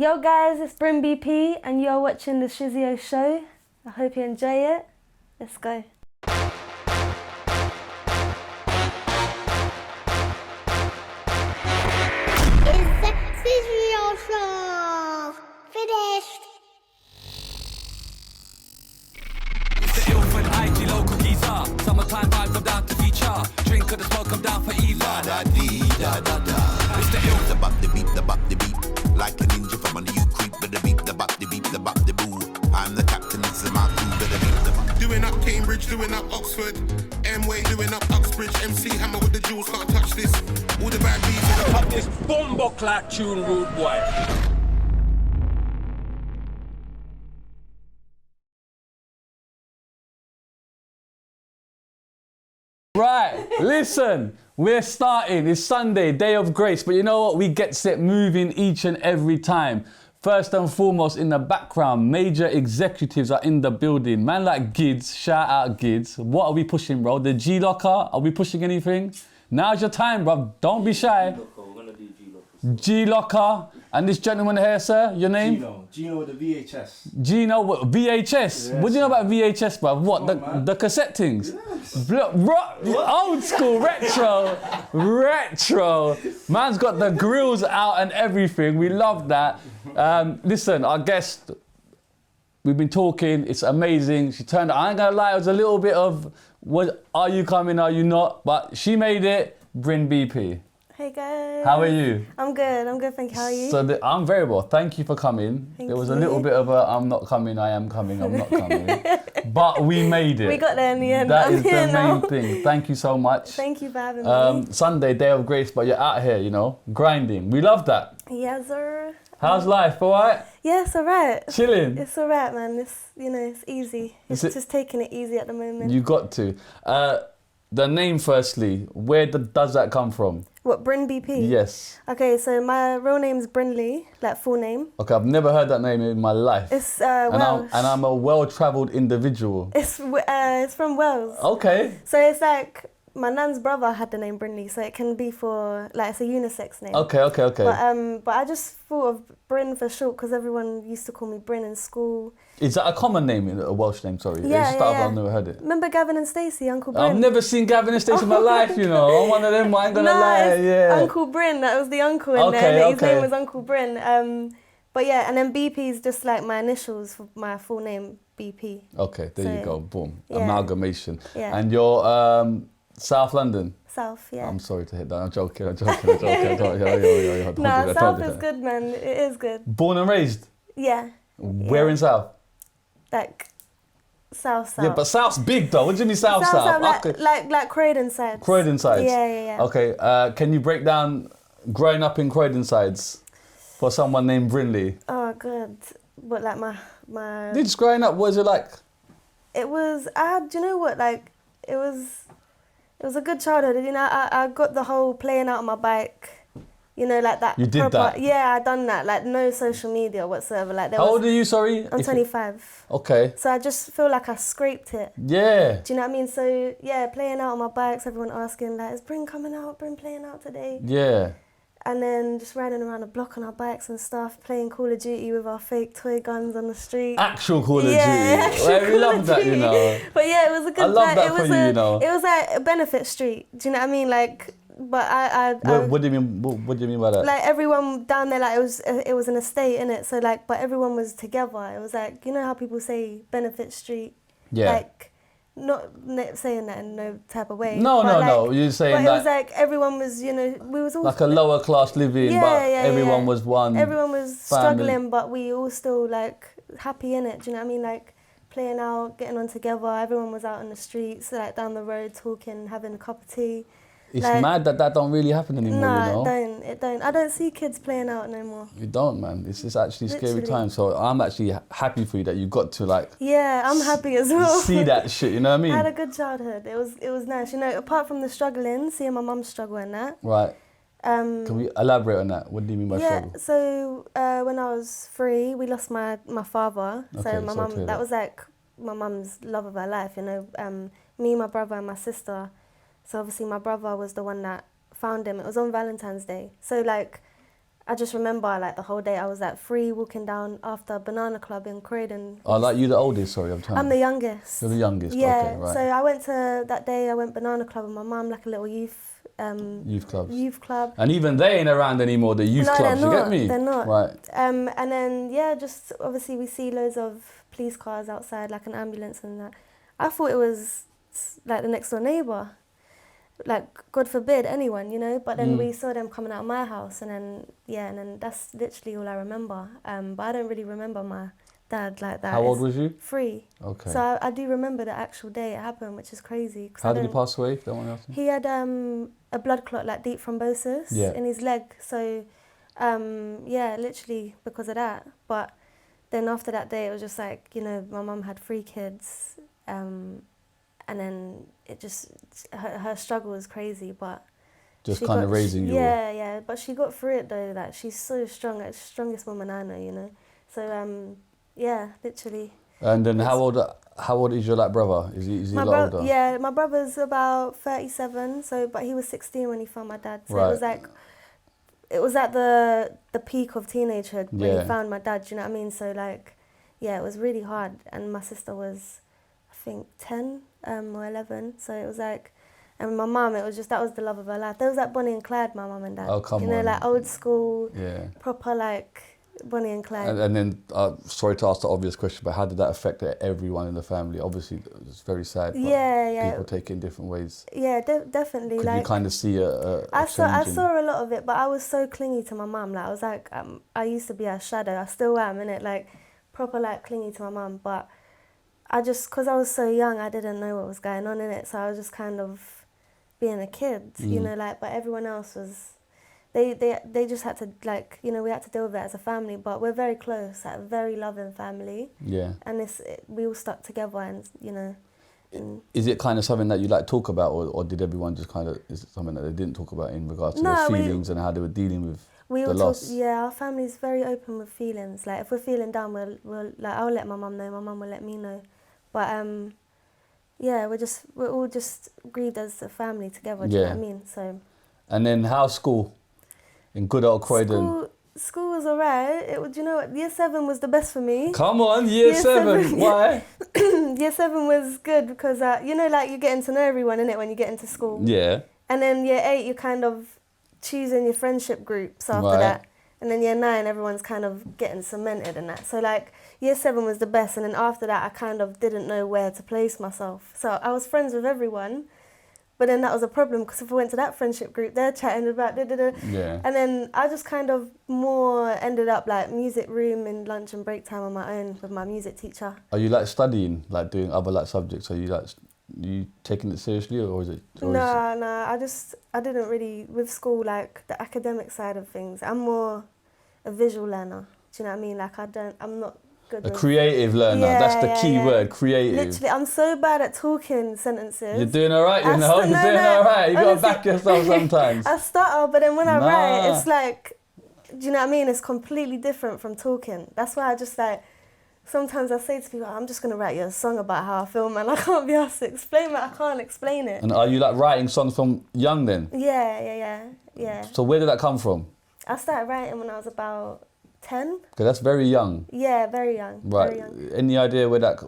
Yo guys, it's Bryn BP and you're watching the Shizzio Show. I hope you enjoy it. Let's go. It's the Shizzio Show. Finished. It's the ill IG local Geeza. Summertime vibes, I'm down to feature. Drink of the smoke, I'm down for either. Da-da-dee, da-da-da. It's the ill. The bop, the beep, the bop, the beep. Like a ninja from under you creep. But the beep, the bop, the beep, the bop, the boo. I'm the captain, this is my crew. But the beep, the bop. Doing up Cambridge, doing up Oxford. M-Way, doing up Uxbridge. MC Hammer with the jewels, can't touch this. All the bad beats in the Up this bombo clap tune, rude boy. Right, listen, we're starting. It's Sunday, day of grace, but you know what? We get set moving each and every time. First and foremost, in the background, major executives are in the building. Man like Gids, shout out Gids. What are we pushing, bro? The G-Locker? Are we pushing anything? Now's your time, bro. Don't be shy. G-Locker. And this gentleman here, sir, your name? Gino with the VHS. Gino, what, VHS? Yes. What do you know about VHS, bruv? What, the cassette things? Old school, retro. Man's got the grills out and everything. We love that. Listen, our guest, we've been talking, it's amazing. She turned, I ain't gonna lie, it was a little bit of, are you coming, are you not? But she made it, Bryn BP. Hey guys. How are you? I'm good, thank you. How are you? So I'm very well. Thank you for coming. Thank there was you. a little bit of a I'm not coming, I am coming, I'm not coming. But we made it. We got there in the end. That I'm is here the now. main thing. Thank you so much. Thank you for having me. Sunday, day of grace, but you're out here, you know, grinding. We love that. Yes, sir. How's life, all right? Yeah, it's alright. Chilling? It's alright, man. It's, it's easy. It's Is it- just taking it easy at the moment. You got to. The name firstly, where does that come from? What, Bryn BP? Yes. Okay, so my real name's Brynlee, like full name. Okay, I've never heard that name in my life. It's and Welsh. I'm a well-travelled individual. It's from Wales. Okay. So it's like my nan's brother had the name Brynlee, so it can be for like it's a unisex name. Okay. But I just thought of Bryn for short because everyone used to call me Bryn in school. Is that a common name, a Welsh name, sorry? Yeah, It's stuff yeah. I've never heard it. Remember Gavin and Stacey, Uncle Bryn? I've never seen Gavin and Stacey in my life, you know. I'm one of them, I ain't gonna lie, it's yeah. Uncle Bryn, that was the uncle in Okay, there. His okay. name was Uncle Bryn. But yeah, and then BP is just like my initials for my full name, BP. Okay, there you So, go, boom. yeah. Amalgamation. Yeah. And you're South London? South, yeah. I'm sorry to hit that, I'm joking. Don't do that. No, South is good, man. It is good. Born and raised? Yeah. Where in South? Like South. Yeah, but South's big though. What do you mean South? Like Croydon sides. Croydon sides? Yeah. Okay, can you break down growing up in Croydon sides for someone named Brynlee? Oh, good. But like my. Just growing up, what was it like? It was. Do you know what? Like, it was a good childhood. You know, I got the whole playing out on my bike. You know, like that. You did that? Yeah, I done that. Like no social media whatsoever. Like How old are you? Sorry. I'm 25. Okay. So I just feel like I scraped it. Yeah. Do you know what I mean? So yeah, playing out on my bikes. Everyone asking like, "Is Bryn coming out? Bryn playing out today?" Yeah. And then just riding around the block on our bikes and stuff, playing Call of Duty with our fake toy guns on the street. Actual Call of Duty. actual Well, we Call love of that, you Duty. know. But yeah, it was a good. I love like, that it for was you, you know. It was like a benefit street. Do you know what I mean? Like, but What do you mean? What do you mean by that? like everyone down there, like it was an estate, innit? So like, but everyone was together. It was like, you know how people say benefit street. Yeah. Like, not saying that in no type of way. No. You're saying but that. it was like everyone was, you know, we was all Like a lower class living, but everyone was one. Everyone was family. struggling, but we all still like happy in it. Do you know what I mean? Like playing out, getting on together. Everyone was out on the streets, like down the road, talking, having a cup of tea. It's like, mad that don't really happen anymore, Nah, you know? it don't. I don't see kids playing out no more. You don't, man. It's actually scary Literally. times. So I'm actually happy for you that you got to like Yeah, I'm happy as well. see that shit. You know what I I had mean? a good childhood. It was nice. You know, apart from the struggling, seeing my mum struggle and that. Right. Can we elaborate on that? What do you mean by struggle? So when I was 3, we lost my father. Okay, So my sorry to hear mum, that. that was like my mum's love of her life. You know, me, my brother, and my sister. So obviously my brother was the one that found him. It was on Valentine's Day. So like, I just remember like the whole day I was like free walking down after Banana Club in Croydon. Oh, like you the oldest, sorry, I'm the youngest. You're the youngest, Yeah, okay, right. so I went Banana Club with my mum, like a little youth club. And even they ain't around anymore, the youth clubs, you get me? They're not. Right. And then, yeah, just obviously we see loads of police cars outside, like an ambulance and that. I thought it was like the next door neighbour. Like, God forbid, anyone, you know? But then we saw them coming out of my house and then that's literally all I remember. But I don't really remember my dad like that. How old was you? 3. Okay. So I do remember the actual day it happened, which is crazy. How did he pass away, if that one else? He had a blood clot, like deep thrombosis in his leg. So, literally because of that. But then after that day, it was just like, you know, my mum had 3 kids. And then it just, her struggle was crazy, but... Just kind of raising you. Yeah, but she got through it though, like she's so strong, like the strongest woman I know, you know. So, literally. And then how old is your like brother? Is he a lot older? Yeah, my brother's about 37, but he was 16 when he found my dad. So it was at the peak of teenagehood when he found my dad, do you know what I mean? So like, yeah, it was really hard. And my sister was, I think, 10 or 11. So it was like, and my mum, that was the love of her life. There was like Bonnie and Clyde, my mum and dad. Oh, come on. You know, like old school, proper like Bonnie and Clyde. And then, sorry to ask the obvious question, but how did that affect everyone in the family? Obviously, it's very sad. But people take it in different ways. Yeah, definitely. Could you kind of see I saw a lot of it, but I was so clingy to my mum. Like I was like, I used to be a shadow. I still am, innit? Like proper like clingy to my mum. But I just, because I was so young, I didn't know what was going on in it. So I was just kind of being a kid, you know. Like, but everyone else was. They just had to, like, you know, we had to deal with it as a family, but we're very close, like a very loving family. Yeah. And we all stuck together and, you know. Is it kind of something that you like talk about, or did everyone just kind of, is it something that they didn't talk about in regards to their feelings and how they were dealing with the loss? Our family's very open with feelings. Like, if we're feeling down, we'll like, I'll let my mum know, my mum will let me know. But, we're all just grieved as a family together, do you know what I mean? So. And then how's school? In good old Croydon. School was alright. Do you know what? Year 7 was the best for me. Come on, year 7. Why? Year 7 was good because, you know, like you're getting to know everyone, innit, when you get into school. Yeah. And then year 8, you're kind of choosing your friendship groups after that. And then year 9, everyone's kind of getting cemented and that. So, like, year 7 was the best. And then after that, I kind of didn't know where to place myself. So I was friends with everyone. But then that was a problem because if I went to that friendship group, they're chatting about da-da-da. Yeah. And then I just kind of more ended up like music room in lunch and break time on my own with my music teacher. Are you like studying, like doing other like subjects? Are you taking it seriously or is it? No, I didn't really, with school, like the academic side of things, I'm more a visual learner. Do you know what I mean? Like I'm not good a creative learner, that's the key word, creative. Literally, I'm so bad at talking sentences. You're doing all right, you're doing all right. You got to back yourself sometimes. I stutter, but then when I write, it's like, do you know what I mean? It's completely different from talking. That's why I just like, sometimes I say to people, I'm just going to write you a song about how I feel, man. I can't be asked to explain it. I can't explain it. And are you like writing songs from young then? Yeah. So where did that come from? I started writing when I was about 10. Because that's very young. Yeah, very young. Right. Very young. Any idea where that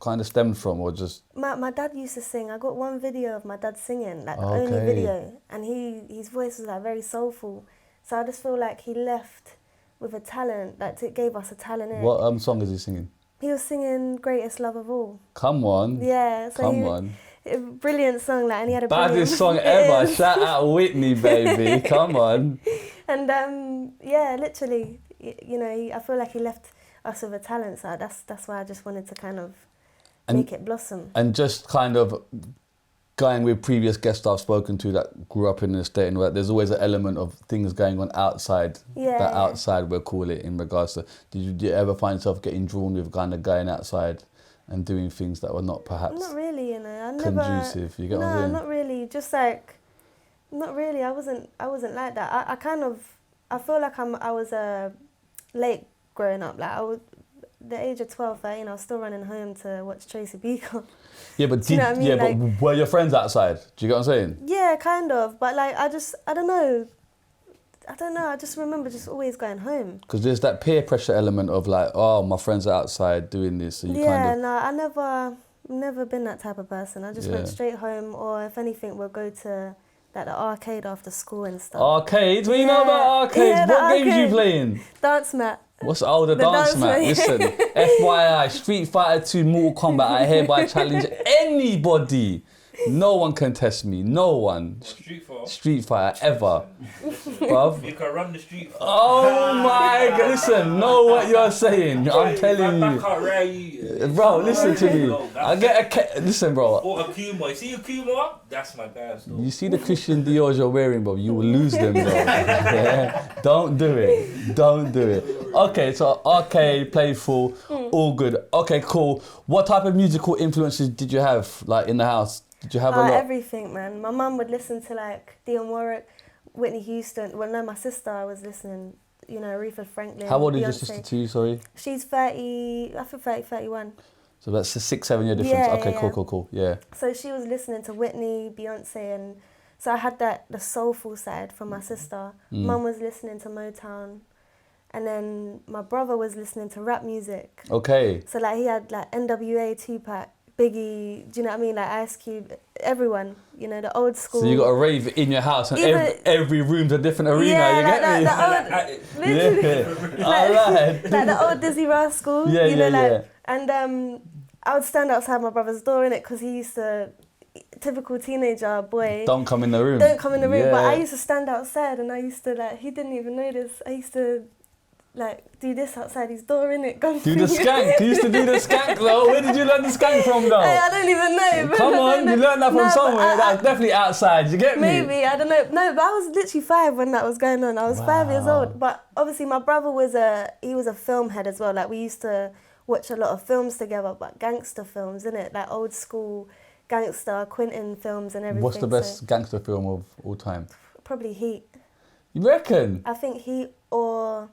kind of stemmed from, or just? My dad used to sing. I got one video of my dad singing, like the only video, and his voice was like very soulful. So I just feel like he left with a talent, like it gave us a talent. What song is he singing? He was singing "Greatest Love of All." Come on. Yeah. So Come on. A brilliant song, like, and he had a baddest song ever. Shout out Whitney, baby. Come on. And literally. You know, I feel like he left us with a talent, so that's why I just wanted to kind of make it blossom. And just kind of going with previous guests I've spoken to that grew up in the estate, and there's always an element of things going on outside. Outside, we'll call it, in regards to, did you ever find yourself getting drawn with kind of going outside and doing things that were not perhaps not really, you know, conducive? You get what I'm saying? No, not really. Just like, not really. I wasn't like that. I feel like I was late growing up. Like the age of 12, 13, I was still running home to watch Tracy Beaker. Yeah, but you know what I mean? But were your friends outside? Do you get what I'm saying? Yeah, kind of. But like, I don't know. I don't know, I just remember just always going home. Because there's that peer pressure element of like, oh, my friends are outside doing this, so you kind of... No, I never been that type of person. I just went straight home, or if anything, we'll go to like the arcade after school and stuff. Arcades? What do you know about arcades? Yeah, what games you playing? Dance mat. What's the dance mat? Listen, FYI, Street Fighter 2 Mortal Kombat, I hereby challenge anybody. No one can test me. No one. Street Fighter ever. Bruv. You can run the street fighter. Oh my God. Listen, know what you're saying. I'm telling you. Bro, listen to me. I get listen, bro. Or a Kuma. You see a Kuma? That's my guy. You see the Christian Dior's you're wearing, bro. You will lose them, bro. Yeah? Don't do it. Don't do it. Okay, so arcade, playful, all good. Okay, cool. What type of musical influences did you have, like, in the house? Did you have a lot? Everything, man. My mum would listen to like Dionne Warwick, Whitney Houston. Well, no, my sister was listening, you know, Aretha Franklin. How old is Beyonce. your sister to you, sorry? She's 30, I think 31. So that's a 6-7 year difference. Okay, cool. Yeah. So she was listening to Whitney, Beyonce, and so I had the soulful side from my sister. Mum was listening to Motown. And then my brother was listening to rap music. Okay. So like he had like NWA, Tupac, Biggie, do you know what I mean? Like Ice Cube, everyone, you know, the old school. So you got a rave in your house and every room's a different arena, yeah, you like get me? Literally. Alright. Like the old Dizzy Rascal, Yeah, you know, yeah, like, yeah. And I would stand outside my brother's door, innit, because he used to, typical teenager boy. Don't come in the room. Don't come in the room, Yeah. but I used to stand outside and I used to like, he didn't even know this, I used to like do this outside his door, innit? Do the skank. You used to do the skank though. Where did you learn the skank from though? I don't even know. Come on, you learned that from somewhere. That's definitely outside, you get me? Maybe, I don't know. No, but I was literally 5 when that was going on. I was 5 years old. But obviously my brother was a film head as well. Like we used to watch a lot of films together, but gangster films, innit? Like old school gangster, Quentin films and everything. What's the best gangster film of all time? Probably Heat. You reckon? I think Heat or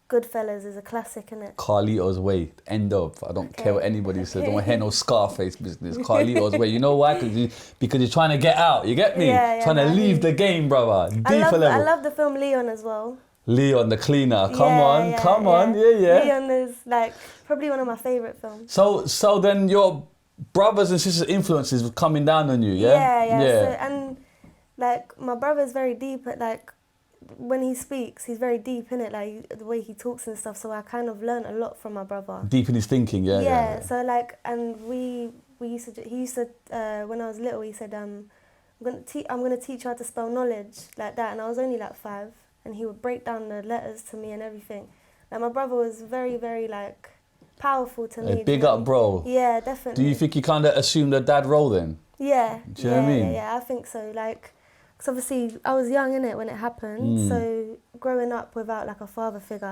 Goodfellas is a classic, innit? Carlito's Way, end of. I don't care what anybody says. I don't want to hear no Scarface business. Carlito's Way. You know why? Because you're trying to get out. You get me? Yeah, trying to leave the game, brother. Deeper level. I love the film Leon as well. Leon the Cleaner. Come on. Yeah. Leon is like probably one of my favourite films. So then your brothers and sisters' influences were coming down on you, yeah? Yeah. So, and like my brother's very deep at like, when he speaks, he's very deep in it, like the way he talks and stuff. So I kind of learned a lot from my brother. Deep in his thinking, yeah. So like, and he used to when I was little, he said, I'm gonna teach you how to spell knowledge, like that. And I was only like 5, and he would break down the letters to me and everything. Like my brother was very, very like powerful to me. Big up, bro. Yeah, definitely. Do you think you kind of assumed a dad role then? Yeah. Do you know what I mean? Yeah, I think so. Like, because obviously I was young, innit, when it happened. So growing up without like a father figure,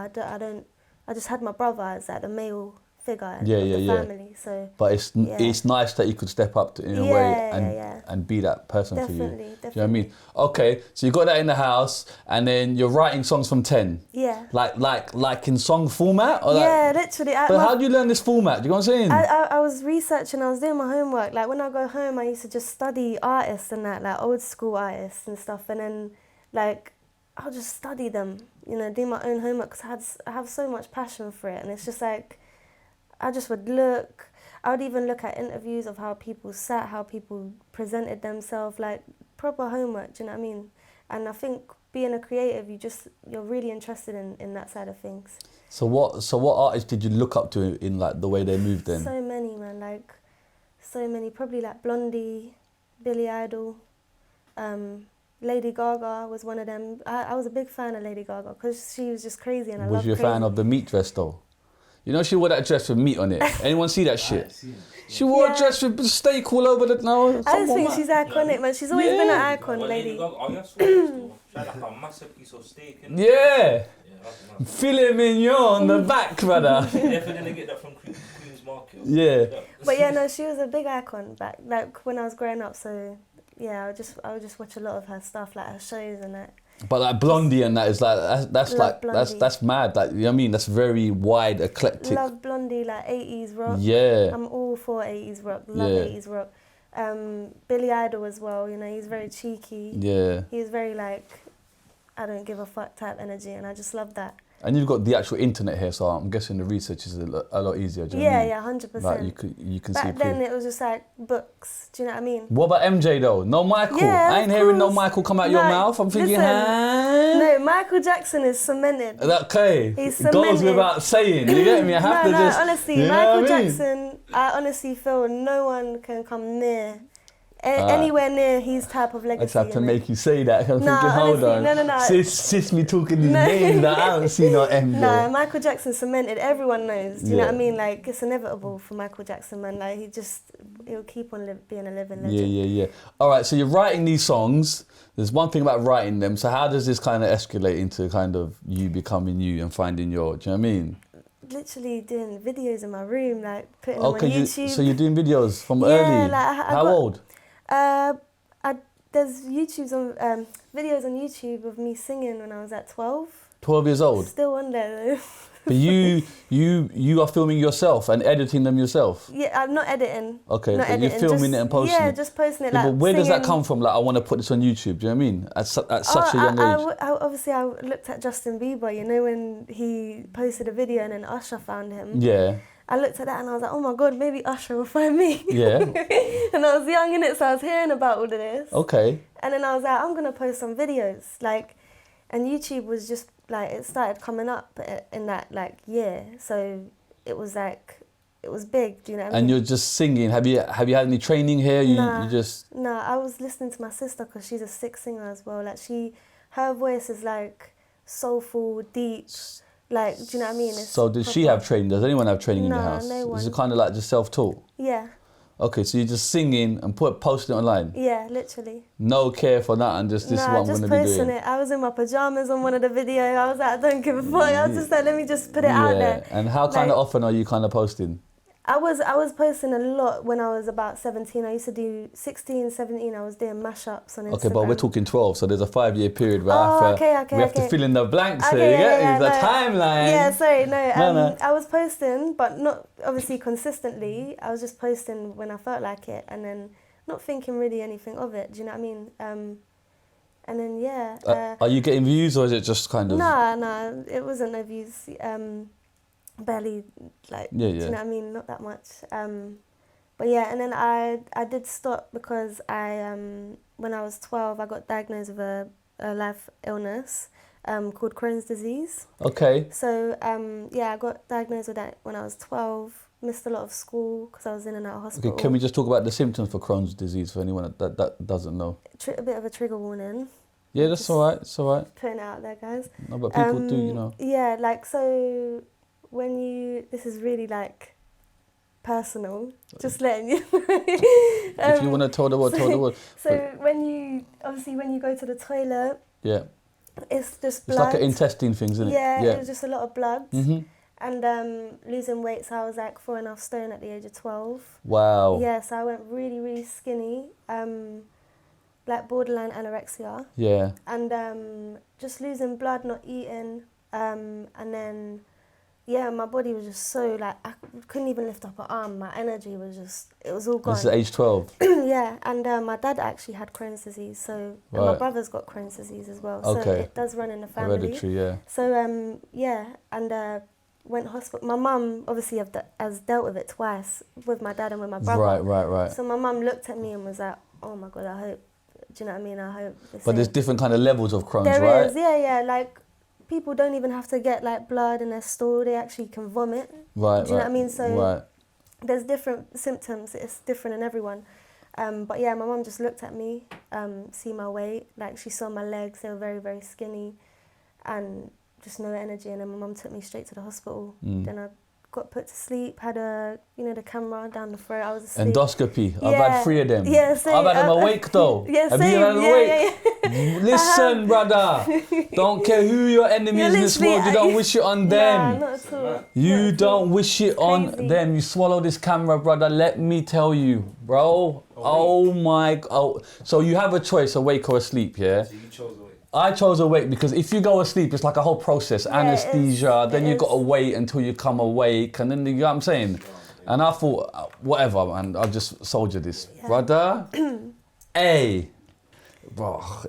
I just had my brother as like the male figure of the family. So, but it's nice that you could step up in a way and be that person for you. Definitely. Do you know what I mean? Okay, so you got that in the house, and then you're writing songs from 10. Yeah. Like in song format? Or Literally. But how do you learn this format? Do you know what I'm saying? I was researching, I was doing my homework. Like when I go home, I used to just study artists and that, like old school artists and stuff. And then like, I'll just study them, you know, do my own homework, because I have so much passion for it. And it's just like, I would even look at interviews of how people sat, how people presented themselves, like proper homework, do you know what I mean? And I think being a creative, you're really interested in that side of things. So what artists did you look up to in like the way they moved then? So many, man, like so many. Probably like Blondie, Billy Idol, Lady Gaga was one of them. I was a big fan of Lady Gaga because she was just crazy and I loved Was you a fan of the meat dress though? You know she wore that dress with meat on it. Anyone see that shit? She wore a dress with steak all over the... No, I just think she's iconic, man. She's always been an icon, lady. She had like a massive piece of steak in it. Yeah. Filet mignon on the back, brother. Definitely didn't get that from Queen's Market. Yeah. But yeah, no, she was a big icon back, like when I was growing up. So yeah, I would just watch a lot of her stuff, like her shows and that. But like Blondie and that is like that's mad. Like, you know what I mean? That's very wide, eclectic. Love Blondie, like 80s rock. Yeah. I'm all for 80s rock. Love 80s rock. Billy Idol as well. You know, he's very cheeky. Yeah. He's very like I don't give a fuck type energy, and I just love that. And you've got the actual internet here, so I'm guessing the research is a lot easier. Do you know what I mean? Yeah, 100%. Like you can see. Back then it was just like books. Do you know what I mean? What about MJ though? No Michael. Yeah, I ain't of hearing no course. Michael come out your mouth. I'm thinking, huh? No, Michael Jackson is cemented. Okay. He's It goes cemented. without saying. You get me? I have to just. Honestly, you know Michael what I mean? Jackson, I honestly feel no one can come near, anywhere near his type of legacy. I just have to innit? make you say that. I'm Nah, thinking, hold honestly, on. no. Sis me talking these names that I don't see no MJ. No, Michael Jackson cemented. Everyone knows. Do you know Yeah. what I mean? Like, it's inevitable for Michael Jackson, man. Like, he'll keep on being a living legend. Yeah. All right, so you're writing these songs. There's one thing about writing them. So how does this kind of escalate into kind of you becoming you and finding your, do you know what I mean? Literally doing videos in my room, like putting them on Okay, YouTube. so you're doing videos from Yeah, early. like, I How got- old? There's videos on YouTube of me singing when I was at 12. 12 years old. Still on there though. But you are filming yourself and editing them yourself. Yeah, I'm not editing. Okay, Not but you're editing, filming just- it and posting yeah, it. just posting it. Yeah, Like, but where does that singing. come from? Like, I want to put this on YouTube. Do you know what I mean? At such a young age. Obviously, I looked at Justin Bieber. You know, when he posted a video and then Usher found him. Yeah, I looked at that and I was like, oh my God, maybe Usher will find me. yeah. And I was young in it, so I was hearing about all of this. Okay. And then I was like, I'm gonna post some videos, like, and YouTube was just like, it started coming up in that like year, so it was like, it was big. Do you know what I mean? And you're just singing. Have you had any training here? You just. No, I was listening to my sister because she's a sick singer as well. Like her voice is like soulful, deep. Like, do you know what I mean? It's So does she proper. have training? Does anyone have training in your No, house? no Is it one. kind of like just self-taught? Yeah, Okay, so you're just singing and posting it online. yeah, literally. No care for that, and just this is what I'm just gonna be posting doing. it. I was in my pajamas on one of the videos. I was like, I don't give a fuck. I was just like, let me just put it out there. And how kind Like- of often are you kind of posting? I was posting a lot when I was about 17. I used to do 16, 17. I was doing mashups on Instagram. Okay, but we're talking 12, so there's a 5-year period where Oh, we have to fill in the blanks here. Okay, You get yeah, me? The no. timeline. Yeah, sorry, no. No. I was posting, but not obviously consistently. I was just posting when I felt like it, and then not thinking really anything of it. Do you know what I mean? And then yeah. Are you getting views, or is it just kind of? No, it wasn't no views. Barely, like, Yeah, do you know what I mean? Not that much. But yeah, and then I did stop because when I was 12, I got diagnosed with a life illness called Crohn's disease. Okay. So I got diagnosed with that when I was 12. Missed a lot of school because I was in and out of hospital. Okay, can we just talk about the symptoms for Crohn's disease for anyone that doesn't know? A bit of a trigger warning. Yeah, that's all right. It's all right. Putting it out there, guys. No, but people do, you know. Yeah, like, so this is really like personal, just letting you If you want to tell the world, tell the world. So But- when you go to the toilet, Yeah. it's just blood. It's like an intestine thing, isn't it? Yeah, it was just a lot of blood. Mm-hmm. And losing weight, so I was like 4.5 stone at the age of 12. Wow. Yeah, so I went really, really skinny, like borderline anorexia. Yeah. And just losing blood, not eating, and then, yeah, my body was just so, like, I couldn't even lift up an arm. My energy was just, it was all gone. This is age 12. Yeah, and my dad actually had Crohn's disease, so, and my Right. brother's got Crohn's disease as well, so Okay. it does run in the family. Hereditary, yeah. So, yeah, and went hospital. My mum obviously has dealt with it twice, with my dad and with my brother. Right. So my mum looked at me and was like, oh my God, I hope, do you know what I mean? I hope this But there's ain't-" different kind of levels of Crohn's, There right? is, yeah, like, people don't even have to get, like, blood in their stool, they actually can vomit. Right, Do you know what I mean? So Right. there's different symptoms, it's different in everyone. But yeah, my mum just looked at me, see my weight, like, she saw my legs, they were very, very skinny, and just no energy, and then my mum took me straight to the hospital. Then I got put to sleep, had the camera down the throat, I was asleep. Endoscopy. I've Yeah. had 3 of them. Yeah, same. I've had them awake though. Yeah, Have same. you had them awake? Yeah. Listen, brother. Don't care who your enemy You're is in this literally- world, you don't wish it on them. Nah, not at all. You Not at don't all. wish it on Crazy. them. You swallow this camera, brother. Let me tell you, bro. Oh my. Oh. So you have a choice, awake or asleep, yeah? So you chose away. I chose awake because if you go asleep, it's like a whole process. it Anesthesia, is. then It you got to is. wait until you come awake, and then you know what I'm saying? And I thought, whatever, man, I'll just soldier this. Brother, hey,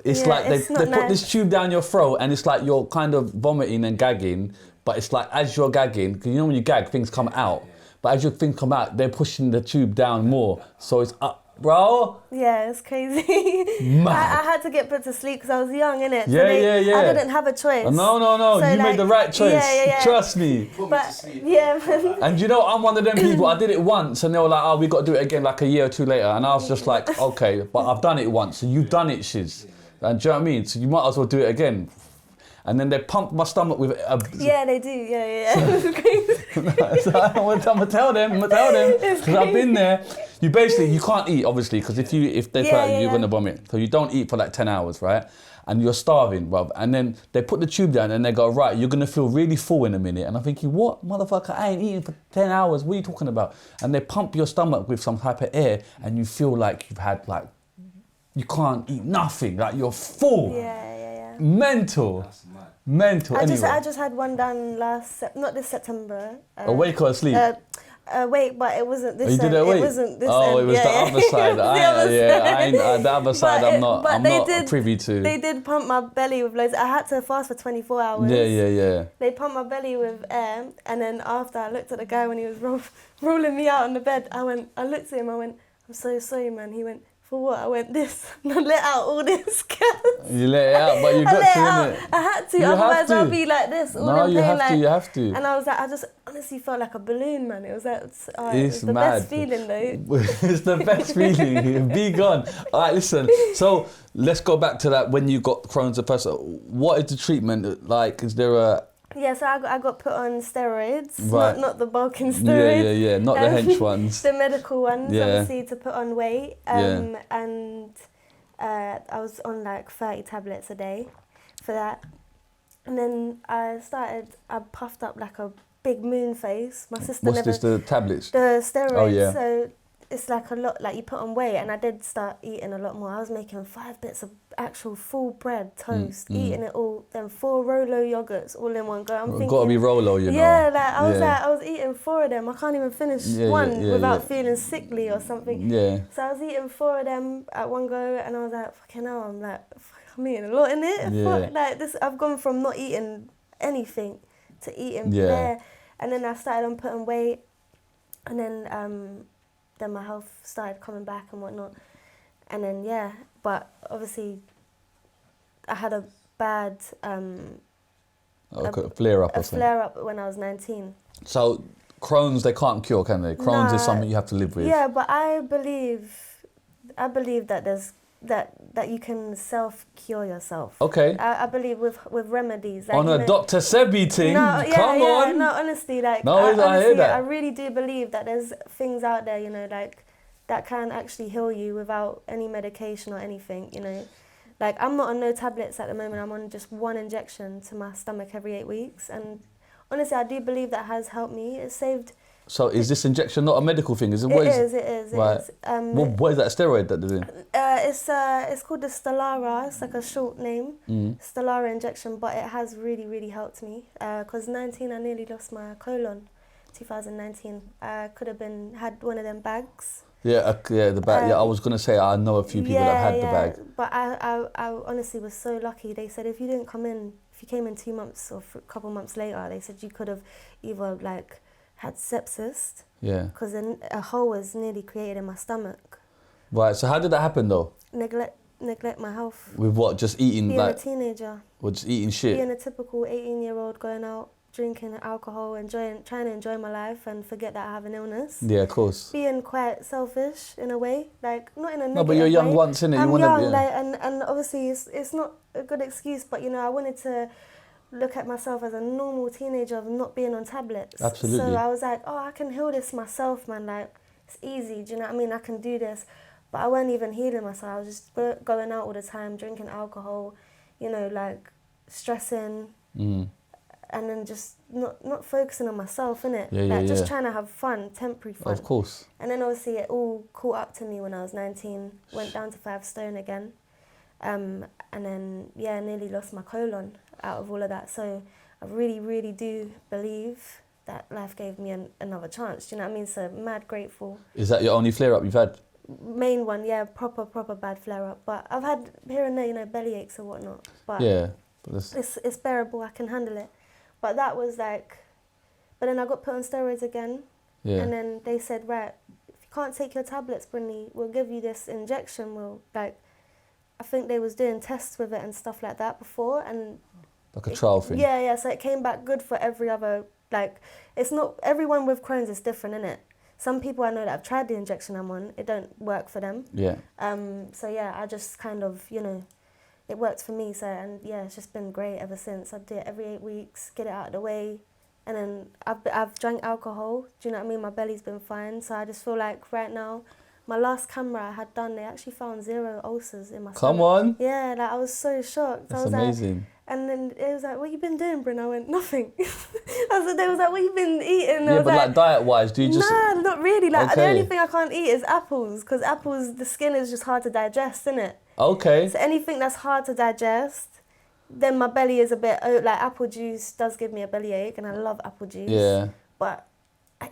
It's Yeah, like it's they not put nice. this tube down your throat, and it's like you're kind of vomiting and gagging, but it's like as you're gagging, because you know when you gag, things come out. But as your things come out, they're pushing the tube down more, so it's up. Bro. Yeah, it's crazy. Mad. I had to get put to sleep because I was young, innit? Yeah. I didn't have a choice. No. So, You made the right choice. Yeah. Trust me. But yeah, man. And you know, I'm one of them people, I did it once and they were like, oh, we got to do it again like a year or two later. And I was just like, okay, but I've done it once. So you've done it, Shiz. And do you know what I mean? So you might as well do it again. And then they pumped my stomach with a... Yeah, they do. Yeah. It's crazy. So I'm gonna tell them, because I've been there. You can't eat, obviously, because if they tell you, you're gonna vomit. So you don't eat for like 10 hours, right? And you're starving, bruv. And then they put the tube down and they go, right, you're gonna feel really full in a minute. And I'm thinking, what, motherfucker, I ain't eating for 10 hours, what are you talking about? And they pump your stomach with some type of air and you feel like you've had like, you can't eat nothing, like you're full. Yeah. Mental. I Anyway. just had one done not this September. Awake or asleep? Awake, but it wasn't this You did end. it awake? It wasn't this Oh, end. it was the other side. The other side But I'm not privy to. They did pump my belly with loads. I had to fast for 24 hours. Yeah. They pumped my belly with air, and then after I looked at the guy when he was rolling me out on the bed, I looked at him, I went, I'm so sorry, man. He went, for what? I went, this. And I let out all this gas. You let it out, but you got to, innit? I had to, You otherwise have to. I'll be like this. All No, in you pain, have to. And I was like, I just honestly felt like a balloon, man. It was like, It's it was the mad. best feeling though. It's the best feeling. Be gone. All right, listen. So let's go back to that when you got Crohn's the first. What is the treatment like? Is there a... Yeah, so I got put on steroids, Right. not the bulking steroids. Yeah. Not the hench ones. The medical ones, Yeah. obviously, to put on weight. Yeah. And I was on like 30 tablets a day for that. And then I puffed up like a big moon face. My sister What's this, the tablets? The steroids. Oh, yeah. So it's like a lot, like you put on weight, and I did start eating a lot more. I was making 5 bits of actual full bread toast, eating it all, then 4 Rolo yogurts all in one go. I'm thinking, Got to be Rolo, you know. Yeah, I was eating 4 of them. I can't even finish one without feeling sickly or something. Yeah. So I was eating 4 of them at one go, and I was like, fucking hell, I'm eating a lot in it. Yeah. Like this, I've gone from not eating anything to eating bare. And then I started on putting weight, and then my health started coming back and whatnot. And then, but obviously I had a bad... flare-up or a something. flare-up when I was 19. So Crohn's, they can't cure, can they? Crohn's is Nah. something you have to live with. Yeah, but I believe that there's that you can self-cure yourself. Okay. I believe with remedies. Like, On a Dr. Sebi thing, come on. No, honestly, like, No, I hear that. I really do believe that there's things out there, you know, like, that can actually heal you without any medication or anything, you know. Like, I'm not on no tablets at the moment. I'm on just 1 injection to my stomach every 8 weeks. And honestly, I do believe that has helped me. It saved... So is this injection not a medical thing? Is it? It is. Right. What is that steroid that they're doing? It's called the Stellara. It's like a short name, Stellara injection. But it has really, really helped me. Because 19, I nearly lost my colon. 2019, I could have had one of them bags. The bag. I was gonna say I know a few people that had the bag. But I honestly was so lucky. They said if you came in 2 months or a couple months later, they said you could have either like had sepsis. Yeah. Because a hole was nearly created in my stomach. Right. So how did that happen though? Neglect my health. With what? Just eating being a teenager. Or just eating shit. Being a typical 18-year-old going out, drinking alcohol, trying to enjoy my life and forget that I have an illness. Yeah, of course. Being quite selfish in a way, like not in a negative way. No, but you're young once, innit? I'm young, like, and obviously it's not a good excuse, but you know, I wanted to look at myself as a normal teenager of not being on tablets. Absolutely. So I was like, oh, I can heal this myself, man. Like, it's easy. Do you know what I mean? I can do this. But I wasn't even healing myself. I was just going out all the time, drinking alcohol, you know, like stressing. And then just not focusing on myself, innit? Just trying to have fun, temporary fun. Of course. And then obviously it all caught up to me when I was 19, went down to 5 stone again. And then, nearly lost my colon out of all of that. So I really, really do believe that life gave me another chance. Do you know what I mean? So mad grateful. Is that your only flare-up you've had? main one, yeah, proper bad flare up. But I've had here and there, you know, belly aches or whatnot. But Yeah. But it's bearable. I can handle it. But that was like, but then I got put on steroids again, and then they said, right, if you can't take your tablets, Brynny, we'll give you this injection. We'll like, I think they was doing tests with it and stuff like that before, and like a trial thing. Yeah. So it came back good for every other. Like, it's not everyone with Crohn's is different, innit? Some people I know that have tried the injection I'm on, it don't work for them. Yeah. So yeah, I just kind of, you know, it works for me. So, and yeah, it's just been great ever since. I do it every 8 weeks, get it out of the way. And then I've drank alcohol, do you know what I mean? My belly's been fine. So I just feel like right now, my last camera I had done, they actually found 0 ulcers in my stomach. Come on. Yeah, like I was so shocked. That's I was amazing. Like, and then it was like, what you been doing, Bryn? I went, nothing. They was like, what you been eating? Yeah, but like diet-wise, do you just... Nah, not really. Like Okay. the only thing I can't eat is apples, because apples, the skin is just hard to digest, isn't it? Okay. So anything that's hard to digest, then my belly is a bit, like apple juice does give me a bellyache, and I love apple juice. Yeah. But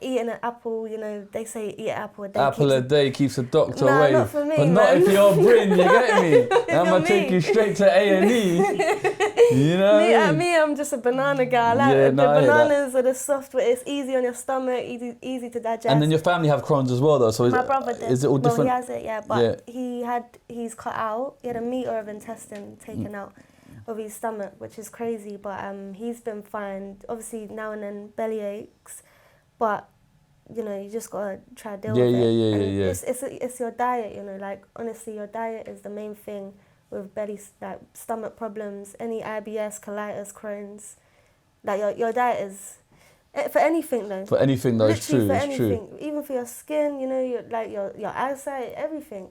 eating an apple, you know, they say eat an apple a day. Apple a day keeps the doctor Nah, away. not for me, but not man. if you're Bryn, you get me? I'm You're going to take me. you straight to A&E. You know what I mean? Me, I'm just a banana guy. Like Yeah, the no, I hear that. bananas are the soft, but it's easy on your stomach, easy to digest. And then your family have Crohn's as well, though. So My brother did. Is it all different? Well, he has it, yeah. But he's cut out. He had a meter of intestine taken out of his stomach, which is crazy. But he's been fine. Obviously, now and then belly aches, but you know, you just gotta try to deal with it. And it's your diet, you know. Like honestly, your diet is the main thing with belly, like stomach problems, any IBS, colitis, Crohn's. Like your diet is for anything though. For anything though, it's Literally true. for It's anything. true. Even for your skin, you know, your eyesight, everything.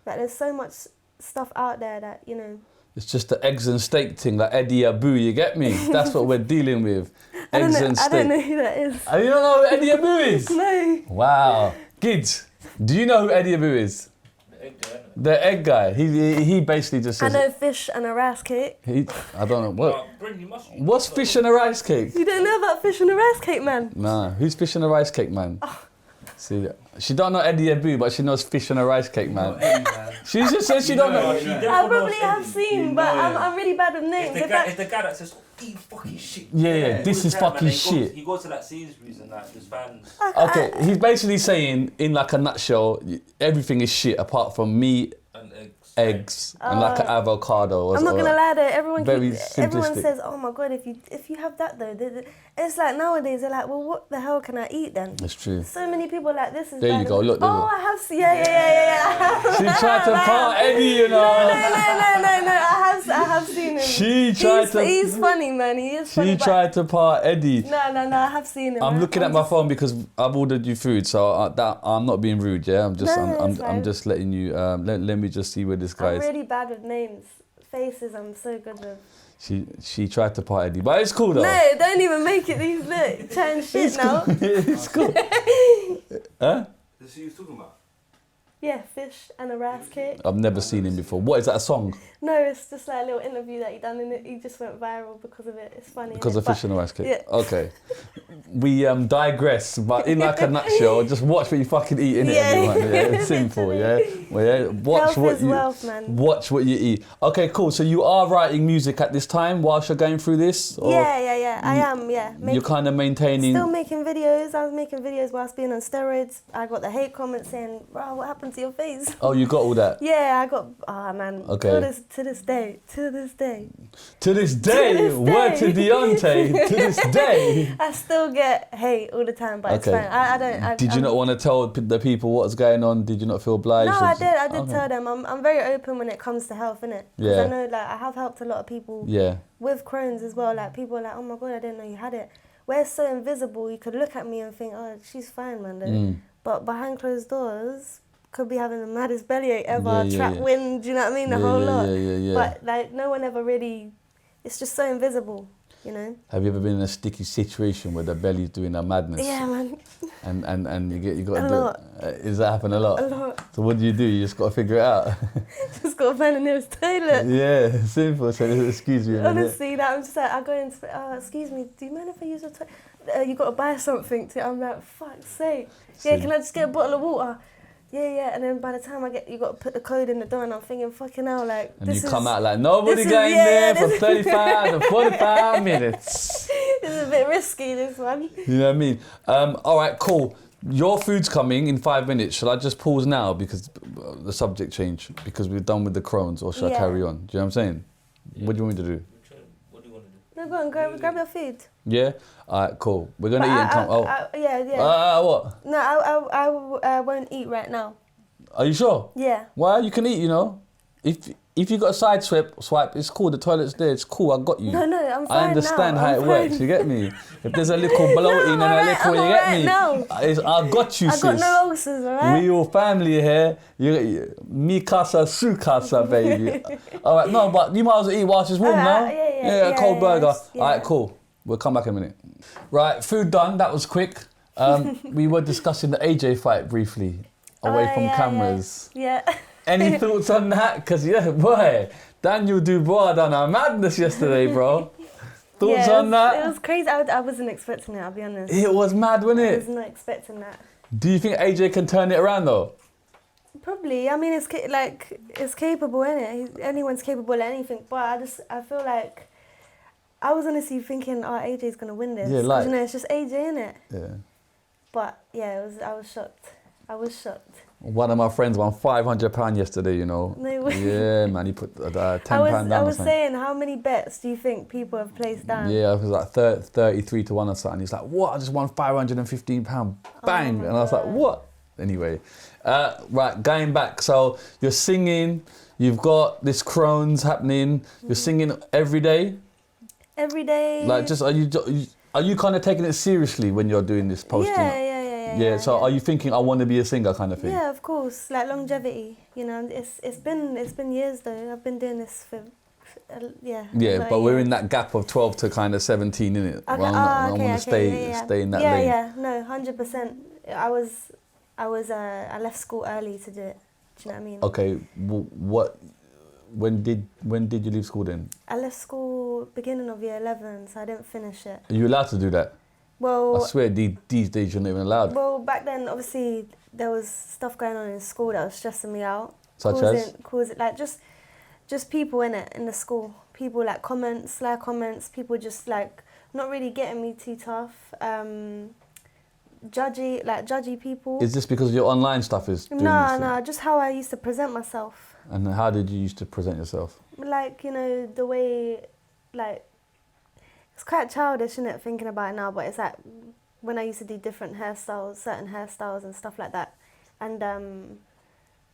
Like there's so much stuff out there that, you know. It's just the eggs and steak thing, like Eddie Abbew, you get me? That's what we're dealing with. Eggs and steak. I don't know who that is. Oh, you don't know who Eddie Abbew is? No. Wow. Gids, do you know who Eddie Abbew is? The egg guy. He basically just I says... know fish and a rice cake. I don't know. What? Bryn, you must be. What's fish and a rice cake? You don't know about fish and a rice cake, man? Nah, who's fish and a rice cake, man? Oh. See, she don't know Eddie Abbew, but she knows fish and a rice cake, man. She just says she don't know. I probably have seen, but I'm really bad with names. It's the guy that says, eat fucking shit. Yeah, this is fucking shit. He goes to like Sainsbury's and like his fans. Okay, he's basically saying, in like a nutshell, everything is shit apart from meat, And eggs, and like an avocado. I'm not gonna lie though, everyone Very everyone says, oh my god, if you have that though, it's like nowadays they're like, well, what the hell can I eat then? It's true. So many people are like, this is There bad. you go, look, there you Oh, go. I have seen, yeah. She tried to part Eddie, you know. No, I have seen him. She tried to. He's funny, man. He is funny. She tried to part Eddie. No, I have seen him. I'm looking at my phone because I've ordered you food, so I'm not being rude, yeah. I'm just, I'm just letting you. Let me just see where this guy I'm is. really bad with names, faces. I'm so good with. She tried to part Eddie, but it's cool though. No, don't even make it these look. Chatting shit now. It's cool. Huh? This is who you're talking about? Yeah, fish and a rice cake. I've never seen him before. What is that, a song? No, it's just like a little interview that he done and he just went viral because of it. It's funny. Because of fish and a rice cake. Yeah. Okay. We digress, but in like a nutshell, just watch what you fucking eat, innit, everyone? Yeah, it's simple, yeah? Well, yeah. Watch Health what is you wealth, man. watch what you eat. Okay, cool. So you are writing music at this time whilst you're going through this? Or Yeah. I am, yeah. You're kind of maintaining. Still making videos. I was making videos whilst being on steroids. I got the hate comments saying, bro, what happened to your face? Oh, you got all that? Yeah, I got, man. Okay. To this day. To this day, word to Deontay. To this day. I still get hate all the time, but it's Okay. fine. I don't. Did you not want to tell the people what's going on? Did you not feel obliged? No, I did. I did Okay. tell them. I'm very open when it comes to health, innit? Because Yeah. I know, like, I have helped a lot of people Yeah. with Crohn's as well. Like, people are like, oh my god, I didn't know you had it. Where it's so invisible, you could look at me and think, oh, she's fine, man. Though. But behind closed doors, could be having the maddest bellyache ever, trap wind, do you know what I mean? The whole lot. Yeah. But like no one ever really, it's just so invisible, you know? Have you ever been in a sticky situation where the belly's doing a madness? Yeah, man. And you got A to do lot. Does that happen a lot? A lot. So what do? You just got to figure it out. Just got to find the nearest toilet. Yeah, simple. So excuse me a minute. Honestly, that I'm just like, I go into, excuse me, do you mind if I use your toilet? You got to buy something to, I'm like, fuck's sake. Yeah, can I just get a bottle of water? Yeah, and then by the time you got to put the code in the door, and I'm thinking, fucking hell, like. And you come out like, nobody going there for 35 to 45 minutes. This is a bit risky, this one. You know what I mean? All right, cool. Your food's coming in 5 minutes. Shall I just pause now because the subject changed? Because we're done with the Crohns, or should I carry on? Do you know what I'm saying? Yeah. What do you want me to do? What do you want to do? No, go on, grab your food. Yeah? All right, cool. We're going to eat and come... Yeah. What? No, I won't eat right now. Are you sure? Yeah. Well, you can eat, you know. If you got a side swipe, it's cool. The toilet's there. It's cool. I got you. No, I'm fine. I understand now. how it works. You get me? If there's a little bloating and a little, you get me? No. I got you, sis. I got no ulcers, alright? We all family here. Mi casa, su casa, baby. All right, no, but you might as well eat whilst it's warm now. Yeah, a cold burger. Yeah. All right, cool. We'll come back in a minute. Right, food done. That was quick. We were discussing the AJ fight briefly, away from cameras. Yeah. Any thoughts on that? Because, boy, Daniel Dubois done a madness yesterday, bro. Thoughts on that? It was crazy. I wasn't expecting it, I'll be honest. It was mad, wasn't it? I was not expecting that. Do you think AJ can turn it around, though? Probably. I mean, it's capable, innit? Anyone's capable of anything. But I feel like I was honestly thinking, AJ's going to win this. Yeah, like... You know, it's just AJ, innit? Yeah. But, yeah, I was shocked. I was shocked. One of my friends won £500 yesterday, you know. No way. Yeah, man, he put £10 down. I was saying, how many bets do you think people have placed down? Yeah, it was like 33 to 1 or something. He's like, what? I just won £515. Bang! And I was like, what? Anyway, right, going back. So you're singing, you've got this Crohn's happening, you're singing every day? Every day. Like, just, are you kind of taking it seriously when you're doing this posting? Yeah, so are you thinking I want to be a singer kind of thing? Yeah, of course. Like longevity, you know. It's been years though. I've been doing this for Yeah, but we're in that gap of 12 to kind of 17, innit? Okay, Well, I want to stay in that lane. Yeah, no, 100%. I left school early to do it. Do you know what I mean? Okay, when did you leave school then? I left school beginning of year 11, so I didn't finish it. Are you allowed to do that? Well, I swear these days you're not even allowed. Well, back then, obviously, there was stuff going on in school that was stressing me out. Such as? Like just people in the school. People like sly comments, people just like not really getting me too tough. Judgy people. Is this because your online stuff is doing this? No, just how I used to present myself. And how did you used to present yourself? Like, you know, the way, like, it's quite childish, isn't it, thinking about it now, but it's like when I used to do different hairstyles, certain hairstyles and stuff like that. And,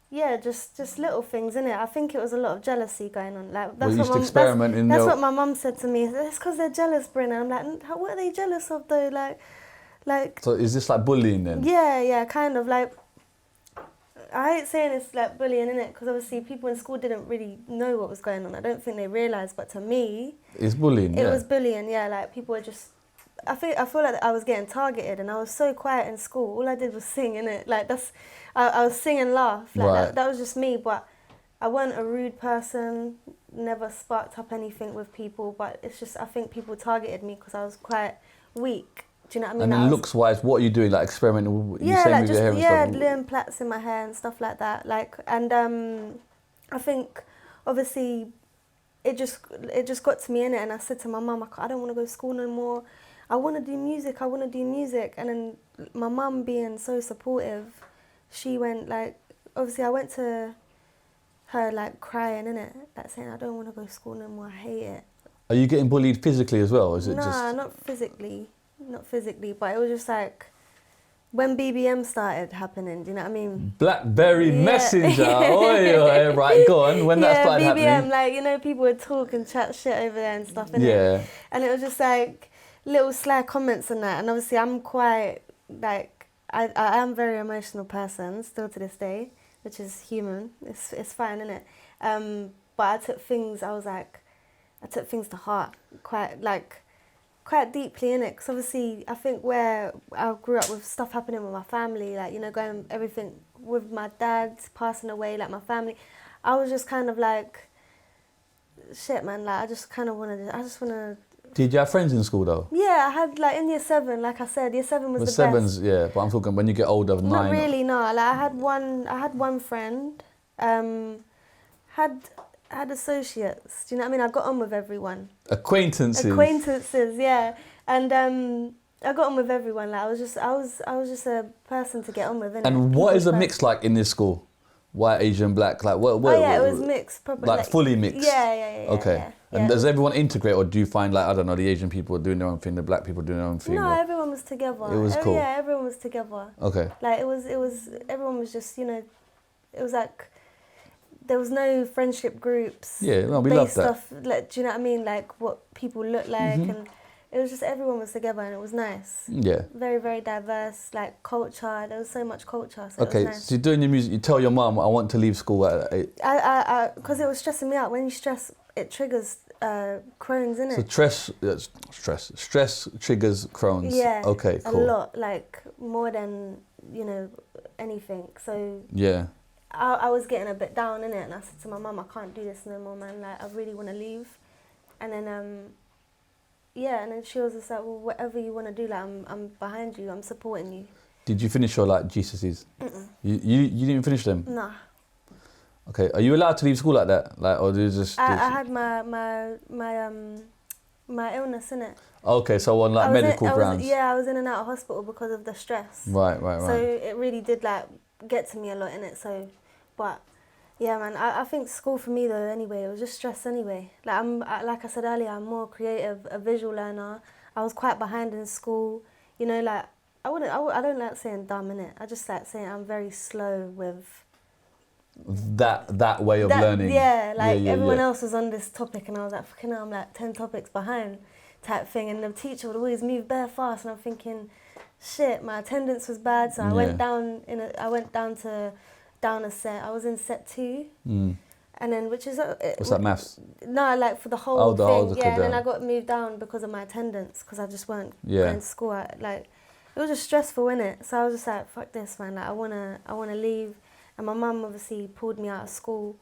yeah, just little things, innit? I think it was a lot of jealousy going on. Like, that's what my mum said to me. It's because they're jealous, Bryn. And I'm like, what are they jealous of, though? Like. So is this like bullying then? Yeah, kind of. Like, I hate saying it's like bullying, innit? Because obviously people in school didn't really know what was going on. I don't think they realised, but to me... It's bullying, It was bullying, yeah. Like, people were just... I feel like I was getting targeted and I was so quiet in school. All I did was sing, innit? Like, I was sing and laugh. Like, right. that was just me, but I wasn't a rude person, never sparked up anything with people, but it's just, I think people targeted me because I was quite weak. Do you know what I mean? And then looks-wise, what are you doing? Like experimenting with, with your hair and stuff? Doing plaits in my hair and stuff like that. Like, and I think obviously it just got to me, innit? And I said to my mum, I don't want to go to school no more. I want to do music. And then my mum being so supportive, she went like, obviously I went to her like crying, innit? Like saying I don't want to go to school no more. I hate it. Are you getting bullied physically as well? Or is it just? Nah, not physically, but it was just like when BBM started happening, do you know what I mean? Blackberry Messenger, oi, right, go on, when that started BBM, happening. like, you know, people would talk and chat shit over there and stuff, innit? Yeah. And it was just like little sly comments and that, and obviously I'm quite, like, I am a very emotional person, still to this day, which is human, it's fine, innit? But I took things to heart, quite deeply, innit? Because obviously I think where I grew up with stuff happening with my family, like, you know, going everything with my dad passing away, like my family, I was just kind of like, shit, man, like I just want to Did you have friends in school though? Yeah, I had like in year 7, like I said, year 7 was The the sevens, best. yeah. But I'm talking when you get older, 9. Not really, no. Like I had one friend, had associates. Do you know what I mean? I got on with everyone. Acquaintances, yeah. And I got on with everyone. Like I was just a person to get on with. Innit? And what is the People's mix like in this school? White, Asian, black, like what? Oh yeah, it was mixed, probably. Like fully mixed. Yeah. Okay. Yeah. And does everyone integrate, or do you find like I don't know, the Asian people doing their own thing, the black people doing their own thing? No, or? everyone was together. It was cool. Yeah, everyone was together. Okay. Like it was. Everyone was just, it was like there was no friendship groups. Yeah, no, we love based that. off, like, do you know what I mean? Like what people look like, and it was just everyone was together, and it was nice. Yeah. Very, very diverse, like culture. There was so much culture. So Okay, it was nice. so you're doing your music. You tell your mum, I want to leave school at 8. Because it was stressing me out. When you stress, it triggers Crohn's, innit? So stress triggers Crohn's. Yeah. Okay, cool. A lot, like more than anything. So Yeah. I was getting a bit down in it, and I said to my mum, I can't do this no more, man. Like I really want to leave. And then and then she was just like, well, whatever you want to do, like I'm behind you. I'm supporting you. Did you finish your like GCSEs? You didn't finish them? Nah. Okay. Are you allowed to leave school like that? Like, or do you just? I had my illness in it. Okay, so on like medical grounds. I was in and out of hospital because of the stress. Right. So it really did like get to me a lot in it. So, but yeah, man, I think school for me though. Anyway, it was just stress anyway. Like like I said earlier, I'm more creative, a visual learner. I was quite behind in school. Like I don't like saying dumb in it. I just like saying I'm very slow with that way of learning. Yeah, like everyone else was on this topic, and I was like, fucking hell, I'm like 10 topics behind, type thing. And the teacher would always move bare fast, and I'm thinking, shit, my attendance was bad, so I went down a set. I was in set 2, and then which is what's that, maths? No, like for the whole thing. whole And then I got moved down because of my attendance, because I just weren't going to school. Like it was just stressful, innit? So I was just like, fuck this, man. Like I wanna leave. And my mum obviously pulled me out of school.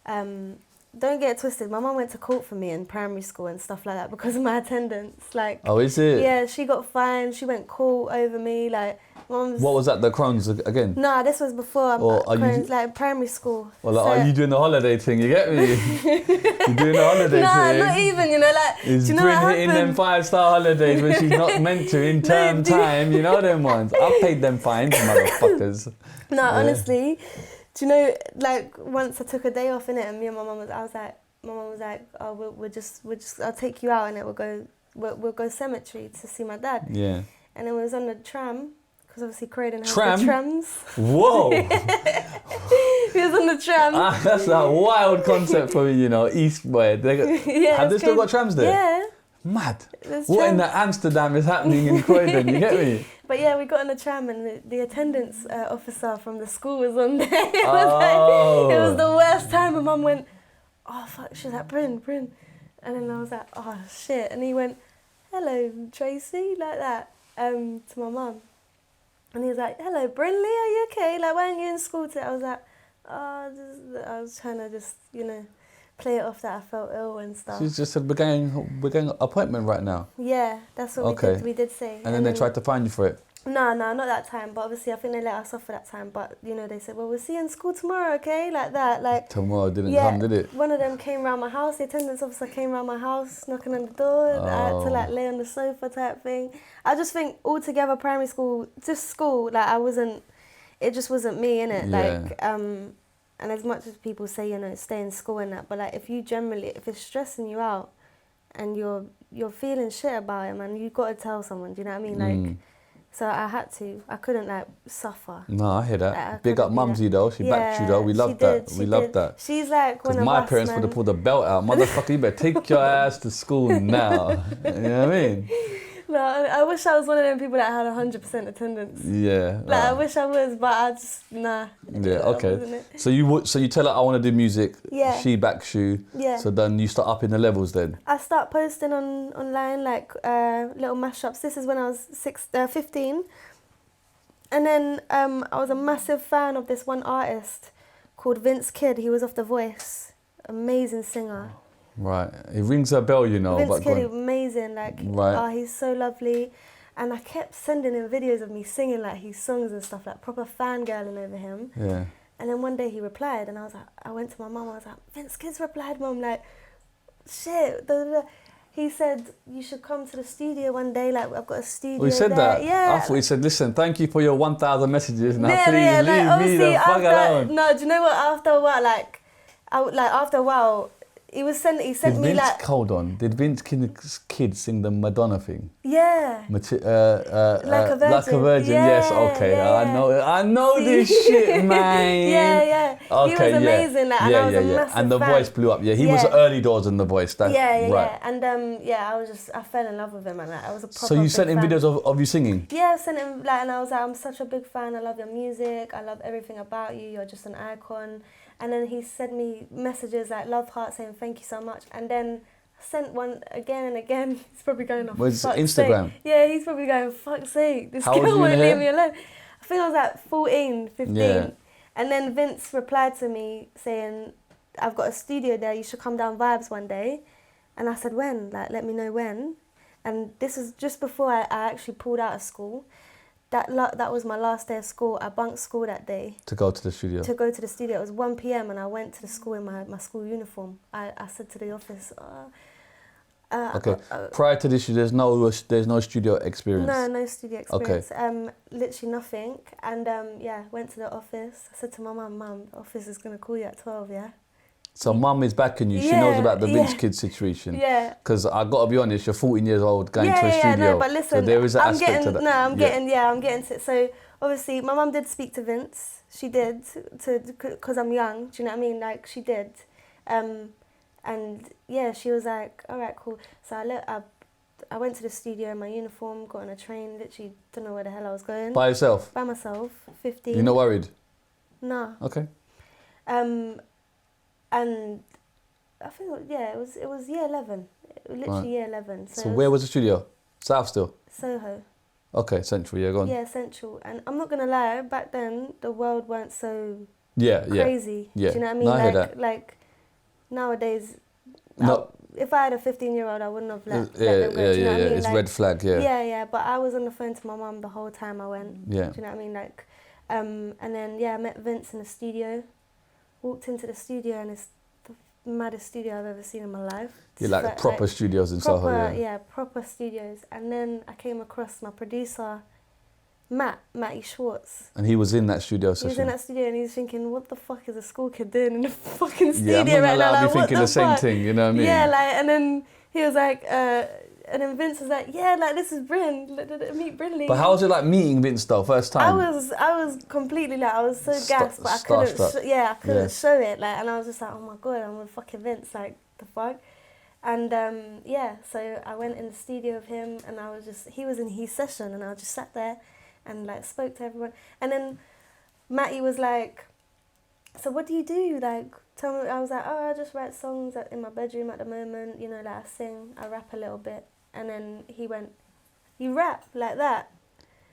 Don't get it twisted. My mum went to court for me in primary school and stuff like that because of my attendance. Like, oh, is it? Yeah, she got fined. She went court over me. Like, mum's. What was that? The Crohn's again? Nah, this was before Crohn's, like primary school. Well, like, are you doing the holiday thing? You get me? You're doing the holiday thing. Nah, not even. Like, is do you know Bryn what hitting happened? them 5-star holidays when she's not meant to in term time? You know them ones. I paid them fines, motherfuckers. No, honestly. Do you know, like, once I took a day off in it, and me and my mum was like, oh, we'll just, I'll take you out, and we'll go cemetery to see my dad. Yeah. And then we was on the tram, because obviously Croydon has the trams. Whoa. We was on the tram. That's a wild concept for me, East boy. Have they still got trams there? Yeah. Mad. There's What in trams. Amsterdam is happening in Croydon? You get me? But yeah, we got on the tram, and the attendance officer from the school was on there. It was the worst time. And Mum went, oh fuck, she was like, Bryn. And then I was like, oh shit. And he went, hello, Tracy, like that, to my mum. And he was like, hello, Brynley, are you okay? Like, why aren't you in school today? I was like, oh, I was trying to just, play it off that I felt ill and stuff. She just said, we're going appointment right now. Yeah, that's what we did say. And then they tried to find you for it? No, not that time. But obviously, I think they let us off for that time. But, they said, well, we'll see you in school tomorrow, okay? Like that. Like Tomorrow didn't come, did it? One of them came round my house. The attendance officer came round my house, knocking on the door. I had to, like, lay on the sofa type thing. I just think altogether primary school, just school, like, it just wasn't me, innit? Yeah. Like, and as much as people say, stay in school and that, but, like, if it's stressing you out and you're feeling shit about it, man, you got to tell someone, do you know what I mean? Like, so I had to. I couldn't, like, suffer. No, I hear that. Like, Big up Mumsy, though. She backed you, though. We love that. We love that. She's like one of us, my parents would have pulled the belt out. Motherfucker, you better take your ass to school now. You know what I mean? No, I wish I was one of them people that had 100% attendance. Yeah. Like, I wish I was, but I just, nah. Yeah, okay. So you tell her, I want to do music. Yeah. She backs you. Yeah. So then you start upping the levels then? I start posting online, like, little mashups. This is when I was 15. And then I was a massive fan of this one artist called Vince Kidd. He was off The Voice. Amazing singer. Right. It rings a bell, you know. Vince but Kid, amazing. Like, Right. oh, he's so lovely. And I kept sending him videos of me singing like his songs and stuff, like proper fangirling over him. Yeah. And then one day he replied, and I was like, I went to my mum, I was like, Vince Kid's replied, Mum, like, shit. Da, da, da. He said, you should come to the studio one day, like, I've got a studio Well, he said there. that? Yeah. I thought he said, listen, thank you for your 1,000 messages. Now Yeah, please yeah, leave like, me the obviously fuck alone. No, do you know what? After a while, like, after a while, he sent me like, Hold on. Did Vince Kid sing the Madonna thing? yeah. Like a Virgin. Like a Virgin, yes, yeah, okay. yeah. I know this shit, man. Yeah, yeah. Okay, he was amazing, like, and I was a massive And the fan. voice blew up. Yeah, he was early doors in the voice. Right. Yeah. And I fell in love with him, and like, I was a proper So you big sent him fan. videos of you singing? Yeah, I sent him, like, and I was like, I'm such a big fan. I love your music. I love everything about you. You're just an icon. And then he sent me messages like love heart saying thank you so much. And then I sent one again and again. He's probably going off. Was fuck's Instagram? Sake. Yeah, he's probably going, fuck's sake. This How old girl were you won't in leave here? me alone. I think I was like 14, 15. Yeah. And then Vince replied to me saying, I've got a studio there. You should come down Vibes one day. And I said, when? Like, let me know when. And this was just before I actually pulled out of school. That was my last day of school. I bunked school that day. To go to the studio? To go to the studio. It was 1 p.m. and I went to the school in my school uniform. I said to the office, Okay. Prior to this, there's no studio experience? No studio experience. Okay. Literally nothing. And went to the office. I said to my mum, the office is going to call you at 12, yeah? So mum is backing you. She knows about the Vince Kid situation. Yeah. Because I got to be honest, you're 14 years old going to a studio. Yeah, no, but listen, so there is an aspect to that. I'm getting to it. So obviously my mum did speak to Vince. She did, because I'm young. Do you know what I mean? Like, she did. And yeah, she was like, all right, cool. So I went to the studio in my uniform, got on a train, literally don't know where the hell I was going. By yourself? By myself, 15. You're not worried? No. Okay. And I think, it was year 11. Literally year 11. So where was the studio? South still? Soho. Okay, Central, yeah, go on. Yeah, Central. And I'm not going to lie, back then, the world weren't so crazy. Yeah. Do you know what I mean? No, I hear that. Like, nowadays, No. if I had a 15-year-old, I wouldn't have let them go. Yeah, Do you know what I mean? it's like, red flag, yeah. Yeah, but I was on the phone to my mum the whole time I went. Yeah. Do you know what I mean? Like, and then, I met Vince in the studio, walked into the studio, and it's the maddest studio I've ever seen in my life. You like proper studios in Soho, yeah? Yeah, proper studios. And then I came across my producer, Matty Schwartz. And he was in that studio session? He was in that studio and he was thinking, what the fuck is a school kid doing in the fucking studio I'm not right now? I'll Like, be thinking the same fuck? thing, you know what I mean? Yeah, like, and then he was like, and then Vince was like, yeah, like, this is Bryn, meet Brynlee. But how was it like meeting Vince though, first time? I was completely like, I was so gassed, but I couldn't, I couldn't show it, like, and I was just like, oh my God, I'm with fucking Vince, like, the fuck? And so I went in the studio with him, and he was in his session, and I just sat there and like spoke to everyone. And then Matty was like, so what do you do? Like, tell me. I was like, oh, I just write songs in my bedroom at the moment, you know, like I sing, I rap a little bit. And then he went, you rap like that?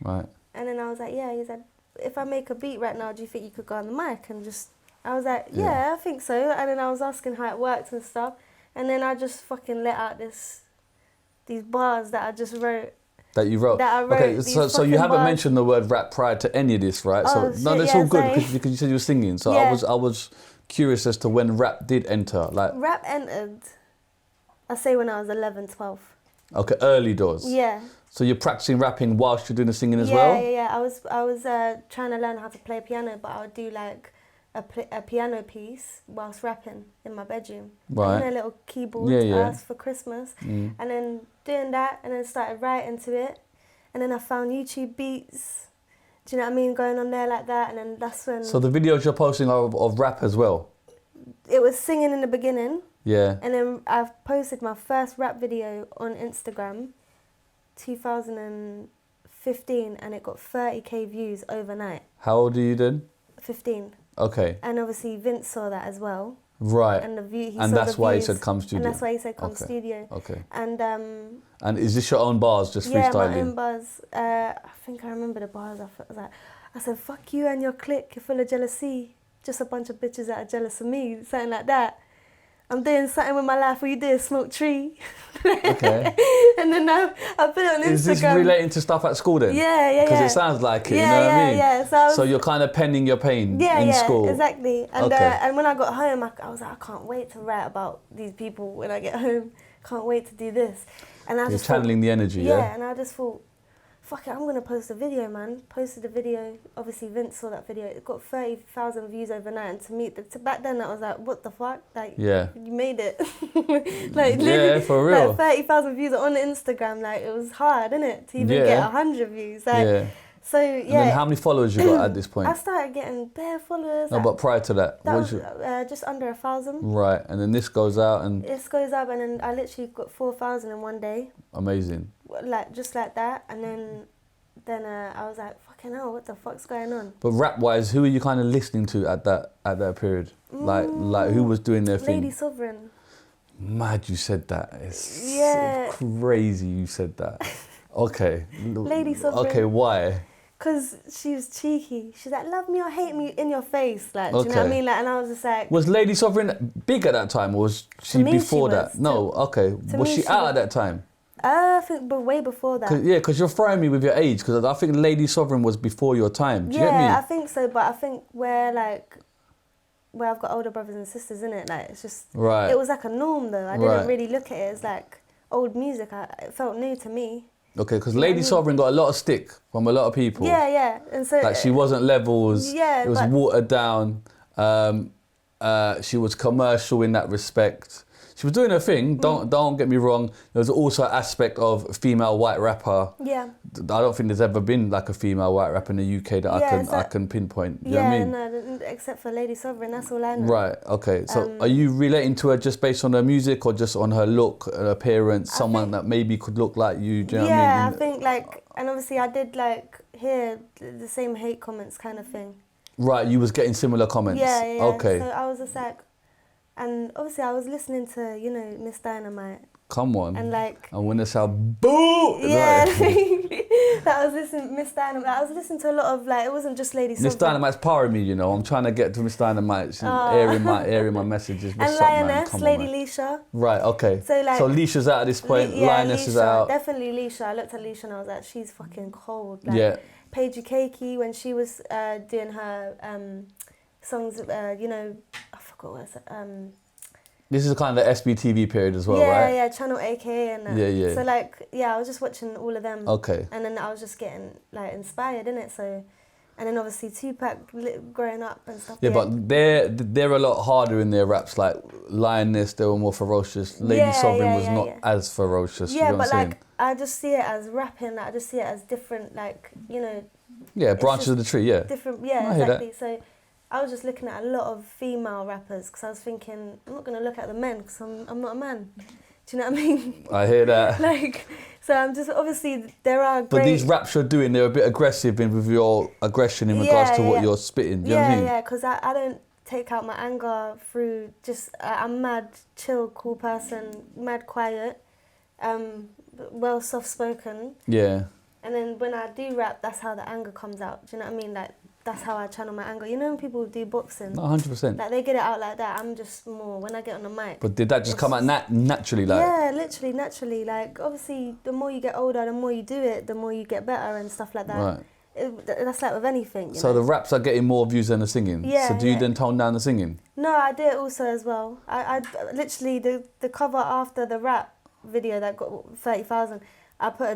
Right. And then I was like, yeah. He said, if I make a beat right now, do you think you could go on the mic and just, I was like, yeah, I think so. And then I was asking how it worked and stuff. And then I just fucking let out these bars that I just wrote. That you wrote? That I wrote. Okay, so you haven't bars. mentioned the word rap prior to any of this, right? Oh, so no, that's all good sorry. because you said you were singing. So Yeah. I was curious as to when rap did enter. Like Rap entered, I say when I was 11, 12. Okay, early doors. Yeah. So you're practicing rapping whilst you're doing the singing as well? Yeah. I was trying to learn how to play piano, but I would do like a piano piece whilst rapping in my bedroom. Right. And a little keyboard I asked for Christmas. And then doing that, and then started writing to it. And then I found YouTube beats. Do you know what I mean? Going on there like that, and then that's when... So the videos you're posting are of rap as well? It was singing in the beginning. Yeah. And then I've posted my first rap video on Instagram, 2015, and it got 30k views overnight. How old are you then? 15. Okay. And obviously Vince saw that as well. Right. And he and saw that's the why he views. said come studio. And that's why he said come studio. Okay. And is this your own bars, just freestyling? Yeah, my own bars. I think I remember the bars. I said, fuck you and your clique, you're full of jealousy. Just a bunch of bitches that are jealous of me, something like that. I'm doing something with my life. Will you do? Smoke tree. Okay. And then I put it on Instagram. Is this relating to stuff at school then? Yeah. Because it sounds like it, you know what I mean? Yeah. So you're kind of penning your pain in school. Yeah, exactly. And Okay. and when I got home, I was like, I can't wait to write about these people when I get home. Can't wait to do this. And I You're just channeling the energy, yeah? Yeah, and I just thought, fuck it, I'm going to post a video, man. Posted a video. Obviously, Vince saw that video. It got 30,000 views overnight. And to me, back then, I was like, what the fuck? Like, you made it. Like, yeah, for real. Like, 30,000 views on Instagram. Like, it was hard, innit? To even get 100 views. Like, so, yeah. And then how many followers you got at this point? I started getting bare followers. No, but prior to that, that what was just under 1,000. Right, and then this goes out and... This goes up, and then I literally got 4,000 in one day. Amazing. Like, just like that. And then I was like, fucking hell, what the fuck's going on? But rap-wise, who are you kind of listening to at that period? Like who was doing their thing? Lady Sovereign. Mad you said that. It's Yeah. crazy you said that. Okay. Lady Sovereign. Okay, why? Because she was cheeky. She's like, love me or hate me in your face. Like, do you know what I Okay. mean? Like, and I was just like... Was Lady Sovereign big at that time, or was she me, before she that? was. No, okay. to Was me, she she out was. at that time? I think, but way before that. Because you're throwing me with your age, because I think Lady Sovereign was before your time. Do you get me? Yeah, I think so, but I think where I've got older brothers and sisters, innit? Like, it's just... Right. It was like a norm, though. I didn't Right. really look at it as, like, old music. It felt new to me. Okay, because Lady Sovereign got a lot of stick from a lot of people. Yeah. And so... Like, she wasn't levels. Yeah, it was but- watered down. She was commercial in that respect. She was doing her thing. Don't get me wrong. There was also an aspect of female white rapper. Yeah. I don't think there's ever been like a female white rapper in the UK that I can pinpoint. You know what I mean? No, except for Lady Sovereign, that's all I know. Right. Okay. So, are you relating to her just based on her music, or just on her look, her appearance, someone that maybe could look like you? Do you know what I mean? Yeah, I think like, and obviously I did like hear the same hate comments kind of thing. Right. You was getting similar comments. Yeah. Okay. So I was just like, and obviously I was listening to, you know, Miss Dynamite. Come on. And like... And when they sound boo! Yeah. Like, I was listening to Miss Dynamite. I was listening to a lot of like, it wasn't just Lady Sovereign. Miss Dynamite's powering me, you know. I'm trying to get to Miss Dynamite. She's airing my messages. What's And up, man? Lioness, Come on, Lady man. Leisha. Right, okay. So, like, Leisha's out at this point. Lioness is Leisha, out. Definitely Leisha. I looked at Leisha and I was like, she's fucking cold. Like, Yeah. Paige Cakey, when she was doing her songs, you know, I forgot what it's... This is kind of the SBTV period as well, right? Yeah, Channel AKA and that. Yeah. So like, I was just watching all of them. Okay. And then I was just getting like inspired, innit? So, and then obviously Tupac growing up and stuff. Yeah, but they're a lot harder in their raps. Like Lioness, they were more ferocious. Lady Sovereign was not as ferocious. Yeah, you know but what I'm like I just see it as rapping. Like, I just see it as different, like, you know. Yeah, branches of the tree. Yeah. Different. Yeah, I hear that. exactly. So I was just looking at a lot of female rappers because I was thinking, I'm not going to look at the men because I'm not a man. Do you know what I mean? I hear that. Like, so I'm just, obviously, there are great... But these raps you're doing, they're a bit aggressive with your aggression in regards to what you're spitting. Do you know what I mean? Yeah, because I don't take out my anger through just... I'm mad, chill, cool person, mad quiet, well soft-spoken. Yeah. And then when I do rap, that's how the anger comes out. Do you know what I mean? Like, that's how I channel my anger. You know when people do boxing? No, 100%. Like, they get it out like that. I'm just more, when I get on the mic... But did that just come out naturally? Like? Yeah, literally, naturally. Like, obviously, the more you get older, the more you do it, the more you get better and stuff like that. Right. That's like with anything. So the raps are getting more views than the singing? Yeah. So do you then tone down the singing? No, I do it also as well. I literally, the cover after the rap video that got 30,000, I put a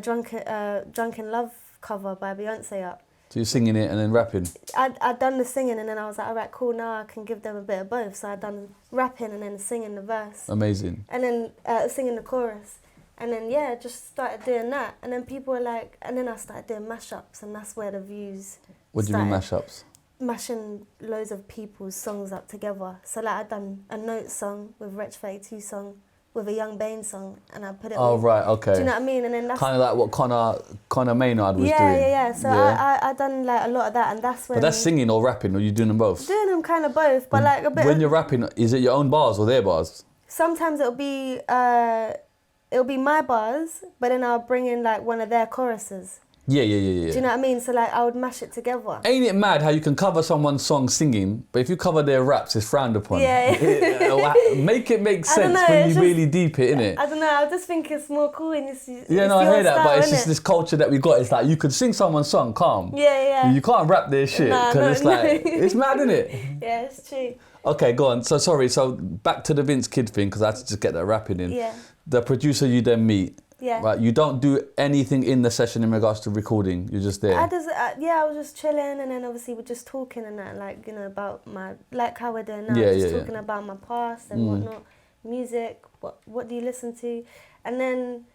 Drunken Love cover by Beyonce up. So you're singing it and then rapping? I'd done the singing and then I was like, all right, cool, now I can give them a bit of both. So I'd done rapping and then singing the verse. Amazing. And then singing the chorus. And then, just started doing that. And then people were like, and then I started doing mashups and that's where the views What do you mean started. mashups? Mashing loads of people's songs up together. So like I'd done a Note song with Wretch 32 song, with a Young Bane song, and I put it Oh, with, right, okay. Do you know what I mean? And then that's... Kind of like what Connor Maynard was doing. Yeah. So I done like a lot of that, and that's when... But that's singing or rapping, or you doing them both? Doing them kind of both, but like a bit When of... you're rapping, is it your own bars or their bars? Sometimes it'll be my bars, but then I'll bring in like one of their choruses. Yeah. Do you know what I mean? So like I would mash it together. Ain't it mad how you can cover someone's song singing, but if you cover their raps, it's frowned upon? Make it make sense when you really deep it, innit? I don't know, I just think it's more cool and it's I hear your that, style, but it's innit? just this culture that we got. It's like you could sing someone's song, calm. Yeah. You can't rap their shit, because it's like, it's mad, innit? Yeah, it's true. Okay, go on. So sorry, so back to the Vince Kid thing, because I had to just get that rapping in. Yeah. The producer you then meet. Yeah. Right, you don't do anything in the session in regards to recording, you're just there. I was just chilling, and then obviously we're just talking and that, like, you know, about my, like how we're doing now, talking about my past and whatnot, music, what do you listen to? And then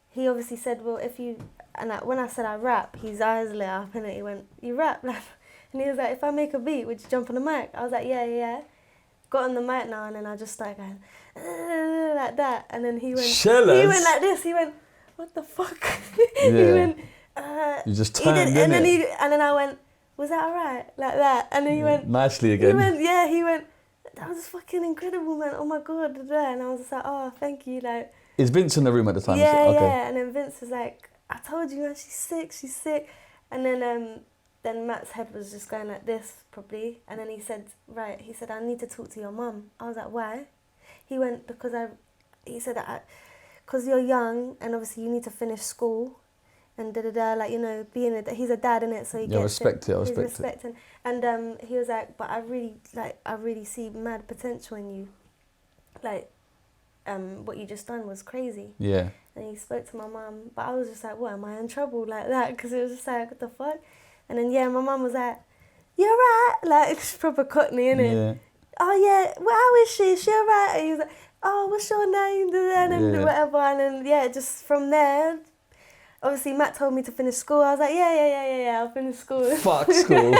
he obviously said, well, when I said I rap, his eyes lit up and he went, you rap? And he was like, if I make a beat, would you jump on the mic? I was like, yeah. Got on the mic now, and then I just started going, like that, and then he went, Shellers. He went like this, he went, what the fuck? Yeah. He went, you just turned, and then I went, was that alright? Like that, and then he went, nicely again. He went, that was fucking incredible, man, oh my god, and I was just like, oh, thank you, like. Is Vince in the room at the time? Yeah, and then Vince was like, I told you, man, she's sick, and then Matt's head was just going like this, probably. And then he said, I need to talk to your mum. I was like, why? He went, because you're young and obviously you need to finish school and like, you know, he's a dad, innit? So he gets respect it. I respect it. And he was like, but I really see mad potential in you. Like, what you just done was crazy. Yeah. And he spoke to my mum, but I was just like, what, am I in trouble like that? Because it was just like, what the fuck? And then, my mum was like, you're right. Like, it's proper Cockney, innit? Yeah. Oh, yeah, well, how is she? Is she all right? And he was like, oh, what's your name? And whatever. And then, just from there, obviously, Matt told me to finish school. I was like, yeah, I'll finish school. Fuck school.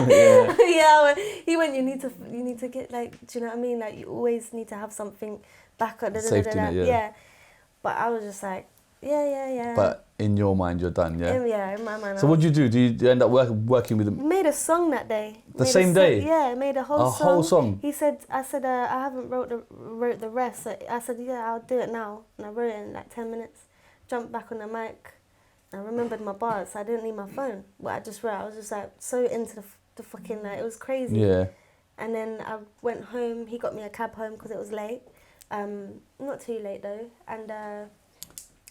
Yeah. He went, you need to get, like, do you know what I mean? Like, you always need to have something back up. Safety net, yeah. But I was just like, yeah. But in your mind, you're done, yeah? Yeah, in my mind. So what did you do? Do you end up working with him? Made a song that day. The same day? Yeah, made a whole song. A whole song? I said, I haven't wrote the rest. So I said, yeah, I'll do it now. And I wrote it in like 10 minutes. Jumped back on the mic. I remembered my bars, so I didn't need my phone. But I just wrote. I was just like so into the fucking, like, it was crazy. Yeah. And then I went home. He got me a cab home because it was late. Not too late though. And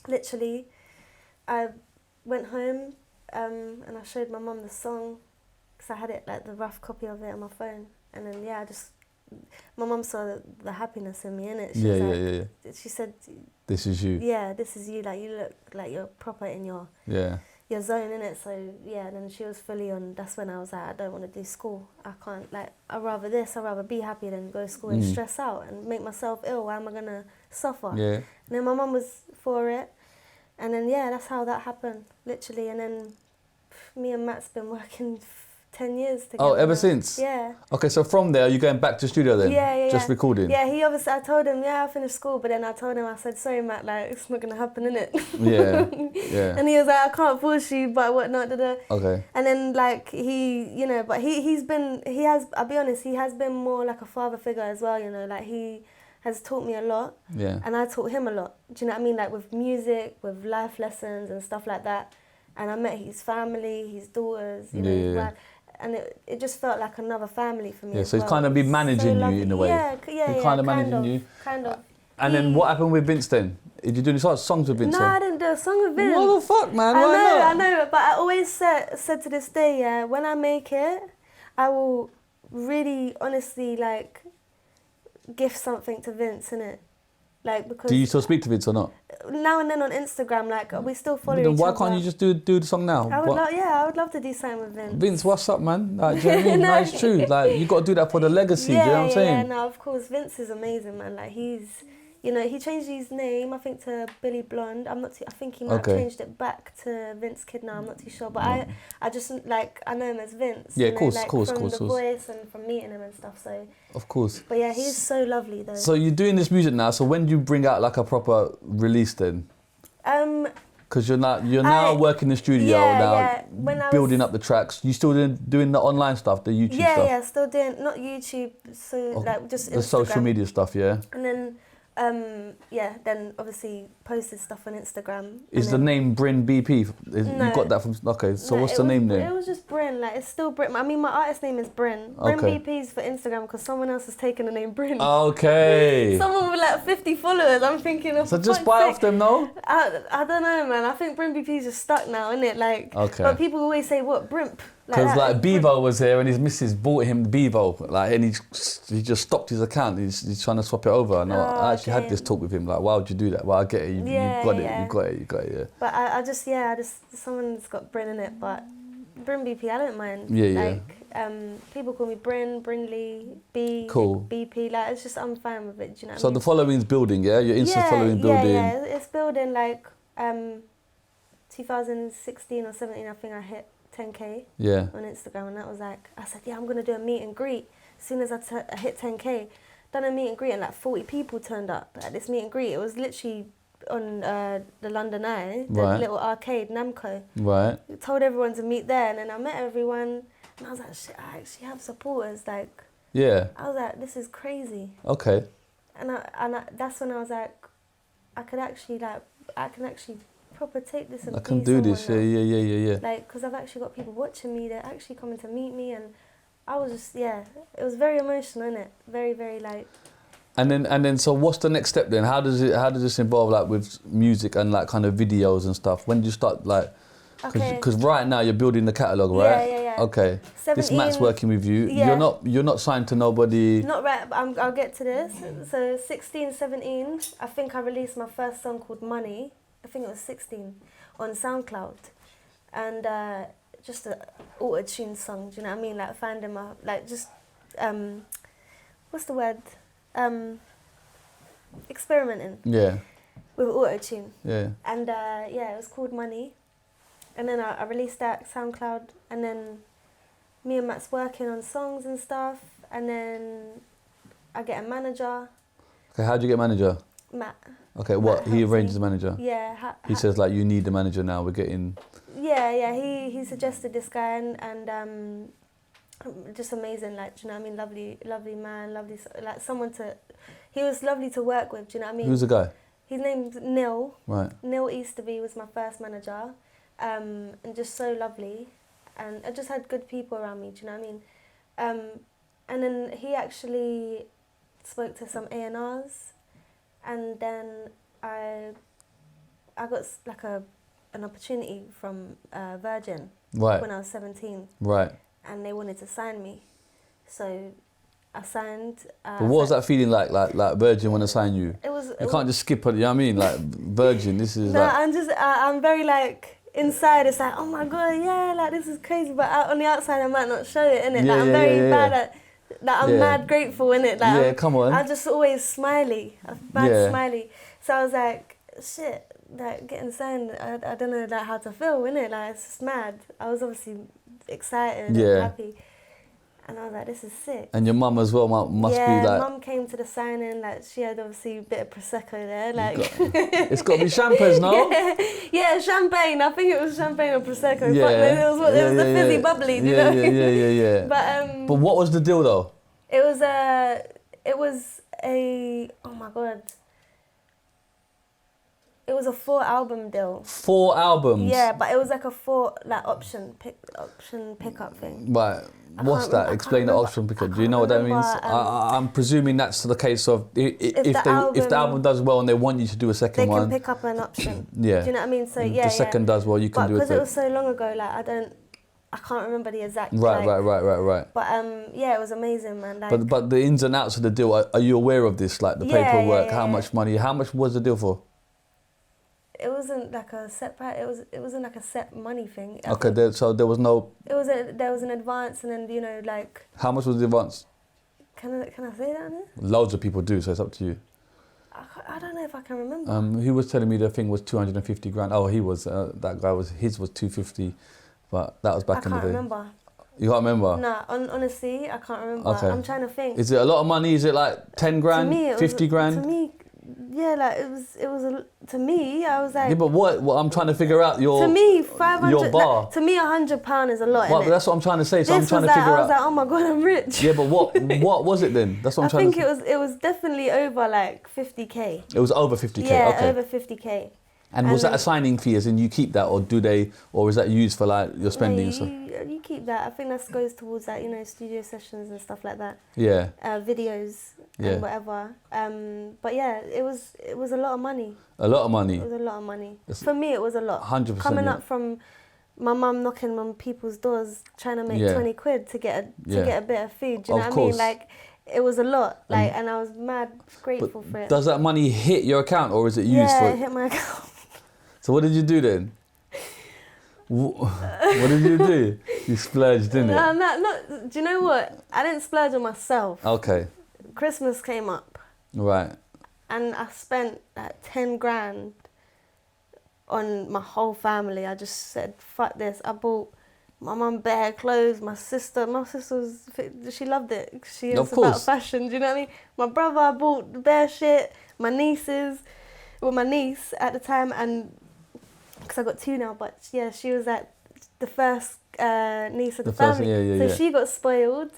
literally, I went home and I showed my mum the song because I had it, like, the rough copy of it on my phone. And then, my mum saw the happiness in me, innit? She was like, she said, this is you. Yeah, this is you. Like, you look like you're proper in your zone, innit? So, and then she was fully on. That's when I was like, I don't want to do school. I can't, like, I'd rather be happy than go to school and stress out and make myself ill. Why am I going to suffer? Yeah. And then my mum was for it. And then, that's how that happened, literally. And then me and Matt's been working 10 years together. Oh, ever now. since? Yeah. Okay, so from there, you're going back to studio then? Yeah. Just recording? Yeah, I told him, I finished school, but then I told him, I said, sorry, Matt, like, it's not going to happen, innit? Yeah. And he was like, I can't force you, but whatnot, Okay. And then, like, but I'll be honest, he has been more like a father figure as well, you know, like, he has taught me a lot. Yeah. And I taught him a lot. Do you know what I mean? Like, with music, with life lessons and stuff like that. And I met his family, his daughters, you know, and it just felt like another family for me. Yeah, so he's kind of been managing you in a way. Yeah, kind of managing you. Kind of. And then what happened with Vince then? Did you do any songs with Vince? No, I didn't do a song with Vince. What the fuck, man? Why not? I know, but I always said to this day, when I make it, I will really, honestly, like, gift something to Vince, innit? Like, because... Do you still speak to Vince or not? Now and then on Instagram, like, we still follow each other. Then why can't you just do the song now? I would love to do something with Vince. Vince, what's up, man? Like, do you know what I mean? No, it's true. Like, you got to do that for the legacy, do you know what I'm saying? Yeah, no, of course. Vince is amazing, man. Like, he's... You know, he changed his name, I think, to Billy Blonde. I think he might have changed it back to Vince Kid now, I'm not too sure. But I just, like, I know him as Vince. Yeah, of course, From the voice and from meeting him and stuff, so... Of course. But yeah, he's so lovely, though. So you're doing this music now, so when do you bring out, like, a proper release then? Because you're now working in the studio building up the tracks. You still doing the online stuff, the YouTube stuff? Yeah, still doing, not YouTube, so like just Instagram. The social media stuff, yeah? And then yeah, then obviously posted stuff on Instagram. Is the name Bryn BP? No. You got that from... Okay, so No, what's the name then? It was just Bryn, like it's still Bryn. I mean, my artist name is Bryn. Bryn Okay. BP is for Instagram because someone else has taken the name Bryn. Okay. Someone with like 50 followers. I'm thinking of. So just buy off them, no? I don't know, man. I think Bryn BP is just stuck now, isn't it? Like, Okay. But people always say what Brimp. Because like that. Bevo was here and his missus bought him Bevo, like, and he just stopped his account. He's trying to swap it over. And I actually had this talk with him, like, why would you do that? Well, I get it. You got it. You got it. Yeah. But I just someone's got Bryn in it, but Bryn BP, I don't mind. Yeah, people call me Bryn, Brynley, B, Cool. BP. Like it's just I'm fine with it. Do you know what So I mean? the following's building, yeah. Your Insta following building. Yeah, it's building. Like 2016 or 17, I think I hit 10K on Instagram, and that was like, I said, yeah, I'm gonna do a meet and greet. As soon as I hit 10K, done a meet and greet, and like 40 people turned up at this meet and greet. It was literally on the London Eye, the little arcade, Namco. Right. Told everyone to meet there, and then I met everyone, and I was like, shit, I actually have supporters. Like, Yeah. I was like, this is crazy. Okay. And that's when I was like, I can actually proper take this and I can be do this. someone now. Yeah. Like, because I've actually got people watching me. They're actually coming to meet me, and I was just, it was very emotional, innit? Very, very like. And then, so what's the next step then? How does this involve like with music and like kind of videos and stuff? When do you start like? Because right now you're building the catalogue, right? Yeah. Okay. 17, this Matt's working with you. Yeah. You're not signed to nobody. Not right. I'll get to this. So 16, 17, I think I released my first song called Money. I think it was 16 on SoundCloud, and just an auto-tune song. Do you know what I mean? Like finding my just what's the word? Experimenting. Yeah. With auto-tune. Yeah. And it was called Money, and then I released that SoundCloud, and then me and Matt's working on songs and stuff, and then I get a manager. Okay. How'd you get a manager? Matt. Okay, what? He arranges the manager? Yeah. He says, like, you need the manager now, we're getting... Yeah, he suggested this guy, and just amazing, like, do you know what I mean? Lovely man, like, someone to... He was lovely to work with, do you know what I mean? Who's the guy? His name's Neil. Right. Neil Easterby was my first manager, and just so lovely, and I just had good people around me, do you know what I mean? And then he actually spoke to some A&Rs, and then I got like an opportunity from Virgin when I was 17. Right. And they wanted to sign me, so I signed. But what was that feeling like Virgin want to sign you? You can't just skip it, you know what I mean? Like Virgin, this is like... I'm very like, inside it's like, oh my God, yeah, like this is crazy, but on the outside I might not show it, innit? I'm very bad at... Like, I'm mad grateful, innit? Like, come on. I'm just always smiley. I'm mad smiley. So I was like, shit, like getting signed, I don't know like how to feel, innit? Like, it's just mad. I was obviously excited and happy. And I was like, this is sick. And your mum as well must be like... Yeah, mum came to the signing, like she had obviously a bit of Prosecco there. Like it's got to be champers, no? Yeah, champagne. I think it was champagne or Prosecco. Yeah. It was the fizzy bubbly, you know? Yeah. But what was the deal though? It was a oh my God. It was a 4-album deal. 4 albums? Yeah, but it was like a 4 option pickup thing. Right. What's that? Explain the option pickup. Do you know what that means? I'm presuming that's the case of if the album does well and they want you to do a second one. They can pick up an option. Yeah. Do you know what I mean? So the second does well, you can do it. Because it was so long ago, like I can't remember the exact. Right. But it was amazing, man. Like, but the ins and outs of the deal, are you aware of this? Like the paperwork, how much money, how much was the deal for? It wasn't like a set price. It wasn't like a set money thing. Okay, so there was no. There was an advance, and then like. How much was the advance? Can I say that on it? Loads of people do, so it's up to you. I don't know if I can remember. He was telling me the thing was 250 grand. Oh, he was that guy was 250, but that was back in the day. I can't remember. You can't remember? Nah, honestly, I can't remember. Okay. I'm trying to think. Is it a lot of money? Is it like 10 grand, 50 grand? To me, yeah, like it was to me. I was like, Yeah, but what I'm trying to figure out your to me, 500. your bar. To me, £100 is a lot. Well, innit? that's what I'm trying to say. So This I'm trying was to like, figure I was out. like, oh my god, I'm rich. Yeah, but what was it then? That's what I'm I trying think to. it was definitely over like 50k. It was over 50k. Yeah, okay. over 50k. And was then- that a signing fee? As in, you keep that, or is that used for like your spending? and stuff? You keep that. I think that goes towards that, studio sessions and stuff like that. Yeah. Videos Yeah. and whatever. But yeah, it was a lot of money. A lot of money. It was a lot of money. It's For me, it was a lot. 100%, Coming yeah. up from my mum knocking on people's doors, trying to make Yeah. 20 quid to get a bit of food. Do you know Of what I course. mean? Like, it was a lot. Like, and I was mad grateful for it. Does that money hit your account, or is it used yeah, for it hit my account. So what did you do then? What did you do? You splurged, didn't it? No. Do you know what? I didn't splurge on myself. Okay. Christmas came up, Right. and I spent like 10 grand on my whole family. I just said, fuck this. I bought my mum bare clothes. My sister she loved it. She is Of about course. fashion. Do you know what I mean? My brother, I bought bare shit. My nieces, my niece at the time, and because I got 2 now, but yeah, she was like the first niece of the family. So she got spoiled.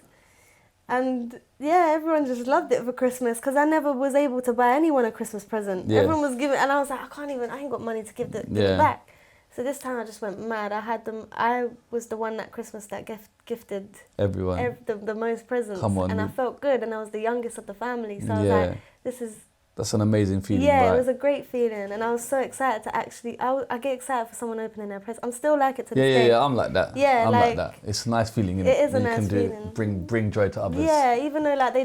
And yeah, everyone just loved it for Christmas because I never was able to buy anyone a Christmas present. Yeah. Everyone was giving, and I was like, I ain't got money to give it back. So this time I just went mad. I was the one that Christmas that gifted Everyone. the most presents. Come on. And I felt good, and I was the youngest of the family. So I was like, That's an amazing feeling. yeah, right? it was a great feeling, and I was so excited to actually. I get excited for someone opening their present. I'm still like it to this day. Yeah, I'm like that. Yeah, I'm like like, that. It's a nice feeling. it is a you nice can feeling. Bring joy to others. Yeah, even though like they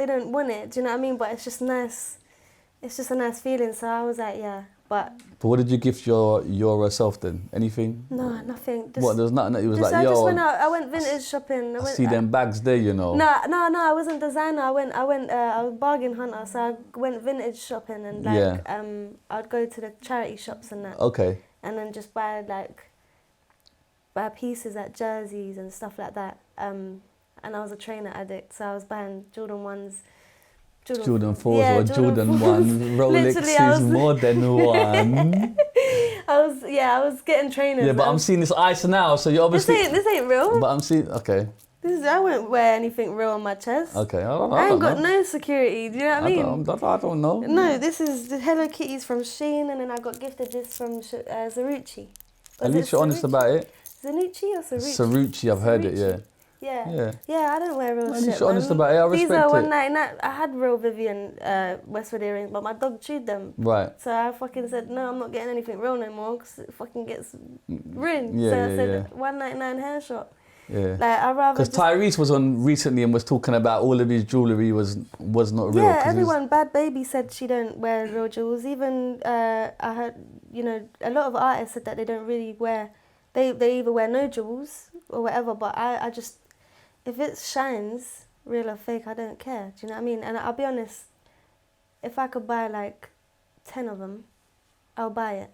don't want it. Do you know what I mean? But it's just nice. It's just a nice feeling. So I was like, yeah, but what did you gift yourself then? Anything? no, nothing. Just, What? There's nothing that you was just, like, I yo. just went out. I went vintage shopping. I see them bags there, you know. No, I wasn't designer. I was bargain hunter, so I went vintage shopping and like I'd go to the charity shops and that. Okay. And then just buy pieces like jerseys and stuff like that. And I was a trainer addict, so I was buying Jordan 1s. Jordan 4s or Jordan 1s. Rolex is more than one. I was getting trainers. Yeah, but I'm seeing this ice now, so you're obviously. This ain't real. But I'm seeing. Okay. I won't wear anything real on my chest. Okay. I I ain't don't got know. no security. Do you know what I mean? I don't know. No, this is the Hello Kitties from Shein, and then I got gifted this from Zarucci. At least you're honest about it. Zanucci or Sarucci? Sarucci, I've heard it, yeah. Yeah, I don't wear real At shit. least you're honest about it, I These respect are it. 199. I had real Vivian Westwood earrings, but my dog chewed them. Right. So I fucking said, no, I'm not getting anything real no more because it fucking gets ruined. Yeah, so I yeah, said, 199 hair shop. Yeah. Like, I'd rather Because just... Tyrese was on recently and was talking about all of his jewellery was not real. Yeah, everyone, Bad Baby said she don't wear real jewels. Even I heard, a lot of artists said that they don't really wear, they either wear no jewels or whatever, but I just, if it shines, real or fake, I don't care. Do you know what I mean? And I'll be honest, if I could buy like 10 of them, I'll buy it.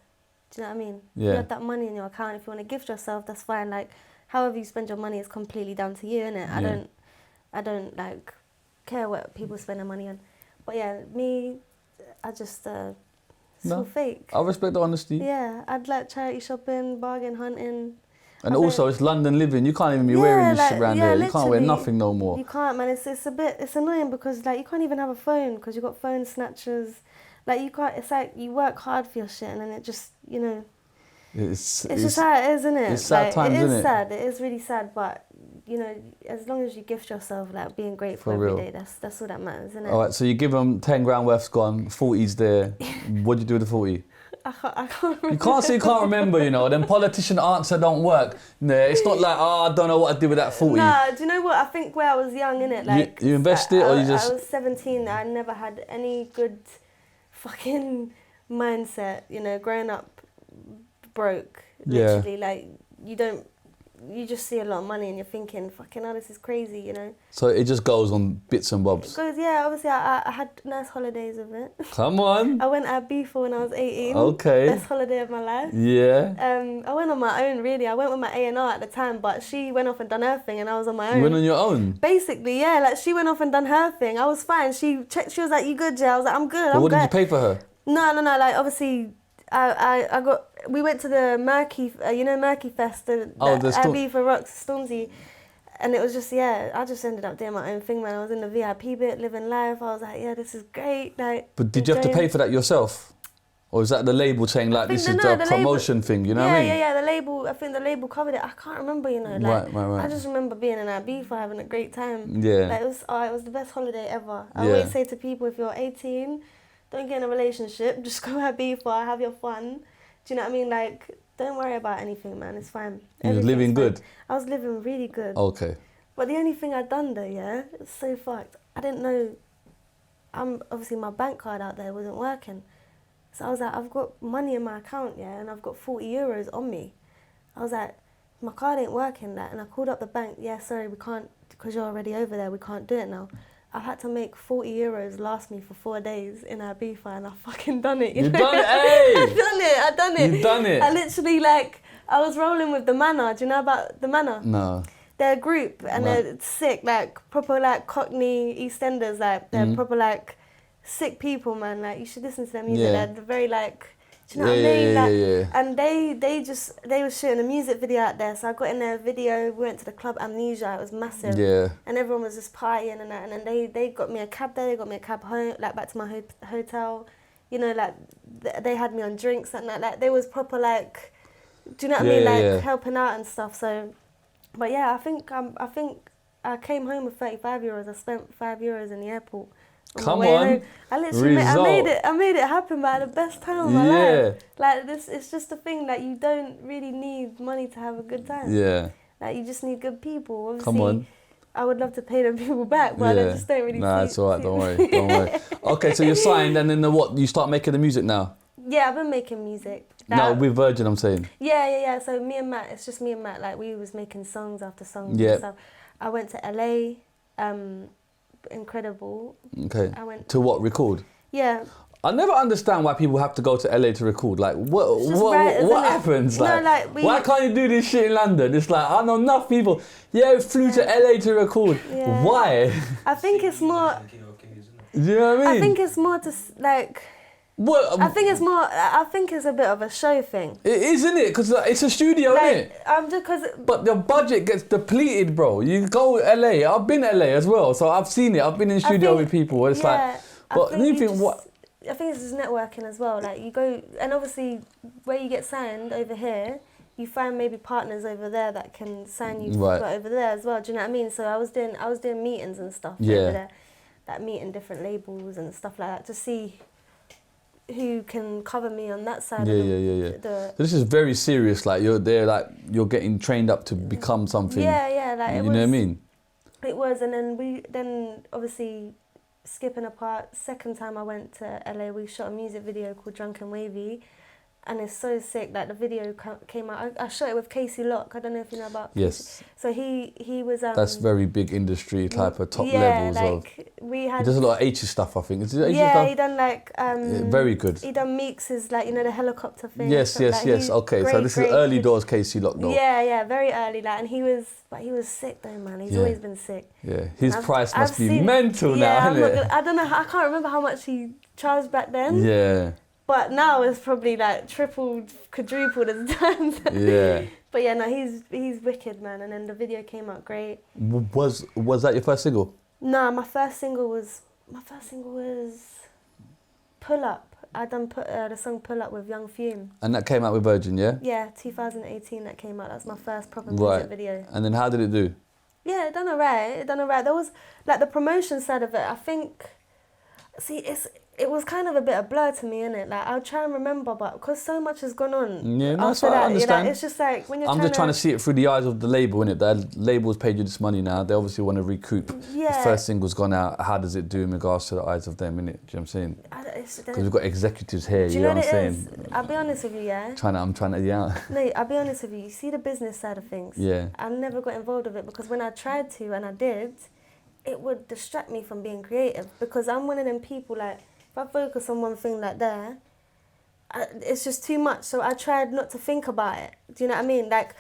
Do you know what I mean? Yeah. You have that money in your account. If you want to gift yourself, that's fine. Like, however you spend your money is completely down to you, innit? Yeah. I don't like care what people spend their money on. But yeah, me, I just it's all fake. I respect the honesty. Yeah, I'd like charity shopping, bargain hunting. And also, it's London living. You can't even be wearing this shit around here. You can't wear literally, nothing no more. You can't, man. It's annoying because like you can't even have a phone because you got phone snatchers. Like you can't. It's like you work hard for your shit and then it just It's just how it is, isn't it? It's sad times, it is isn't it? sad. It is really sad, but as long as you gift yourself, like being grateful For every real. day, that's all that matters, isn't it? All right, so you give them 10 grand worth's gone, 40's there. What do you do with the 40? I can't remember. You can't say you can't remember, Then politician answer don't work. No, it's not like, I don't know what I did with that 40. Nah, do you know what? I think where I was young, innit? Like you invest it or you just... I was 17. I never had any good fucking mindset. Growing up broke. Yeah. Literally, like you don't you just see a lot of money and you're thinking, fucking hell, this is crazy, you know. So it just goes on bits and bobs. Because yeah, obviously I had nice holidays with it. Come on. I went to Ibiza when I was 18. Okay. Best holiday of my life. Yeah. I went on my own really. I went with my A&R at the time, but she went off and done her thing and I was on my own. You went on your own? Basically, yeah. Like she went off and done her thing. I was fine. She checked. She was like, "You good, Jay?" I was like, "I'm good." But what did you pay for her? No. Like obviously, we went to the Merky, Merky Fest, the Ibiza Rocks, Stormzy, and it was just, I just ended up doing my own thing, man. I was in the VIP bit, living life. I was like, yeah, this is great. Like, but did you have to pay for that yourself? Or is that the label saying, like, this is the promotion thing, you know what I mean? Yeah, the label, I think the label covered it. I can't remember, like, right. I just remember being in Ibiza having a great time. Yeah. Like, it was the best holiday ever. I always say to people, if you're 18, don't get in a relationship, just go Ibiza, have your fun. Do you know what I mean? Like, don't worry about anything, man. It's fine. You were living good? I was living really good. Okay. But the only thing I'd done though, it's so fucked. I didn't know, obviously my bank card out there wasn't working. So I was like, I've got money in my account, and I've got 40 euros on me. I was like, my card ain't working, and I called up the bank, sorry, we can't, because you're already over there, we can't do it now. I had to make 40 euros last me for 4 days in Ibiza and I fucking done it. You've done it, hey! I done it. You've done it. I literally, I was rolling with the Manor. Do you know about the Manor? No. They're a group and they're sick, proper Cockney EastEnders, they're proper sick people, man. Like, you should listen to their music. Yeah. They're very do you know what I mean? Yeah. And they were shooting a music video out there, so I got in their video. We went to the club Amnesia. It was massive. Yeah. And everyone was just partying and that. And then they got me a cab there. They got me a cab home, back to my hotel. You know, they had me on drinks and that. They was proper do you know what I mean? Helping out and stuff. So, but yeah, I think I came home with 35 euros. I spent €5 in the airport. Come on. I literally I made it happen, but I had the best time of my life. Like, this, it's just a thing that you don't really need money to have a good time. Yeah. Like, you just need good people. Obviously, come on. I would love to pay them people back, but I just don't really it's all right, don't worry. Okay, so you're signed, and then you start making the music now? Yeah, I've been making music. No, with Virgin, I'm saying. Yeah. So me and Matt, it's just me and Matt. We was making songs after songs and stuff. I went to LA. Incredible. Okay. I went to what, record? Yeah. I never understand why people have to go to LA to record. Like, what happens? Why can't you do this shit in London? It's like, I know enough people. Flew to LA to record. Yeah. Why? I think it's more. Do you know what I mean? I think it's more to I think it's a bit of a show thing. It is, isn't it? Because it's a studio, isn't it? But the budget gets depleted, bro. You go LA. I've been LA as well, so I've seen it. I've been in the studio with people. It's I think it's just networking as well. Like, you go, and obviously where you get signed over here, you find maybe partners over there that can sign you over there as well. Do you know what I mean? So I was doing meetings and stuff over there, meeting different labels and stuff like that to see who can cover me on that side. So this is very serious. Like, you're there, you're getting trained up to become something. Yeah. You know what I mean? It was, and then obviously skipping apart. Second time I went to LA, we shot a music video called Drunk and Wavy. And it's so sick that the video came out. I shot it with Locke. I don't know if you know about. Yes. So he was. That's very big industry type of top levels he does a lot of H stuff, I think. Is it H stuff? He done very good. He done Meeks' the helicopter thing. Yes. Okay, so this is early doors Locke though. Yeah, very early. And he was sick though, man. He's always been sick. Yeah, his price must be mental now, isn't it? I don't know. I can't remember how much he charged back then. Yeah. But now it's probably tripled, quadrupled as times. Yeah. But yeah, no, he's wicked, man. And then the video came out great. Was that your first single? No, my first single was Pull Up. I done the song Pull Up with Young Fume. And that came out with Virgin, yeah? Yeah, 2018 that came out. That's my first proper music video. And then how did it do? Yeah, it done alright. There was the promotion side of it. I think. See, it was kind of a bit of blur to me, innit? I'll try and remember, but because so much has gone on. Yeah, that's what I understand. It's just when you're I'm trying to see it through the eyes of the label, innit? The label's paid you this money now. They obviously want to recoup. Yeah. The first single's gone out. How does it do in regards to the eyes of them, innit? Do you know what I'm saying? Because we've got executives here, Do you know what I'm it saying? is? I'll be honest with you, yeah? I'm trying to, yeah. No, I'll be honest with you. You see the business side of things. Yeah. I never got involved with it because when I tried to and I did, it would distract me from being creative because I'm one of them people, like, if I focus on one thing like that, it's just too much. So I tried not to think about it. Do you know what I mean? Like,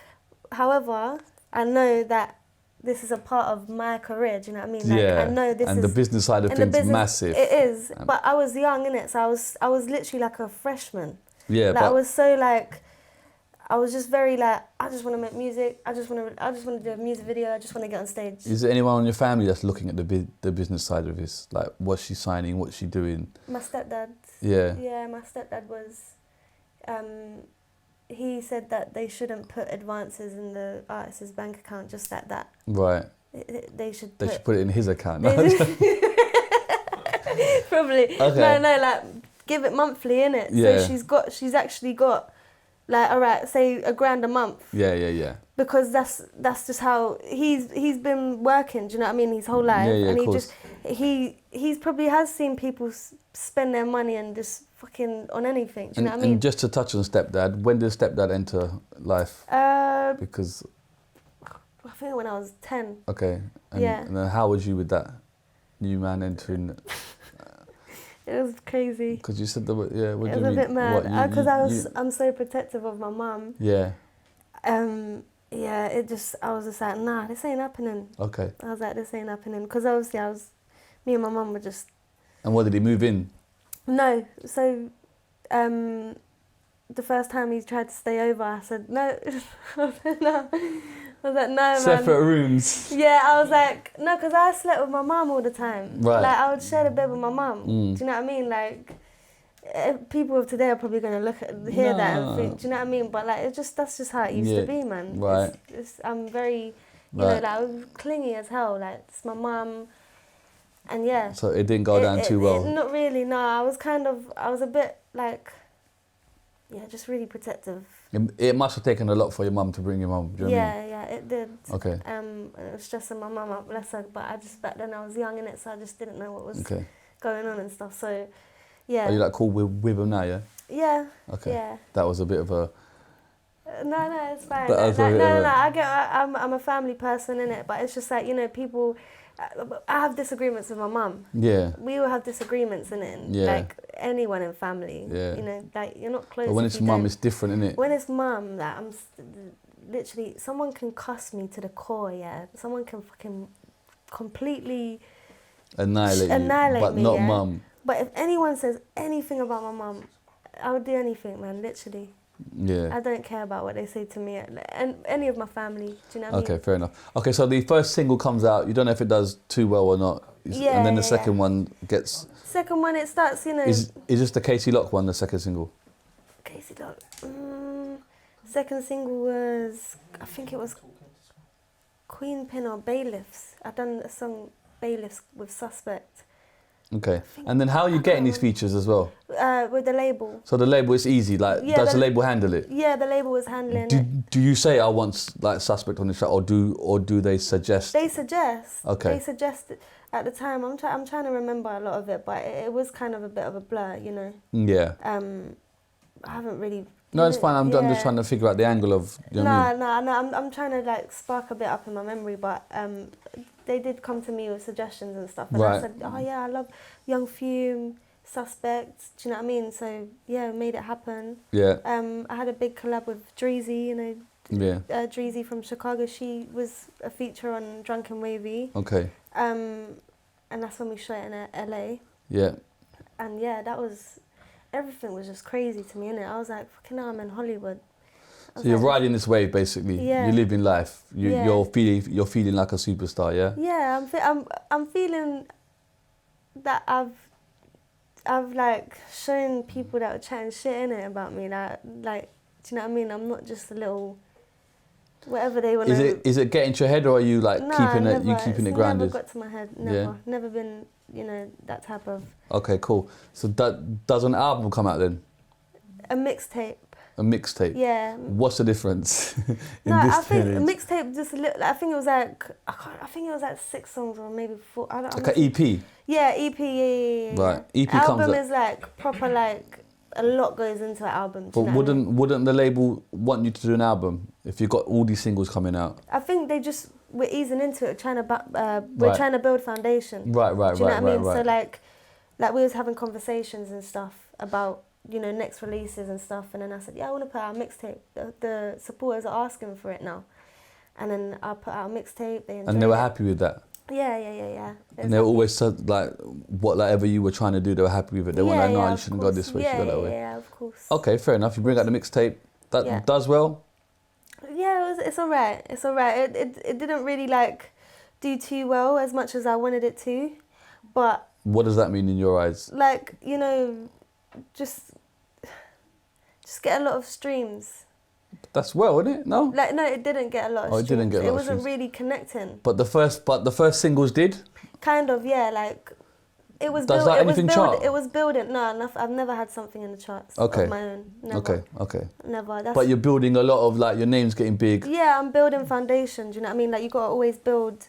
however, I know that this is a part of my career. Do you know what I mean? Like, Yeah. I know this and is... the business side of things is massive. It is. But I was young, innit? So I was literally like a freshman. Yeah, like, but... I was so like... I was just very like, I just want to make music. I just want to do a music video. I just want to get on stage. Is there anyone in your family that's looking at the business side of this? Like, what's she signing? What's she doing? My stepdad. Yeah. Yeah, my stepdad was... he said that they shouldn't put advances in the artist's bank account just like that. Right. They should put it in his account. Probably. Okay. No, like, give it monthly, innit? Yeah. So she's actually got... Like, all right, say $1,000 a month. Yeah. Because that's just how he's been working. Do you know what I mean? His whole life, Yeah, and of course. he's probably has seen people spend their money and just fucking on anything. Do you know what I mean? And just to touch on stepdad, when did stepdad enter life? Because I think when I was 10. okay. And, Yeah. And then how was you with that new man entering? It was crazy. Because you said the what do you mean? It was a bit mad What, I'm so protective of my mum. Yeah. Yeah, I was just like, nah, this ain't happening. Okay. I was like, this ain't happening. Because obviously me and my mum were just... And what, did he move in? No. So, the first time he tried to stay over, I said, no. I was like, no. I was like, no, man. Separate rooms. Yeah, I was like, no, because I slept with my mum all the time. Right. Like, I would share the bed with my mum. Do you know what I mean? Like, people of today are probably going to hear that and think, do you know what I mean? But like, that's just how it used to be, man. Right. I'm very, you know, like, I was clingy as hell. Like, it's my mum, and yeah. So it didn't go down too well. Not really. No, I was a bit like, yeah, just really protective. It must have taken a lot for your mum to bring your mum. Do you know what I mean? Yeah, it did. Okay. It was stressing my mum out, bless her. But back then I was young in it, so I just didn't know what was going on and stuff. So, yeah. Are you like cool with him now? Yeah. Yeah. Okay. Yeah. That was a bit of a. No, it's fine. That was Like, a bit no. of a- I'm a family person in it, but it's just like, you know, people. I have disagreements with my mum. Yeah. We all have disagreements in it. Yeah. Like anyone in family. Yeah. You know, like you're not close. But when if it's you mum, don't. it's different, isn't it? When it's mum, like literally, someone can cuss me to the core. Yeah, someone can fucking completely Annihilate annihilate but me, not yeah? mum. But if anyone says anything about my mum, I would do anything, man. Literally. Yeah. I don't care about what they say to me and any of my family. Do you know what I mean? Okay, fair enough. Okay, so the first single comes out. You don't know if it does too well or not. Yeah, and then the yeah, second one gets. Second one, it starts, you know. Is this the Casey Locke one, the second single? Casey Locke. Second single was, I think it was Queen Pin or Bailiffs. I've done a song Bailiffs with Suspect. Okay. And then how are you getting these features as well? With the label. So the label is easy. Like, Yeah, does the label handle it? Yeah, the label was handling it. Do you say I want like Suspect on the show, or do they suggest? They suggest. Okay. They suggested at the time. I'm trying to remember a lot of it, but it was kind of a bit of a blur, you know. Yeah. I haven't really. No, it's fine. I'm just trying to figure out the angle of. You know what I mean? No. I'm trying to like spark a bit up in my memory, but they did come to me with suggestions and stuff, and I said, oh yeah, I love Young Fume, Suspect. Do you know what I mean? So yeah, made it happen. Yeah. I had a big collab with Dreezy, you know. Yeah. Dreezy from Chicago. She was a feature on Drunk and Wavy. Okay. And that's when we shot it in LA. Yeah. And yeah, everything was just crazy to me, innit? I was like, fucking hell, I'm in Hollywood. So you're riding this wave, basically. Yeah. You're living life. Yeah. You're feeling like a superstar, yeah. Yeah, I'm feeling that I've like shown people that were chatting shit in it about me that like, do you know what I mean? I'm not just a little whatever they want to. Is it getting to your head, or are you like keeping it grounded? Never got to my head. Never. Yeah. Never been, you know, that type of. Okay, cool. So does an album come out then? A mixtape. A A mixtape. Yeah. What's the difference in No, this I think day a and age? mixtape just a little. I think it was like I think it was like 6 songs or maybe 4. I don't. Like an EP. Yeah, EP. Yeah. Right. EP comes Album up. is like proper like a lot goes into an album. But Do you know what I mean? wouldn't the label want you to do an album if you got all these singles coming out? I think they just we're easing into it, we're Right. trying to build foundation. Right. Do you know what I mean? Right. So like we was having conversations and stuff about next releases and stuff, and then I said, yeah, I want to put out a mixtape. The supporters are asking for it now, and then I put out a mixtape. And they were happy with that. Yeah. And they were always said like whatever you were trying to do, they were happy with it. They weren't like, no, you shouldn't go this way, you should go that way. Yeah, of course. Okay, fair enough. You bring out the mixtape. That does well. Yeah, it's alright. It's alright. It didn't really like do too well as much as I wanted it to, but What does that mean in your eyes? like just get a lot of streams. That's well, isn't it? No. Like no, it didn't get a lot of streams. It didn't get a lot It of wasn't streams. really connecting. But the first singles did. Kind of, yeah. Like it was. Does that anything chart? It was building. No, I've never had something in the charts Okay. of my own. Never. Okay. Never. That's, But you're building a lot of like your name's getting big. yeah, I'm building foundation. Do you know what I mean? Like you gotta always build.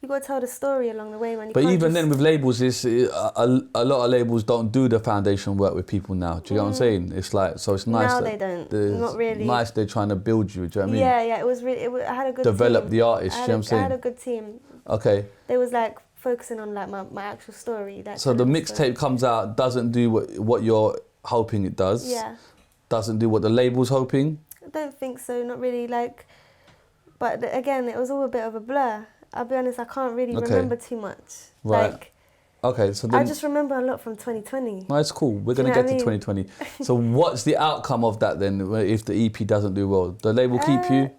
You gotta tell the story along the way, man. You But can't even just- then, with labels, a lot of labels don't do the foundation work with people now. Do you know what I'm saying? It's like so. It's nice. Now that they don't. it's Not really. Nice. They're trying to build you. Do you know what I mean? Yeah. It was really. I had a good Develop team. the artist. I You had know what I'm I had a saying? good team. Okay. They was like focusing on like my actual story. That So kind the of mixtape story. comes out, doesn't do what you're hoping it does. Yeah. Doesn't do what the label's hoping. I don't think so. Not really. Like, but again, it was all a bit of a blur. I'll be honest. I can't really Okay. remember too much. Right. Like, Okay, so then I just remember a lot from 2020. no, it's cool. We're Do you gonna know get to what I mean? 2020. So what's the outcome of that then? If the EP doesn't do well, the label keep you.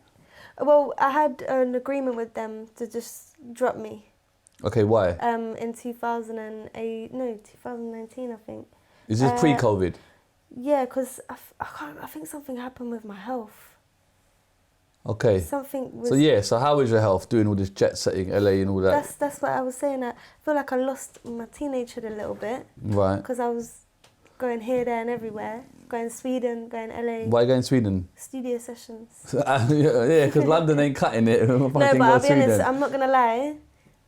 Well, I had an agreement with them to just drop me. Okay, why? In 2019, I think. Is this pre-COVID? Yeah, because I think something happened with my health. Okay. Something was. So how is your health doing all this jet setting, LA and all that? That's what I was saying. I feel like I lost my teenagehood a little bit Right. because I was going here, there, and everywhere. Going Sweden, going LA. Why are you going to Sweden? Studio sessions. Yeah, because London ain't cutting it. No, but I'll be honest. I'm not gonna lie.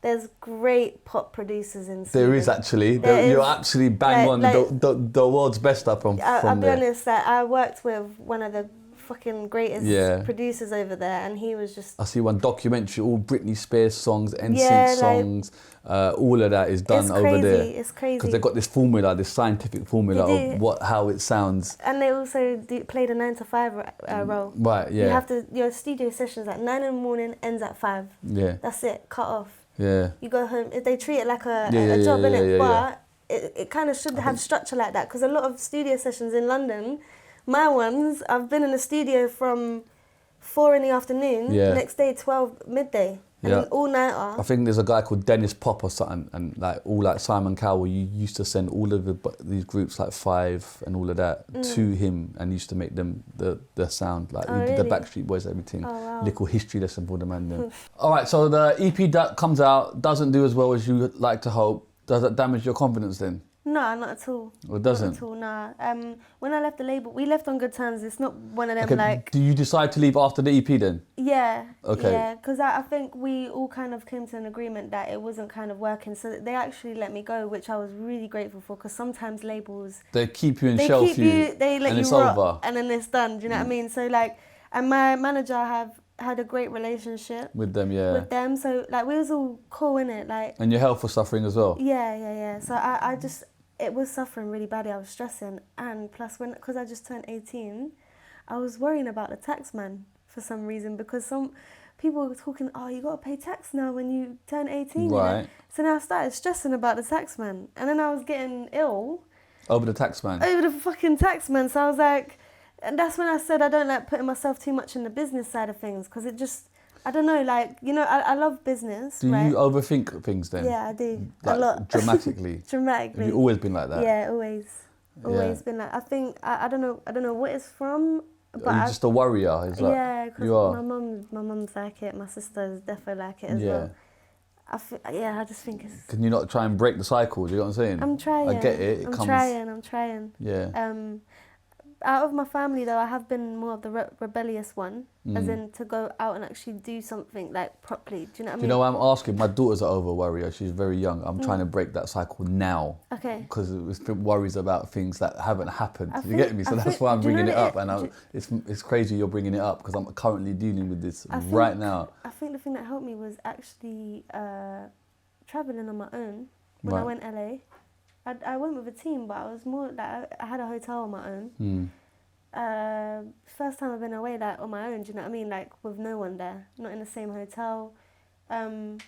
There's great pop producers in Sweden. There is actually. There You're is. actually bang on the world's best up from I'll be there. honest. Like, I worked with one of the fucking greatest Yeah. producers over there, and he was just. I see one documentary, all Britney Spears songs, NSYNC Yeah, like- songs, all of that is done It's over crazy. there. It's crazy. Because they've got this formula, this scientific formula They of do. how it sounds. And they also play the 9 to 5 role. Right, yeah. You have to. Your studio sessions at 9 in the morning, ends at 5. Yeah, That's it. Cut off. yeah. You go home. They treat it like a Yeah, job, yeah, innit? yeah, yeah. But it kind of should have structure like that, because a lot of studio sessions in London, my ones, I've been in the studio from 4 in the afternoon, Yeah. next day 12 midday, and Yeah. an all-nighter. I think there's a guy called Dennis Pop or something, and like all like Simon Cowell, you used to send all of these groups like Five and all of that to him, and used to make them the sound like Oh, he did the really? Backstreet Boys, everything. Oh, wow. Little history lesson for the man then. All right, so the EP that comes out doesn't do as well as you would like to hope. Does that damage your confidence then? No, not at all. Or it doesn't? Not at all, nah. When I left the label, we left on good terms. It's not one of them Okay, like... do you decide to leave after the EP then? Yeah. Okay. Yeah, because I think we all kind of came to an agreement that it wasn't kind of working. So they actually let me go, which I was really grateful for, because sometimes labels... They keep you and They shelf keep you, they let and you it's rot, over and then it's done. Do you know what I mean? So like, and my manager have had a great relationship with them, yeah. with them. So like, we was all cool, innit? Like, And your health was suffering as well? yeah. So I just, it was suffering really badly. I was stressing, and plus because I just turned 18, I was worrying about the tax man for some reason, because some people were talking, oh, you gotta pay tax now when you turn 18. you know? Right. So then I started stressing about the tax man, and then I was getting ill Over the tax man? over the fucking tax man. So I was like, and that's when I said I don't like putting myself too much in the business side of things, because it just, I don't know, like, you know, I love business, Do right? you overthink things then? Yeah, I do. Like, a lot. dramatically? Dramatically. Have you always been like that? Yeah, always. Always Yeah. been like, I think, I don't know what it's from, but Are you just a worrier? It's like, yeah, you because are. my mum's like it, my sister's definitely like it as Yeah. well. I just think it's... Can you not try and break the cycle? Do you know what I'm saying? I'm trying. I get it. I'm comes. trying. Yeah. out of my family though, I have been more of the rebellious one, as in to go out and actually do something like properly. Do you know what I mean? Do you know why I'm asking? My daughter's an over worrier. She's very young. I'm trying to break that cycle now. Okay. Because it worries about things that haven't happened. I You get me? So think- that's why I'm do you know bringing it what up. it- And it's crazy you're bringing it up because I'm currently dealing with this right now. I think the thing that helped me was actually traveling on my own when I went LA. I went with a team, but I was more like I had a hotel on my own. First time I've been away like on my own. Do you know what I mean? Like with no one there, not in the same hotel, and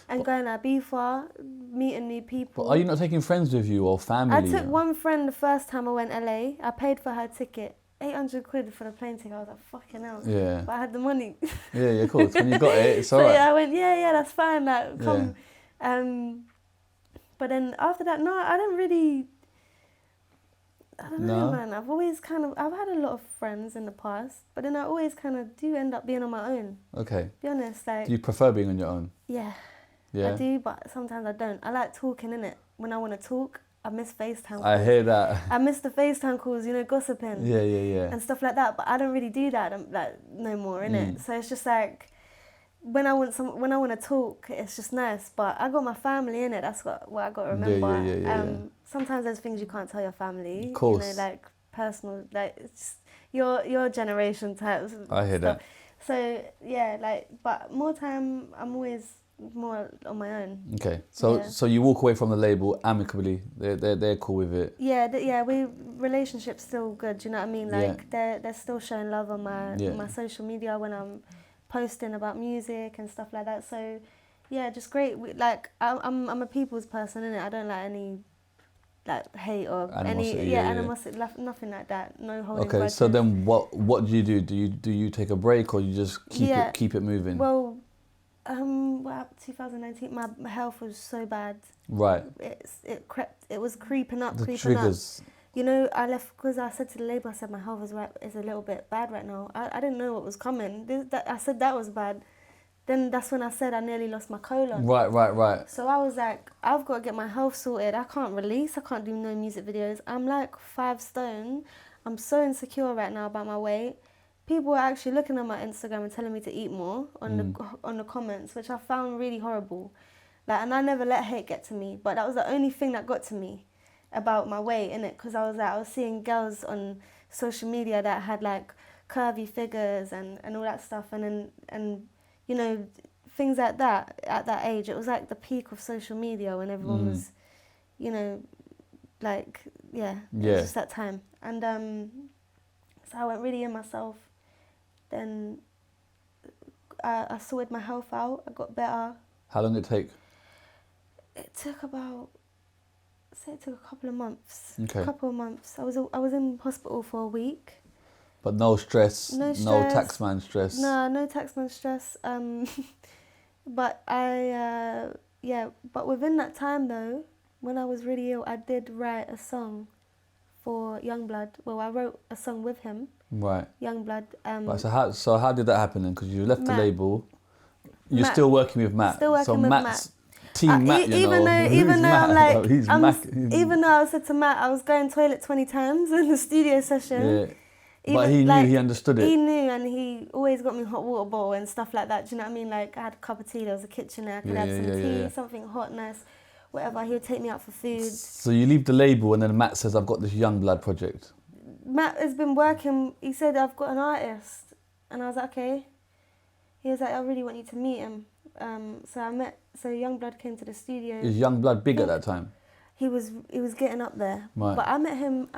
going to Ibiza, meeting new people. But are you not taking friends with you or family? I took one friend the first time I went LA. I paid for her ticket. 800 quid for the plane ticket. I was like, fucking hell. Yeah. But I had the money. Yeah, of course. When you got it, it's So alright. yeah, I went, yeah, that's fine. Like, come. But then after that, no, I don't know, man. I've had a lot of friends in the past, but then I always kind of do end up being on my own. Okay. Be honest, like. Do you prefer being on your own? Yeah. Yeah. I do, but sometimes I don't. I like talking, innit? When I want to talk, I miss FaceTime calls. I hear that. I miss the FaceTime calls, gossiping. Yeah. And stuff like that, but I don't really do that like no more, innit? So it's just like when I want to talk, it's just nice. But I got my family in it. That's what I got to remember. Yeah. Sometimes there's things you can't tell your family. Of course. Like personal, like it's just your generation types. I hear that. So yeah, like, but more time, I'm always more on my own. Okay, so you walk away from the label amicably. They're cool with it. Yeah, we relationship's still good. Do you know what I mean? Like they're still showing love on my social media when I'm posting about music and stuff like that. So yeah, just great. I'm a people's person, innit? I don't like any like hate or animosity, animosity, nothing like that. No holding grudges. Okay, so then what do you do? Do you take a break or you just keep it moving? Well, 2019, my health was so bad. Right. It was creeping up. The triggers. I left because I said to the label, I said my health is a little bit bad right now. I didn't know what was coming. I said that was bad. Then that's when I said I nearly lost my colon. Right. So I was like, I've got to get my health sorted. I can't release. I can't do no music videos. I'm like 5 stone. I'm so insecure right now about my weight. People are actually looking at my Instagram and telling me to eat more on the comments, which I found really horrible. And I never let hate get to me, but that was the only thing that got to me about my weight, innit? Because I was seeing girls on social media that had like curvy figures and all that stuff, and things like that at that age. It was like the peak of social media when everyone was, it was just that time. And so I went really in myself. Then I sorted my health out. I got better. How long did it take? It took a couple of months. Okay. A couple of months. I was in hospital for a week. But no stress. No stress. No taxman stress. No taxman stress. But but within that time though, when I was really ill, I did write a song for Yungblud. Well, I wrote a song with him. Right. Yungblud. Right, so how did that happen then? Because you left the label. You're Matt. still working with Matt. Still working with Matt's Team Matt, even though Matt? I'm like, Even though I said to Matt, I was going toilet 20 times in the studio session. Yeah. But he knew, he understood it. He knew, and he always got me hot water bottle and stuff like that. Do you know what I mean? Like, I had a cup of tea, there was a kitchen there, I could have some tea, something hot, nice, whatever. He would take me out for food. So you leave the label, and then Matt says, I've got this Yungblud project. Matt has been working, he said, I've got an artist. And I was like, okay. He was like, I really want you to meet him. So Yungblud came to the studio. Is Yungblud big at that time? He was getting up there. Right. But I met him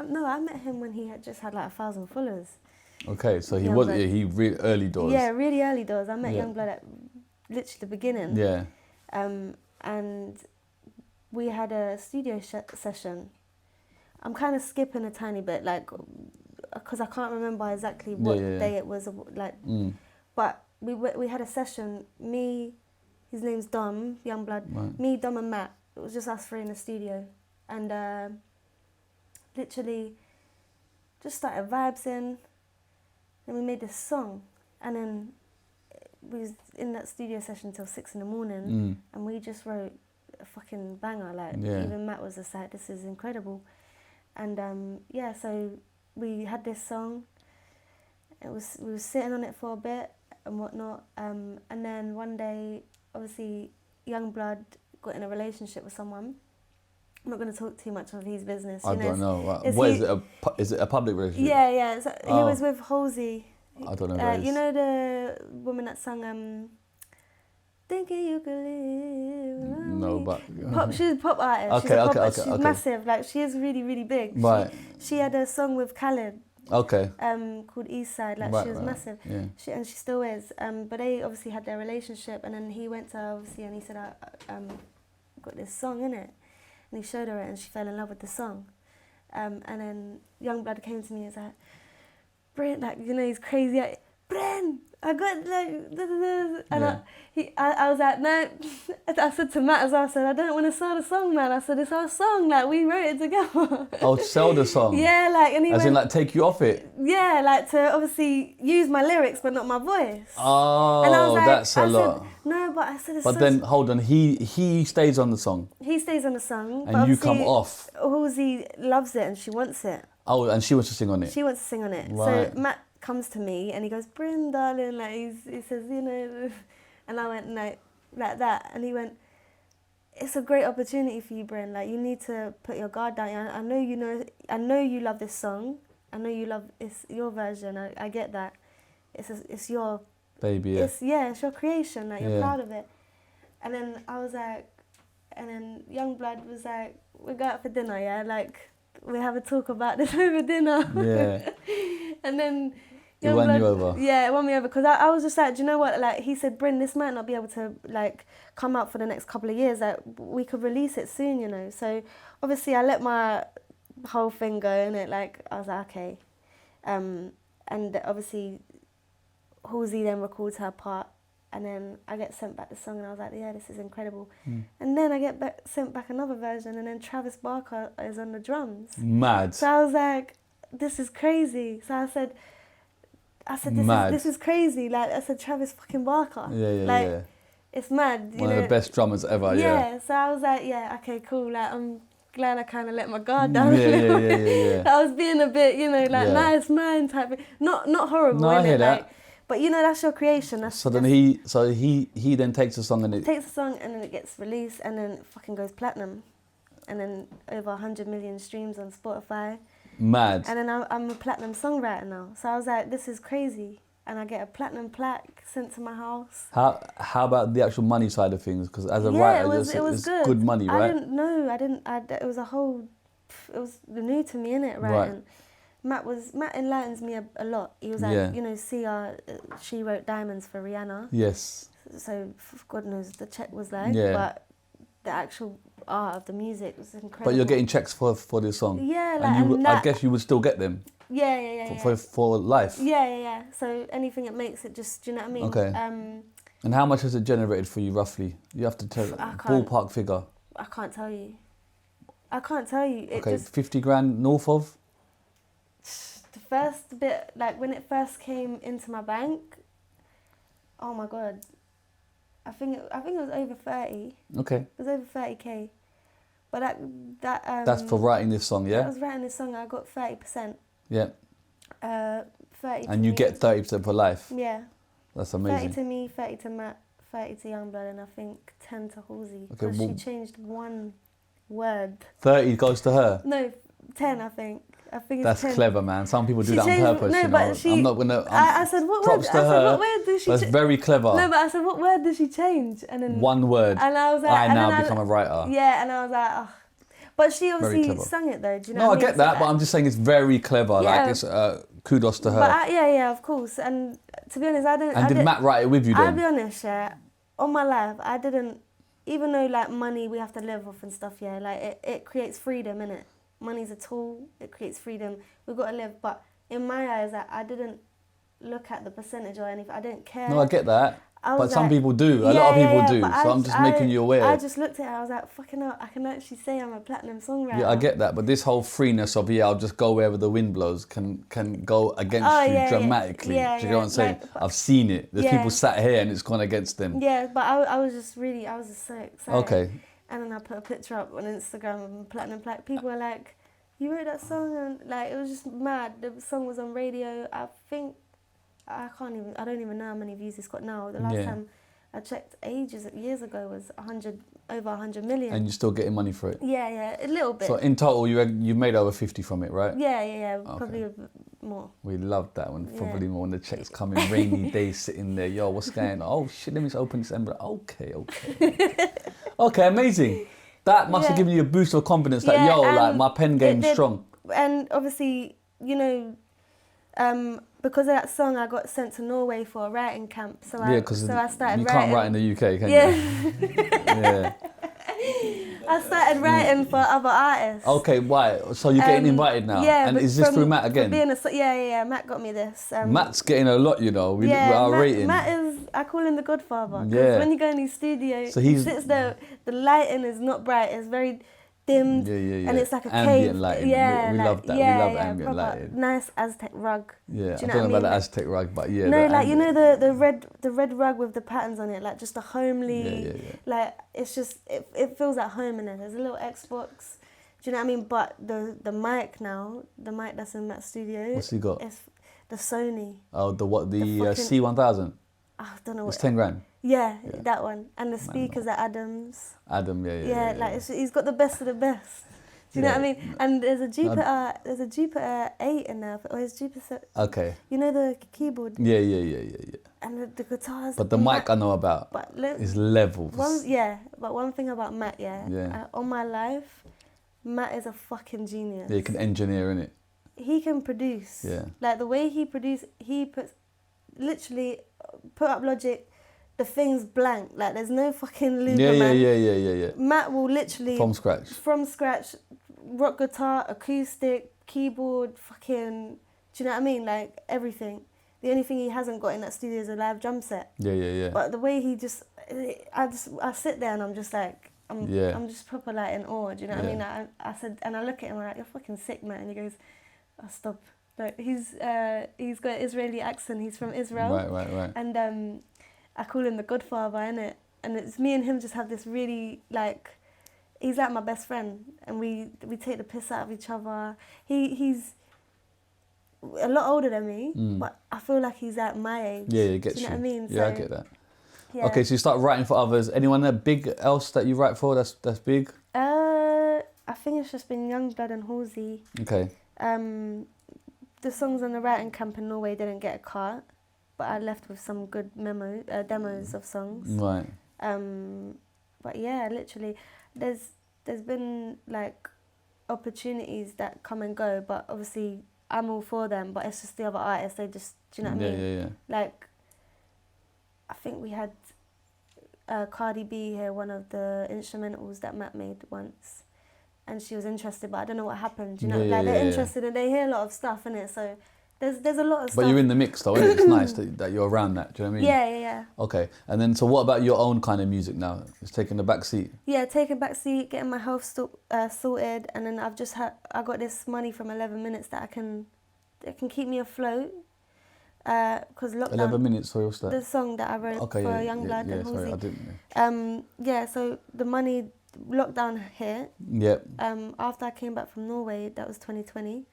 when he had just had like 1,000 followers. Okay, so he early doors. Yeah, really early doors. I met Yungblud at literally the beginning. Yeah. And we had a studio session. I'm kind of skipping a tiny bit, like, because I can't remember exactly what day it was, like. But we had a session. Me, his name's Dom, Yungblud. Right. Me, Dom, and Matt. It was just us 3 in the studio, and literally just started vibes in. Then we made this song, and then we was in that studio session till 6 in the morning, and we just wrote a fucking banger. Like even Matt was just like, "This is incredible," and so we had this song. We were sitting on it for a bit and whatnot. And then one day, obviously, Yungblud got in a relationship with someone. I'm not going to talk too much of his business. I don't know. What is it? Is it a public relationship? Yeah, yeah. So he was with Halsey. I don't know. You know the woman that sung "Thinking You Could Live"? No, but she's a pop artist. Okay, She's massive. Like she is really, really big. Right. She had a song with Khaled. Okay. Called East Side. Like she was massive. Yeah. And she still is. But they obviously had their relationship, and then he went to her obviously, and he said, got this song in it. And he showed her it and she fell in love with the song. And then Yungblud came to me and was like, Bryn, like, you know, he's crazy. Like, Bryn, I got like, and I was like, no. I said to Matt as well, I said, I don't want to sell the song, man. I said, it's our song, like, we wrote it together. Oh, sell the song? Yeah, like, and he As went, in, like, take you off it? Yeah, like, to obviously use my lyrics, but not my voice. Oh, and I was like, that's a lot. Said, no, but I said it's But so then, hold on, he stays on the song? He stays on the song. And you come off? Halsey loves it and she wants it. Oh, and she wants to sing on it? She wants to sing on it. Right. So Matt comes to me and he goes, Bryn, darling, like he says, you know, and I went, no, like that. And he went, it's a great opportunity for you, Bryn. Like, you need to put your guard down. I know you love this song. I know you love, it's your version. I get that. It's your baby, yeah. It's your creation. Like, you're proud of it. And then I was like, and then Yungblud was like, we go out for dinner, yeah? Like, we have a talk about this over dinner. Yeah. And then It won you over. Yeah, it won me over because I was just like, do you know what? Like, he said, Bryn, this might not be able to like come out for the next couple of years. Like, we could release it soon, you know. So obviously, I let my whole thing go in it. Like, I was like, okay. And obviously, Halsey then records her part, and then I get sent back the song, and I was like, yeah, this is incredible. And then I get sent back another version, and then Travis Barker is on the drums. Mad. So I was like, this is crazy. So I said, this is crazy. Like, I said, Travis fucking Barker. Yeah. It's mad. One of the best drummers ever, yeah. So I was like, yeah, okay, cool. Like, I'm glad I kind of let my guard down. Yeah. I was being a bit, you know, like, nice man type of, not horrible. No, I hear that. Like, but you know, that's your creation. He then takes the song and takes the song and then it gets released and then it fucking goes platinum, and then over 100 million streams on Spotify. Mad. And then I'm a platinum songwriter now. So I was like, this is crazy. And I get a platinum plaque sent to my house. How about the actual money side of things? Because as a writer, it was good money, right? I didn't know. It was new to me, innit, writing. Right. Matt enlightens me a lot. He was like, you know, she wrote Diamonds for Rihanna. Yes. So God knows the check was like, but the actual art of the music was incredible. But you're getting checks for this song. Yeah, like, and I guess you would still get them. Yeah. For life. Yeah. So anything it makes, it just, do you know what I mean? Okay. And how much has it generated for you roughly? You have to tell ballpark figure. I can't tell you. It okay, just, 50 grand north of? The first bit, like when it first came into my bank, oh my God. I think it was over 30. Okay. It was over 30k. But that's for writing this song, yeah? I was writing this song, I got 30%. Yeah. 30 and you get 30% for life? Yeah. That's amazing. 30 to me, 30 to Matt, 30 to Yungblud, and I think 10 to Halsey. Okay, because she changed one word. 30 goes to her? No, 10 I think. That's 10. Clever, man. Some people do that on purpose, no, you know. But she, I'm not gonna. I said, what props word? to I her. said, what word did she? That's very clever. No, but I said, what word did she change? And then one word. And I was like, I now become a writer. Yeah, and I was like, oh. But she obviously sung it though. Do you know? No, what I get that, but I'm just saying it's very clever. Yeah. Like it's kudos to her. But yeah, of course. And to be honest, I didn't. And did Matt write it with you then? I'll be honest, yeah. On my life, I didn't. Even though like money we have to live off and stuff, yeah. Like it creates freedom, innit? Money's a tool. It creates freedom. We've got to live, but in my eyes, I didn't look at the percentage or anything. I didn't care. No, I get that. But some people do. A lot of people do. So I'm just making you aware. I just looked at it. I was like, fucking hell, I can actually say I'm a platinum songwriter. Yeah, I get that. But this whole freeness of, I'll just go wherever the wind blows can go against you dramatically. Yeah, do you know what I'm saying? Like, I've seen it. There's people sat here and it's gone against them. Yeah, but I was just so excited. Okay. And then I put a picture up on Instagram of a platinum plaque. People were like, He wrote that song and like it was just mad. The song was on radio. I think I don't even know how many views it's got now. The last time I checked years ago was over 100 million. And you're still getting money for it? Yeah, a little bit. So in total, you made over 50 from it, right? Yeah, probably a bit more. We love that one, probably more when the checks come in, rainy days sitting there, yo, what's going on? Oh shit, let me just open this envelope. Okay. Okay, amazing. That must have given you a boost of confidence that, yo, like my pen game's strong. And obviously, you know, because of that song, I got sent to Norway for a writing camp. So I started writing. You can't write in the UK, can you? Yeah. I started writing for other artists. Okay, why? So you're getting invited now? Yeah. And is this through Matt again? Matt got me this. Matt's getting a lot, you know, with our rating. Matt is, I call him the Godfather. Yeah. When you go in his studio, so he sits there, the lighting is not bright, it's very dimmed. Yeah. And it's like a ambient cave. lighting. Yeah, we love that. Yeah, we love ambient lighting. Nice Aztec rug. Yeah, Do you I know don't know what about the Aztec rug, but yeah. No, like, you know the red rug with the patterns on it, like just a homely, like, it's just, it feels at home in there. There's a little Xbox, do you know what I mean? But the mic now, the mic that's in Matt's studio. What's he got? It's the Sony. Oh, the C1000? I don't know it's 10 grand? Yeah, that one. And the speakers are Adams. Yeah. Like, he's got the best of the best. Do you know what I mean? And there's a Jupiter 8 in there, or it's Jupiter. Okay. You know the keyboard? Yeah. And the guitars. But the mic I know about is levels. But one thing about Matt, on my life, Matt is a fucking genius. Yeah, he can engineer, innit? He can produce. Yeah. Like the way he produces, he literally put up Logic, the thing's blank. Like there's no fucking loop. Yeah. Matt will literally from scratch, rock guitar, acoustic, keyboard, fucking. Do you know what I mean? Like everything. The only thing he hasn't got in that studio is a live drum set. Yeah. But the way he I sit there and I'm just like, I'm just proper like in awe. Do you know what I mean? I said, and I look at him, I'm like, you're fucking sick, man. And he goes, oh, stop. Like he's got an Israeli accent. He's from Israel. Right. And I call him the Godfather, innit? And it's me and him just have this really like, he's like my best friend, and we take the piss out of each other. He's a lot older than me, but I feel like he's at my age. Yeah, it gets you. Do you know what I mean? Yeah, I get that. Yeah. Okay, so you start writing for others. Anyone else that you write for that's big? I think it's just been Yungblud and Halsey. Okay. The songs on the writing camp in Norway didn't get a cut, but I left with some good demos of songs. Right. But yeah, literally, there's been like opportunities that come and go, but obviously I'm all for them. But it's just the other artists, they just, do you know what I mean? Yeah. Like, I think we had Cardi B here, one of the instrumentals that Matt made once. And she was interested, but I don't know what happened. You know, they're interested and they hear a lot of stuff in it. So there's a lot of stuff. But you're in the mix though, isn't it? It's nice that you're around that. Do you know what I mean? Yeah. Okay, and then so what about your own kind of music now? It's taking the back seat. Yeah, taking back seat, getting my health sorted, and then I got this money from 11 Minutes that it can keep me afloat. Because lockdown. 11 Minutes, sorry, what's that? The song that I wrote for Yungblud and Halsey. Sorry, I didn't. So the money. Lockdown hit. Yep. After I came back from Norway, that was 2020,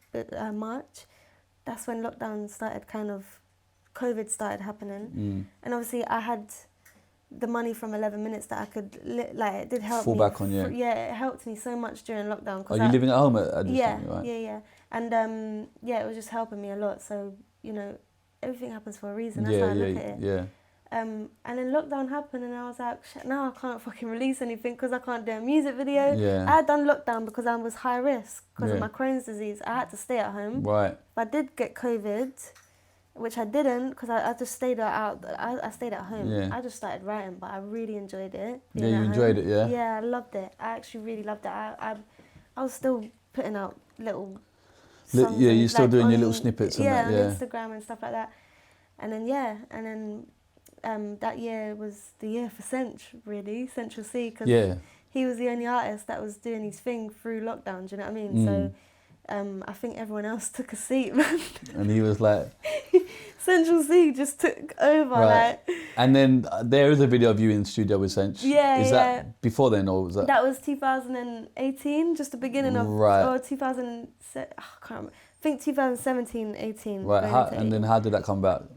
March. That's when lockdown started, COVID started happening. And obviously I had the money from 11 Minutes that I could, it did help me. Fall back on, it helped me so much during lockdown. Are you living at home at this time, right? Yeah. And it was just helping me a lot. So, you know, everything happens for a reason. That's how I look at it. Yeah. And then lockdown happened and I was like, shit, now I can't fucking release anything because I can't do a music video. Yeah. I had done lockdown because I was high risk because of my Crohn's disease. I had to stay at home. Right. If I did get COVID, which I didn't because I just stayed out. I stayed at home. Yeah. I just started writing, but I really enjoyed it. Yeah, you enjoyed it, yeah? Yeah, I loved it. I actually really loved it. I was still putting out little songs. Yeah, you're still doing your little snippets and that, on Instagram and stuff like that. And then, that year was the year for Central Cee, because he was the only artist that was doing his thing through lockdown, do you know what I mean? So I think everyone else took a seat, man. And he was like... Central Cee just took over, Right. like... And then there is a video of you in the studio with Central. Yeah, Is that before then, or was that... That was 2018, just the beginning of... Right. Or 2007... I can't remember. I think 2017, 18. Right, going how, into and then how did that come about?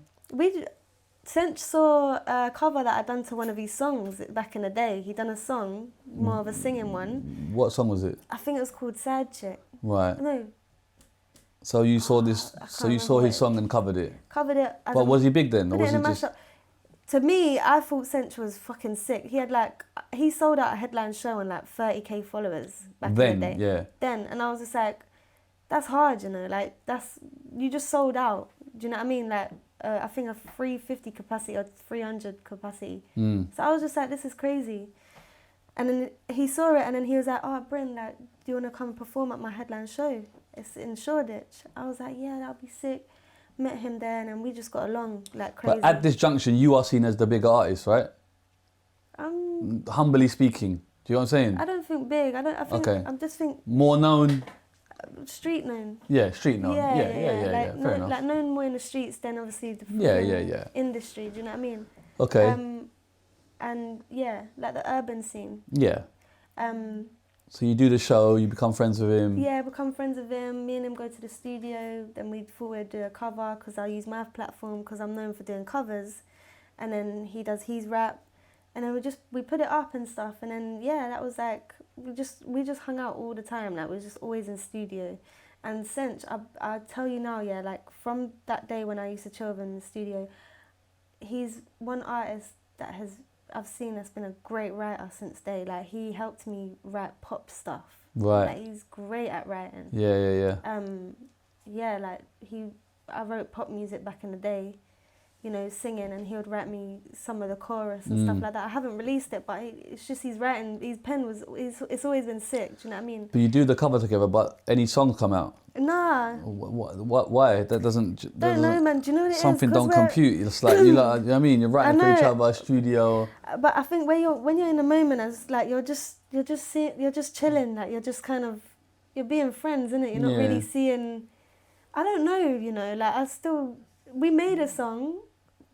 Cinch saw a cover that I'd done to one of his songs back in the day. He'd done a song, more of a singing one. What song was it? I think it was called Sad Chick. Right. No, So you saw this, so you saw remember his it. song and covered it. Covered it. As But was he big then, or put was it he in a just... mashup. To me, I thought Cinch was fucking sick. He had he sold out a headline show on like 30k followers back in the day. Yeah. Then, and I was just like, that's hard, you know, like you just sold out. Do you know what I mean? Like, I think a 350 capacity or 300 capacity. So I was just like, this is crazy. And then he saw it, and then he was like, oh, Bryn, like, do you want to come perform at my headline show? It's in Shoreditch. I was like, yeah, that'll be sick. Met him there, and then we just got along like crazy. But at this junction, you are seen as the bigger artist, right? Humbly speaking. Do you know what I'm saying? I don't think big. I think, Okay. I just think More known? street known. Yeah, street known. Yeah, Like, fair enough. Like known more in the streets than obviously the Yeah. industry. Do you know what I mean? Okay. And yeah, like the urban scene. Yeah. So you do the show, you become friends with him. Yeah, become friends with him. Me and him go to the studio. Then we thought we'd do a cover because I use my platform because I'm known for doing covers. And then he does his rap. And then we put it up and stuff. And then, yeah, that was like, we just hung out all the time. Like, we was just always in studio. And Cinch, I tell you now, yeah, like from that day when I used to chill with him in the studio, he's one artist that I've seen that's been a great writer since day. Like, he helped me write pop stuff. Right. Like, he's great at writing. Yeah. Yeah, like I wrote pop music back in the day, you know, singing, and he would write me some of the chorus and stuff like that. I haven't released it, but it's just his writing, his pen it's always been sick. Do you know what I mean? But you do the cover together, but any songs come out? Nah. What? Why? That doesn't. Don't know, man. Do you know what it is? Something 'Cause don't compute. It's like you know what I mean. You're writing for each know. other, studio. But I think when you're in the moment, it's like you're just chilling. Like, you're just kind of, you're being friends, innit? You're not really seeing. I don't know, you know. Like, we made a song,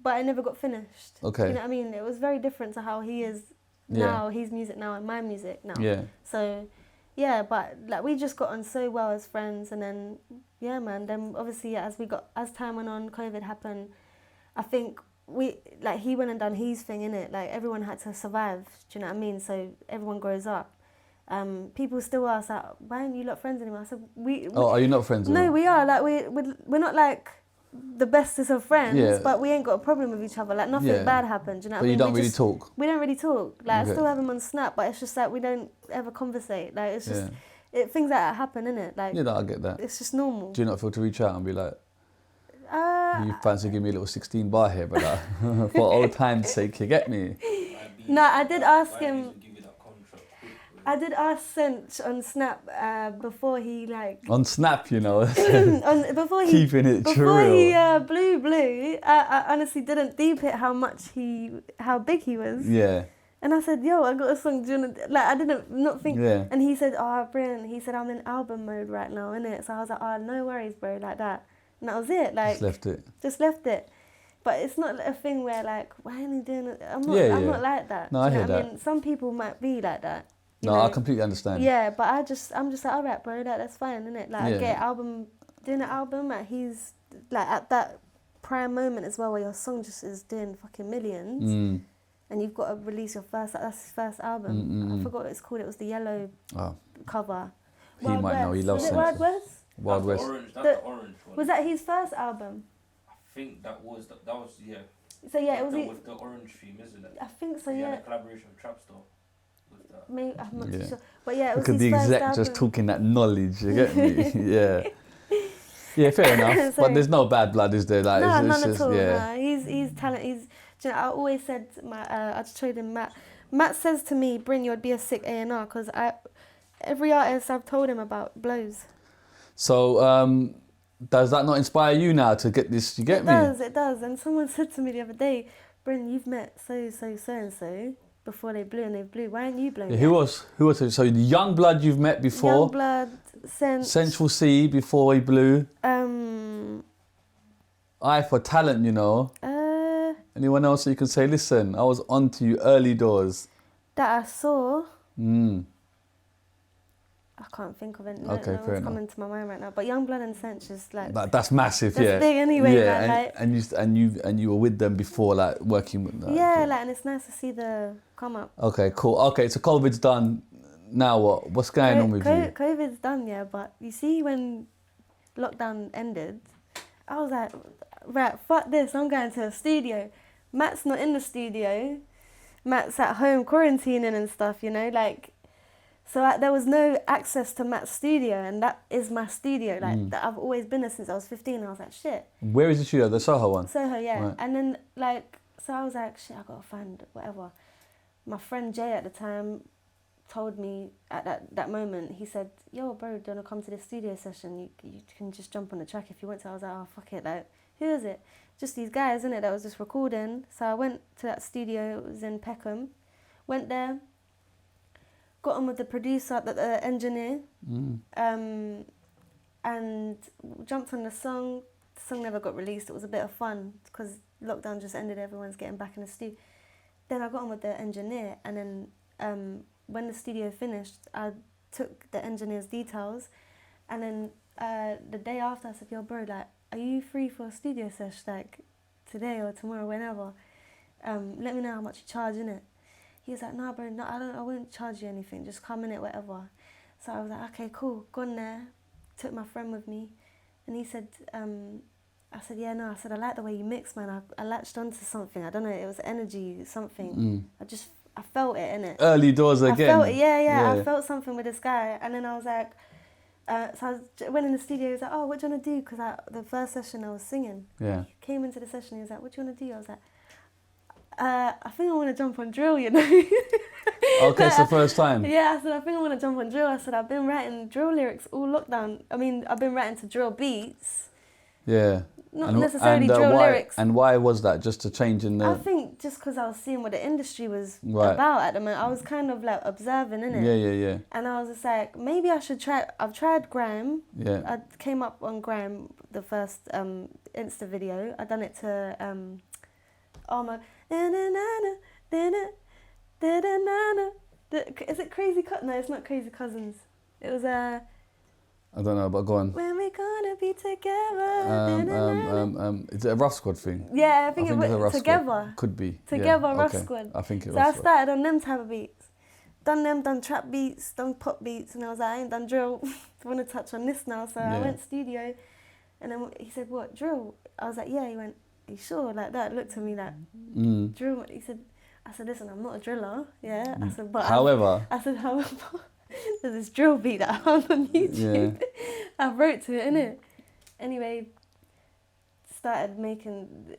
but it never got finished. Okay. You know what I mean? It was very different to how he is now, his music now and my music now. Yeah. So, yeah, but like we just got on so well as friends, and then yeah, man. Then obviously, as time went on, COVID happened. I think he went and done his thing, innit? Like, everyone had to survive. Do you know what I mean? So everyone grows up. People still ask, like, why aren't you lot friends anymore? I said, are you not friends with No, him? we are. Like, we're not like the bestest of friends, Yeah. but we ain't got a problem with each other. Like, nothing bad happened. Do you know what I But mean? you don't really talk. We don't really talk. Like, Okay. I still have him on Snap, but it's just like we don't ever conversate. Like, it's just things like that happen, innit? Like, Yeah, no, I get that. it's just normal. Do you not feel to reach out and be like, you fancy give me a little 16 bar here, brother? For old time's sake, you get me? No, I did ask him. I did ask Cinch on Snap before he like On Snap, you know. before he Keeping it before true. he blew. I honestly didn't deep it how big he was. Yeah. And I said, yo, I got a song. Do you wanna, like, I didn't not think. Yeah. And he said, oh, Bryn. He said, I'm in album mode right now, innit? So I was like, oh, no worries, bro, like that. And that was it. Like, Just left it. But it's not a thing where like, why are you doing it? I'm not like that. No, I hear know what that. I mean? Some people might be like that. No, I completely understand. Yeah, but I'm just like, all right, bro, that's fine, innit? Like, I get doing an album, like, he's like at that prime moment as well where your song just is doing fucking millions, and you've got to release your that's his first album. I forgot what it's called. It was the yellow cover. He might know. He loves it. Central. Wild West? Wild West. That's the orange one. Was that his first album? I think that was yeah. So yeah, it was. With the orange theme, isn't it? I think so. He Yeah. had a collaboration with Trapstar. Maybe I'm not too sure, but yeah, it was Look at his the first exec album. just talking that knowledge. You get me? Yeah. Yeah, fair enough. But there's no bad blood, is there? Like, No, it's none just, at all. yeah. No. He's talented. Do you know, I always said I just showed him Matt. Matt says to me, Bryn, you'd be a sick A&R because every artist I've told him about blows. So does that not inspire you now to get this? You get me? It does. And someone said to me the other day, Bryn, you've met so and so. before they blew, and they blew. Why aren't you blowing? Yeah, yet? who was it? So the Yungblud you've met before. Yungblud, Central Cee before he blew. Eye for talent, you know. Anyone else that you can say, listen, I was on to you early doors. That I saw. I can't think of it. No, Okay, no fair one's enough. coming to my mind right now. But Yungblud and Central is like That's massive, that's yeah. big anyway. Yeah, like, and you were with them before, like working with them. yeah, like, and it's nice to see the come up. Okay, cool. Okay, so COVID's done. Now what? What's going on with you? COVID's done, yeah. But you see, when lockdown ended, I was like, right, fuck this. I'm going to a studio. Matt's not in the studio. Matt's at home quarantining and stuff, you know, like. So there was no access to Matt's studio, and that is my studio. Like that I've always been there since I was 15. I was like, shit. Where is the studio? The Soho one? Soho, yeah. Right. And then like, so I was like, shit, I gotta find whatever. My friend Jay at the time told me at that moment, he said, yo, bro, do you wanna come to this studio session? You can just jump on the track if you want to. I was like, oh, fuck it. Like, who is it? Just these guys, innit, that was just recording. So I went to that studio. It was in Peckham. Went there. Got on with the producer, the engineer, and jumped on the song. The song never got released. It was a bit of fun because lockdown just ended. Everyone's getting back in the studio. Then I got on with the engineer, and then when the studio finished, I took the engineer's details, and then the day after I said, yo, bro, like, are you free for a studio sesh, like, today or tomorrow, whenever? Let me know how much you charge, innit? He was like, nah, bro, no, I won't charge you anything. Just come in it, whatever. So I was like, okay, cool. Gone there. Took my friend with me. And he said, I said, yeah, no. I said, I like the way you mix, man. I latched onto something. I don't know. It was energy, something. I felt it, innit? Early doors again. I felt it, yeah. I felt something with this guy. And then I was like, so I went in the studio. He was like, oh, what do you want to do? Because the first session I was singing. Yeah. He came into the session. He was like, what do you want to do? I was like, I think I want to jump on drill, you know. Okay, it's the first time. Yeah, I said, I think I want to jump on drill. I said, I've been writing drill lyrics all lockdown. I mean, I've been writing to drill beats. Yeah. Not necessarily drill lyrics. And why was that? Just a change in the... I think just because I was seeing what the industry was Right. about at the moment. I was kind of like observing, innit? Yeah. And I was just like, maybe I should try... I've tried grime. Yeah. I came up on grime, the first Insta video. I done it to... oh my... Is it Crazy Cousins? No, it's not Crazy Cousins. It was I don't know, but go on. When we gonna be together. Is it a Rough Squad thing? Yeah, I think it it's a was Rough Together. Squad. Could be. Together, yeah. Rough Okay. Squad. I think it was. So I started on them type of beats. Done trap beats, done pop beats, and I was like, I ain't done drill. I want to touch on this now. So I went studio, and then he said, what, drill? I was like, yeah. He went, are you sure? Like that. Looked at me like, drill? He said, I said, listen, I'm not a driller. Yeah. I said, but however, there's this drill beat that I found on YouTube. Yeah. I wrote to it, innit? Anyway, started making,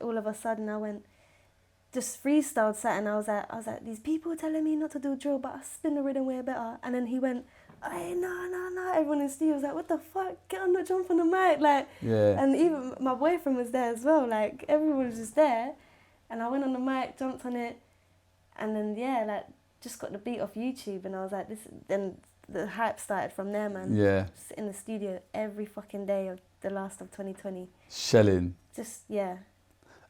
all of a sudden I went, just freestyled something. I was like, these people telling me not to do drill, but I spin the rhythm way better. And then he went, hey, no. Everyone in the studio was like, what the fuck? Get on the jump on the mic. Like, yeah. And even my boyfriend was there as well. Like, everyone was just there. And I went on the mic, jumped on it. And then, just got the beat off YouTube. And I was like, then the hype started from there, man. Yeah. Just in the studio every fucking day of the last of 2020. Shelling. Just, yeah.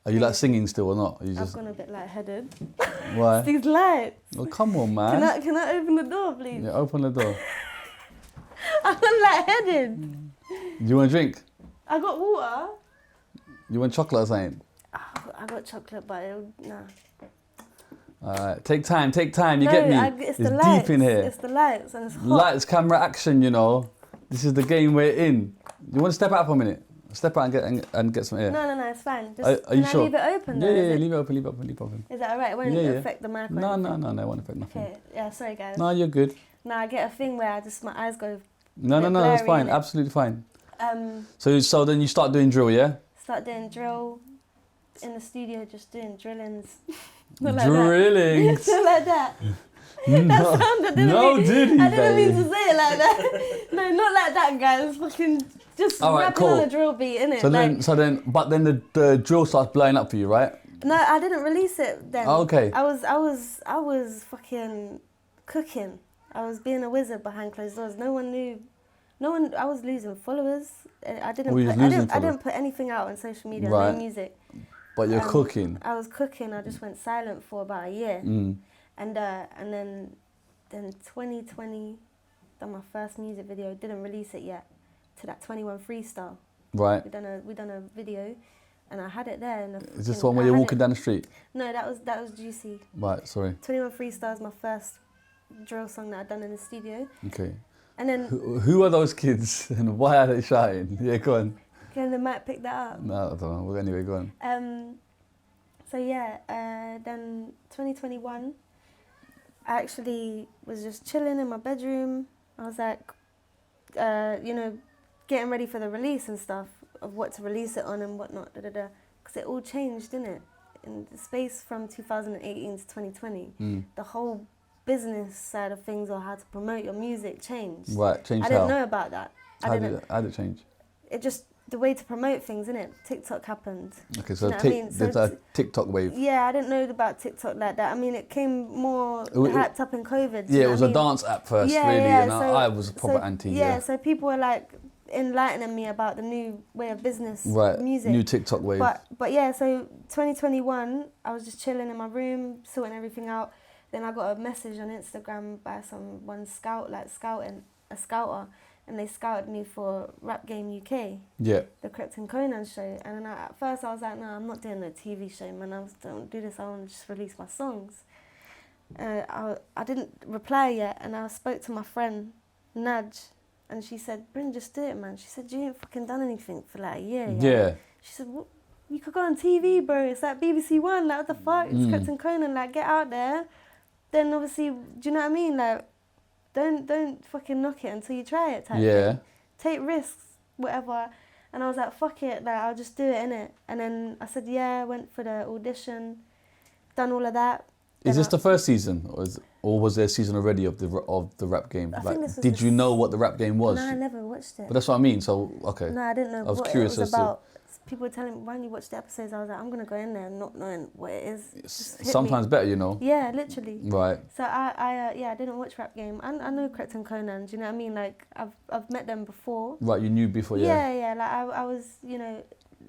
Are you like singing still or not? Are you I've gone a bit lightheaded. Why? It's these lights. Well, come on, man. Can I open the door, please? Yeah, open the door. I'm lightheaded. Do you want a drink? I got water. You want chocolate or something? I got chocolate, but nah. Alright, take time. You get me? It's the lights. Deep in here. It's the lights and it's hot. Lights, camera, action. You know, this is the game we're in. You want to step out for a minute? Step out and get some air. No, it's fine. Are you sure? I leave it open? Yeah, though, leave it open. Is that alright? It won't affect the mic? No, it won't affect nothing. Okay, yeah, sorry guys. No, you're good. No, I get a thing where my eyes go. No, that's fine. Absolutely fine. So then you start doing drill, yeah? Start doing drill in the studio, just doing drillings. Drillings. Not like that. That sounded. I didn't mean to say it like that. No, not like that, guys. Fucking just rapping on a drill beat, innit? But then the drill starts blowing up for you, right? No, I didn't release it then. Oh, okay. I was fucking cooking. I was being a wizard behind closed doors. No one knew. I was losing followers. I didn't put anything out on social media, Right. no music. But you're cooking. I was cooking. I just went silent for about a year, and then 2020, done my first music video. Didn't release it yet. To that 21 freestyle. Right. We done a video, and I had it there. Is this the one where you're walking down the street? No, that was Juicy. Right. Sorry. 21 freestyle is my first drill song that I've done in the studio. Okay. And then Who are those kids and why are they shouting? Yeah, go on. can they might pick that up. No, I don't know. Well, anyway, go on. So yeah, then 2021, I actually was just chilling in my bedroom. I was like, getting ready for the release and stuff of what to release it on and whatnot, because it all changed, didn't it? In the space from 2018 to 2020, the whole business side of things or how to promote your music changed. Right, changed I didn't how? know about that. How did it change? It just, the way to promote things, innit? TikTok happened. Okay, so You know what I mean? there's a TikTok wave. Yeah, I didn't know about TikTok like that. I mean, it came more hyped up in COVID. Yeah, it was a dance app first, really, and I was a proper anti. Yeah, so people were like enlightening me about the new way of business, music. New TikTok wave. But yeah, so 2021, I was just chilling in my room, sorting everything out. Then I got a message on Instagram by a scouter, and they scouted me for Rap Game UK. Yeah. The Crohn Conan show. And then at first I was like, no, I'm not doing a TV show, man. I don't do this. I want to just release my songs. I didn't reply yet, and I spoke to my friend, Naj, and she said, Bryn, just do it, man. She said, you ain't fucking done anything for like a year. Yeah. She said, what? You could go on TV, bro. It's like BBC One. Like, what the fuck? It's Crohn Conan. Like, get out there. Then obviously, do you know what I mean? Like, don't fucking knock it until you try it type thing. Take risks, whatever. And I was like, fuck it, like, I'll just do it, innit? And then I said, yeah, went for the audition, done all of that. Is this the first season, or was there a season already of the Rap Game? I think this was did you know what the Rap Game was? No, I never watched it. But that's what I mean, so, okay. No, I didn't know I was what curious it was as about. People were telling me, when you watch the episodes, I was like, I'm going to go in there not knowing what it is. Sometimes better, you know? Yeah, literally. Right. So I didn't watch Rap Game. I know Crohn Conan, do you know what I mean? Like, I've met them before. Right, you knew before, yeah? Yeah, like I was, you know,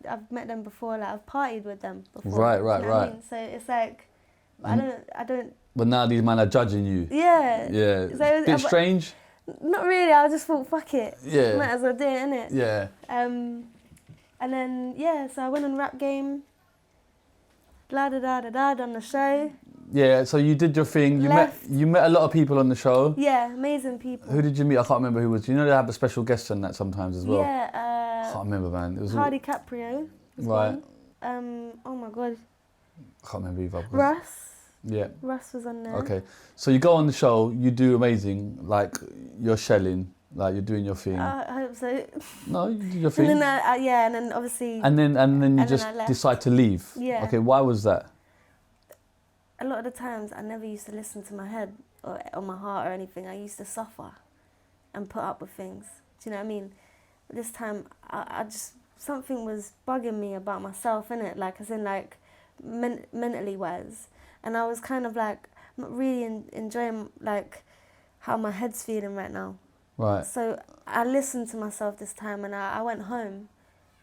I've met them before, like I've partied with them before. Right. What I mean? So it's like, I don't. But now these men are judging you. Yeah. Yeah. So it was, bit strange? Not really, I just thought, fuck it. Yeah. Might as well do it, innit? Yeah. And then, yeah, so I went on Rap Game, done the show. Yeah, so you did your thing. You met a lot of people on the show. Yeah, amazing people. Who did you meet? I can't remember who was. You know they have a special guest on that sometimes as well. Yeah. I can't remember, man. It was Hardy Caprio. Right. Oh my God. I can't remember either. Russ. Yeah. Russ was on there. Okay, so you go on the show. You do amazing. Like you're shelling. Like you're doing your thing. I hope so. No, you do your thing. And then and then obviously. And then you just decide to leave. Yeah. Okay, why was that? A lot of the times I never used to listen to my head or my heart or anything. I used to suffer and put up with things. Do you know what I mean? But this time I just, something was bugging me about myself, innit? Like, as in like mentally wise. And I was kind of like not really enjoying like how my head's feeling right now. Right. So I listened to myself this time, and I went home.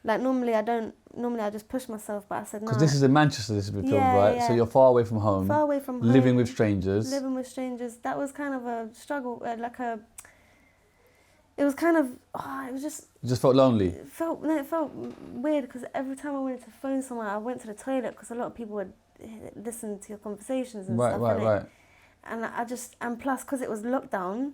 Like normally I just push myself, but I said no. Because this is in Manchester, this has been filmed, right? Yeah. So you're far away from home. Far away from home. Living with strangers. Living with strangers. That was kind of a struggle, it was kind of, it was just... You just felt lonely? It felt weird, because every time I wanted to phone someone, I went to the toilet, because a lot of people would listen to your conversations and stuff. Right. And plus, because it was lockdown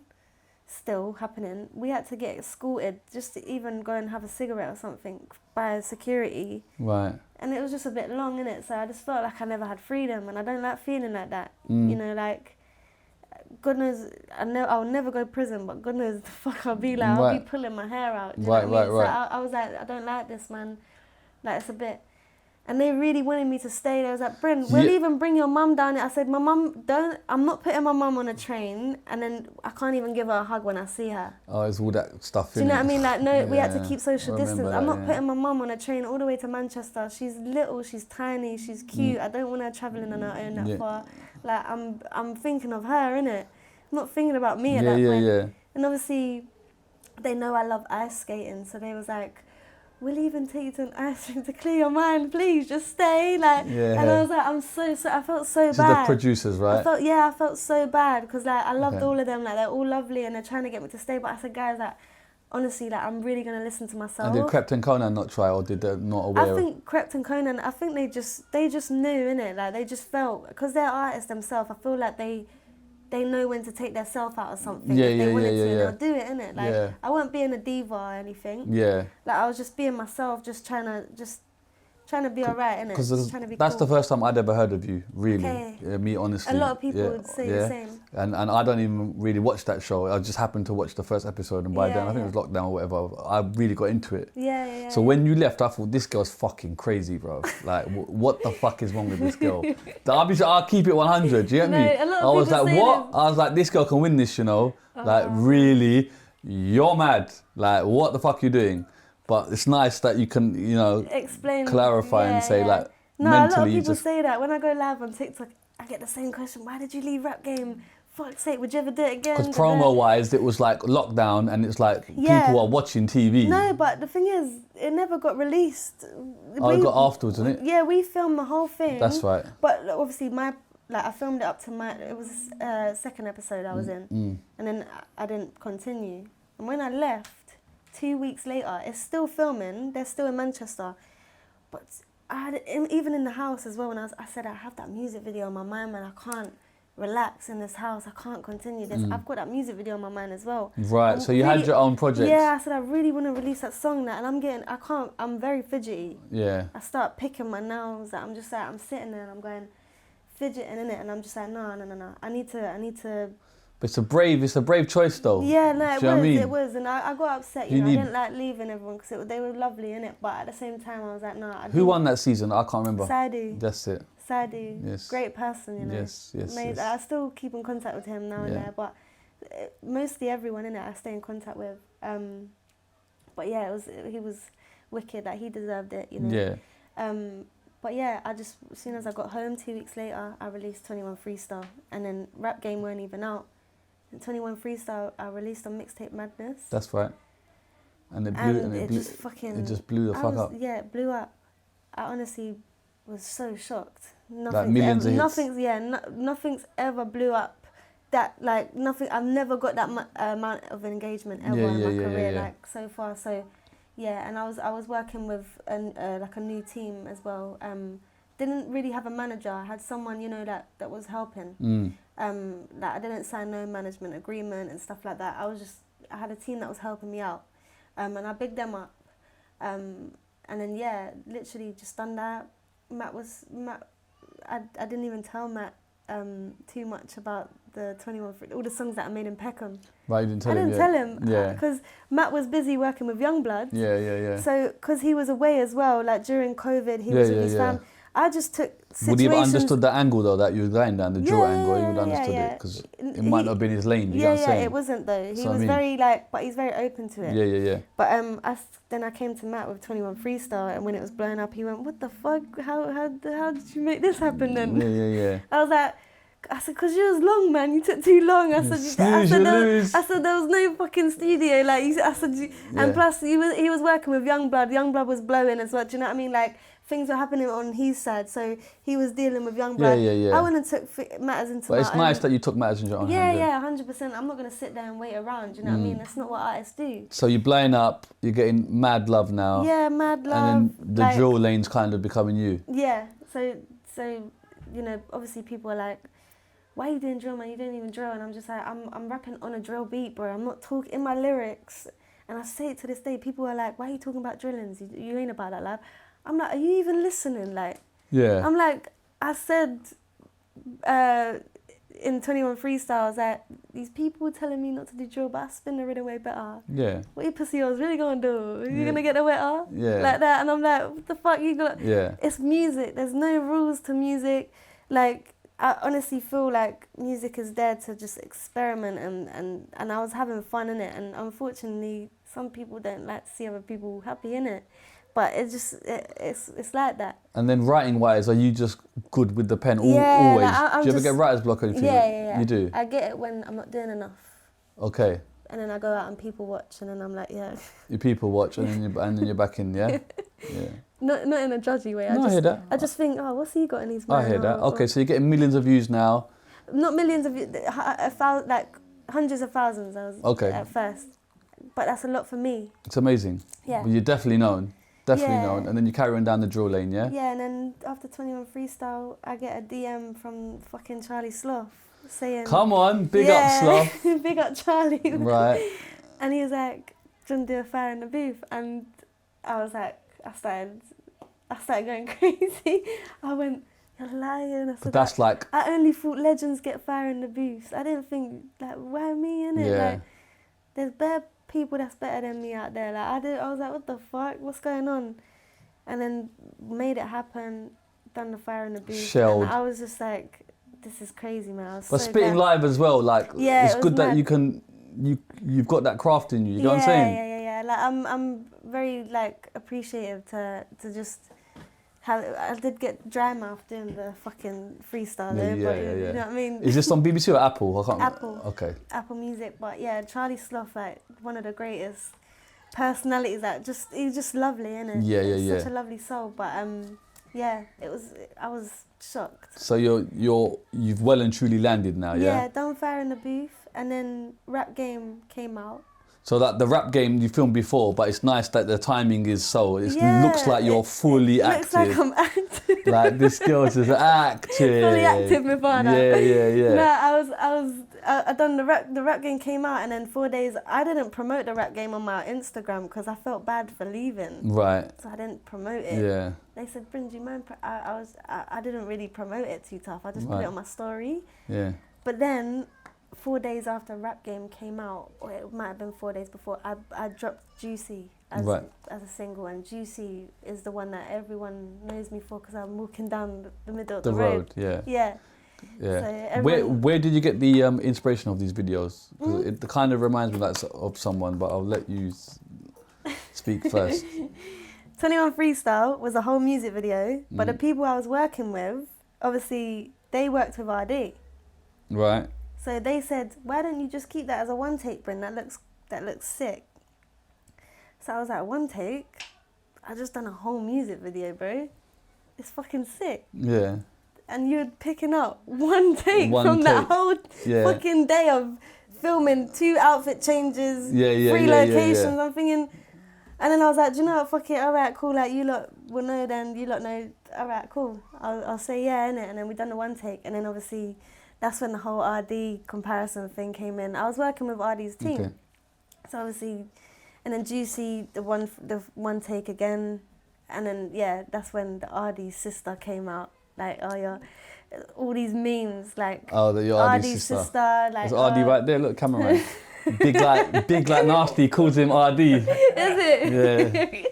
still happening, we had to get escorted just to even go and have a cigarette or something by security. Right. And it was just a bit long, innit? So I just felt like I never had freedom, and I don't like feeling like that. You know, like, God knows, I'll never go to prison, but God knows the fuck I'll be like. I'll be pulling my hair out. Do you know what I mean? So I was like, I don't like this, man. Like, it's a bit... And they really wanted me to stay. They was like, Bryn, we'll even bring your mum down. I said, I'm not putting my mum on a train, and then I can't even give her a hug when I see her. Oh, it's all that stuff. Do you know what I mean? Like, no, we had to keep social I remember distance. that, I'm not putting my mum on a train all the way to Manchester. She's little, she's tiny, she's cute. I don't want her travelling on her own that far. Like, I'm thinking of her, innit? I'm not thinking about me at that point. Yeah. And obviously, they know I love ice skating, so they was like, we'll even take you to an ice rink to clear your mind, please, just stay. Like, and I was like, I'm so I felt so This bad. is the producers, right? I felt so bad because like I loved all of them, like they're all lovely and they're trying to get me to stay. But I said, guys, like honestly, like I'm really gonna listen to myself. And did Krept and Conan not try, or did they not aware? I think Krept and Conan, I think they just knew, innit? Like they just felt, because they're artists themselves. I feel like they know when to take their self out of something. If they wanted to, and they'll do it, innit? Like I wasn't being a diva or anything. Yeah. Like I was just being myself, just trying to be alright, innit? Because trying to be that's cool. the first time I'd ever heard of you, really. Okay. Me, honestly. A lot of people would say the same. And I don't even really watch that show. I just happened to watch the first episode, and by then, I think it was lockdown or whatever, I really got into it. Yeah. So when you left, I thought, this girl's fucking crazy, bro. Like, what the fuck is wrong with this girl? I'll keep it 100, do you get me? A lot of I was people like, say what? this. I was like, this girl can win this, you know? Like, really? You're mad. Like, what the fuck are you doing? But it's nice that you can, you know, explain, clarify and say like, no, mentally. A lot of people say that when I go live on TikTok. I get the same question: why did you leave rap game? Fuck's sake, would you ever do it again? Because promo-wise, it was like lockdown, and it's like people are watching TV. No, but the thing is, it never got released. It got afterwards, didn't it? Yeah, we filmed the whole thing. That's right. But obviously, I filmed it up to it was second episode I was in, and then I didn't continue. And when I left, 2 weeks later, it's still filming. They're still in Manchester, but even in the house as well. When I said I have that music video on my mind, man, I can't relax in this house. I can't continue this. I've got that music video on my mind as well. Right. So you had your own project. Yeah. I said I really want to release that song now, and I can't. I'm very fidgety. Yeah. I start picking my nails. I'm just like I'm sitting there and I'm going fidgeting in it, and I'm just like no. I need to. But it's a brave choice though. Yeah, no, it was, and I got upset. I didn't like leaving everyone because they were lovely in it, but at the same time I was like, no. Who won that season? I can't remember. Sadu. That's it. Sadu. Yes. Great person, you know. Yes. I still keep in contact with him now and there, but mostly everyone in it I stay in contact with. But yeah, he was wicked. Like he deserved it, you know. Yeah. But yeah, as soon as I got home 2 weeks later, I released 21 Freestyle, and then Rap Game weren't even out. 21 Freestyle I released on Mixtape Madness. That's right. And it just blew the fuck up. Yeah, it blew up. I honestly was so shocked. Like millions of hits. Nothing's ever blew up. That like nothing. I've never got that amount of engagement ever in my career, like so far. So yeah, and I was working with like a new team as well. Didn't really have a manager. I had someone, you know, that was helping. Like I didn't sign no management agreement and stuff like that. I had a team that was helping me out, and I bigged them up. And then yeah, literally just done that. I didn't even tell Matt too much about the 21 all the songs that I made in Peckham. Right, you didn't tell him. I didn't tell him because Matt was busy working with Yungblud. Yeah. So because he was away as well, like during COVID, he was with his fam. I just took situations. Would he have understood the angle though that you were going down, the drill angle? He would have understood it because it might not have been his lane. You know what I'm saying? It wasn't though. He so was very but he's very open to it. Yeah. But then I came to Matt with 21 Freestyle, and when it was blowing up, he went, "What the fuck? How did you make this happen then?" Yeah. I said, "'Cause you was long, man. You took too long." I said, there was no fucking studio. Like and plus he was working with Yungblud. Yungblud was blowing as well. Do you know what I mean? Like things were happening on his side, so he was dealing with Yungblud. Yeah. I went and took matters into my own. But it's nice that you took matters into your own hands. Yeah, 100%. I'm not gonna sit there and wait around. Do you know what I mean? That's not what artists do. So you're blowing up. You're getting mad love now. Yeah, mad love. And then the drill lane's kind of becoming you. Yeah. So you know, obviously people are like, "Why are you doing drill, man? You don't even drill." And I'm just like, I'm rapping on a drill beat, bro. I'm not talking in my lyrics. And I say it to this day. People are like, "Why are you talking about drillings? You ain't about that life." I'm like, "Are you even listening?" Like, yeah. I'm like, I said, in 21 Freestyle, I was like, these people telling me not to do drill, but I spin the rhythm way better. Yeah. What you pussy hoes really gonna do? You Yeah. gonna get the wetter? Yeah. Like that, and I'm like, what the fuck you got? Yeah. It's music. There's no rules to music. Like, I honestly feel like music is there to just experiment, and I was having fun in it. And unfortunately, some people don't like to see other people happy in it. But it's like that. And then writing wise, are you just good with the pen always? Like, do you ever get writer's block or anything? Yeah. You do? I get it when I'm not doing enough. Okay. And then I go out and people watch, and then I'm like, yeah. You people watch, and then you're back in, yeah? Yeah. Not in a judgy way. I hear that. I just think, oh, what's he got in his I mind? hear that. Okay, so you're getting millions of views now. Not millions of views, like hundreds of thousands I was at first. But that's a lot for me. It's amazing. Yeah. But you're definitely known. Definitely known. And then you carry on down the drill lane, yeah? Yeah, and then after 21 Freestyle, I get a DM from fucking Charlie Sloth saying... Come on, big up Sloth. Big up Charlie. Right. And he was like, do you want to do a fire in the booth? And I was like, I started going crazy. I went, you're lying. I said, That's like... I only thought legends get fire in the booths. I didn't think, like, why me, innit? Yeah. Like, there's bare people that's better than me out there. Like, I was like, what the fuck? What's going on? And then made it happen, done the fire in the booth. Shelled. And I was just like, this is crazy, man. I was But so spitting glad. live as well, like, Yeah, it's it good was that mad. you've got that craft in you, you know what I'm saying? Yeah. Like, I'm very, like, appreciative to just have... I did get dry mouth doing the fucking freestyle though, but you know what I mean? Is this on BBC or Apple? I can't Apple. Okay. Apple Music, but yeah, Charlie Sloth, like, one of the greatest personalities. Like, he's just lovely, innit? Yeah. Such a lovely soul, but yeah, I was shocked. So you've well and truly landed now, yeah? Yeah, done Fire in the Booth, and then Rap Game came out. So that the rap game you filmed before, but it's nice that the timing is so. It looks like you're fully active. Looks like I'm active. Like this girl's just active. Fully active before that. Yeah. No, I done the rap game came out, and then 4 days I didn't promote the rap game on my Instagram because I felt bad for leaving. Right. So I didn't promote it. Yeah. They said, Bryn, do you mind? I didn't really promote it too tough. I just put it on my story. Yeah. But then 4 days after Rap Game came out, or it might have been 4 days before, I dropped Juicy as a single, and Juicy is the one that everyone knows me for because I'm walking down the middle of the road. Yeah. So where did you get the inspiration of these videos? 'Cause it kind of reminds me like of someone, but I'll let you speak first. 21 Freestyle was a whole music video, but the people I was working with, obviously, they worked with ArrDee. Right. So they said, why don't you just keep that as a one take, Bryn? That looks sick. So I was like, one take? I just done a whole music video, bro. It's fucking sick. Yeah. And you're picking up one take from that whole fucking day of filming 2 outfit changes, 3 locations. I'm thinking, and then I was like, do you know what, fuck it, alright, cool, like you lot will know then, you lot know, alright, cool. I'll say yeah, innit? And then we done the one take, and then obviously that's when the whole ArrDee comparison thing came in. I was working with ArrDee's team. Okay. So obviously, and then Juicy, the one take again, and then that's when the ArrDee's sister came out. Like, all these memes, like, the ArrDee's sister. Like, there's ArrDee right there, look, cameraman. big like Narstie calls him ArrDee. Is it? Yeah.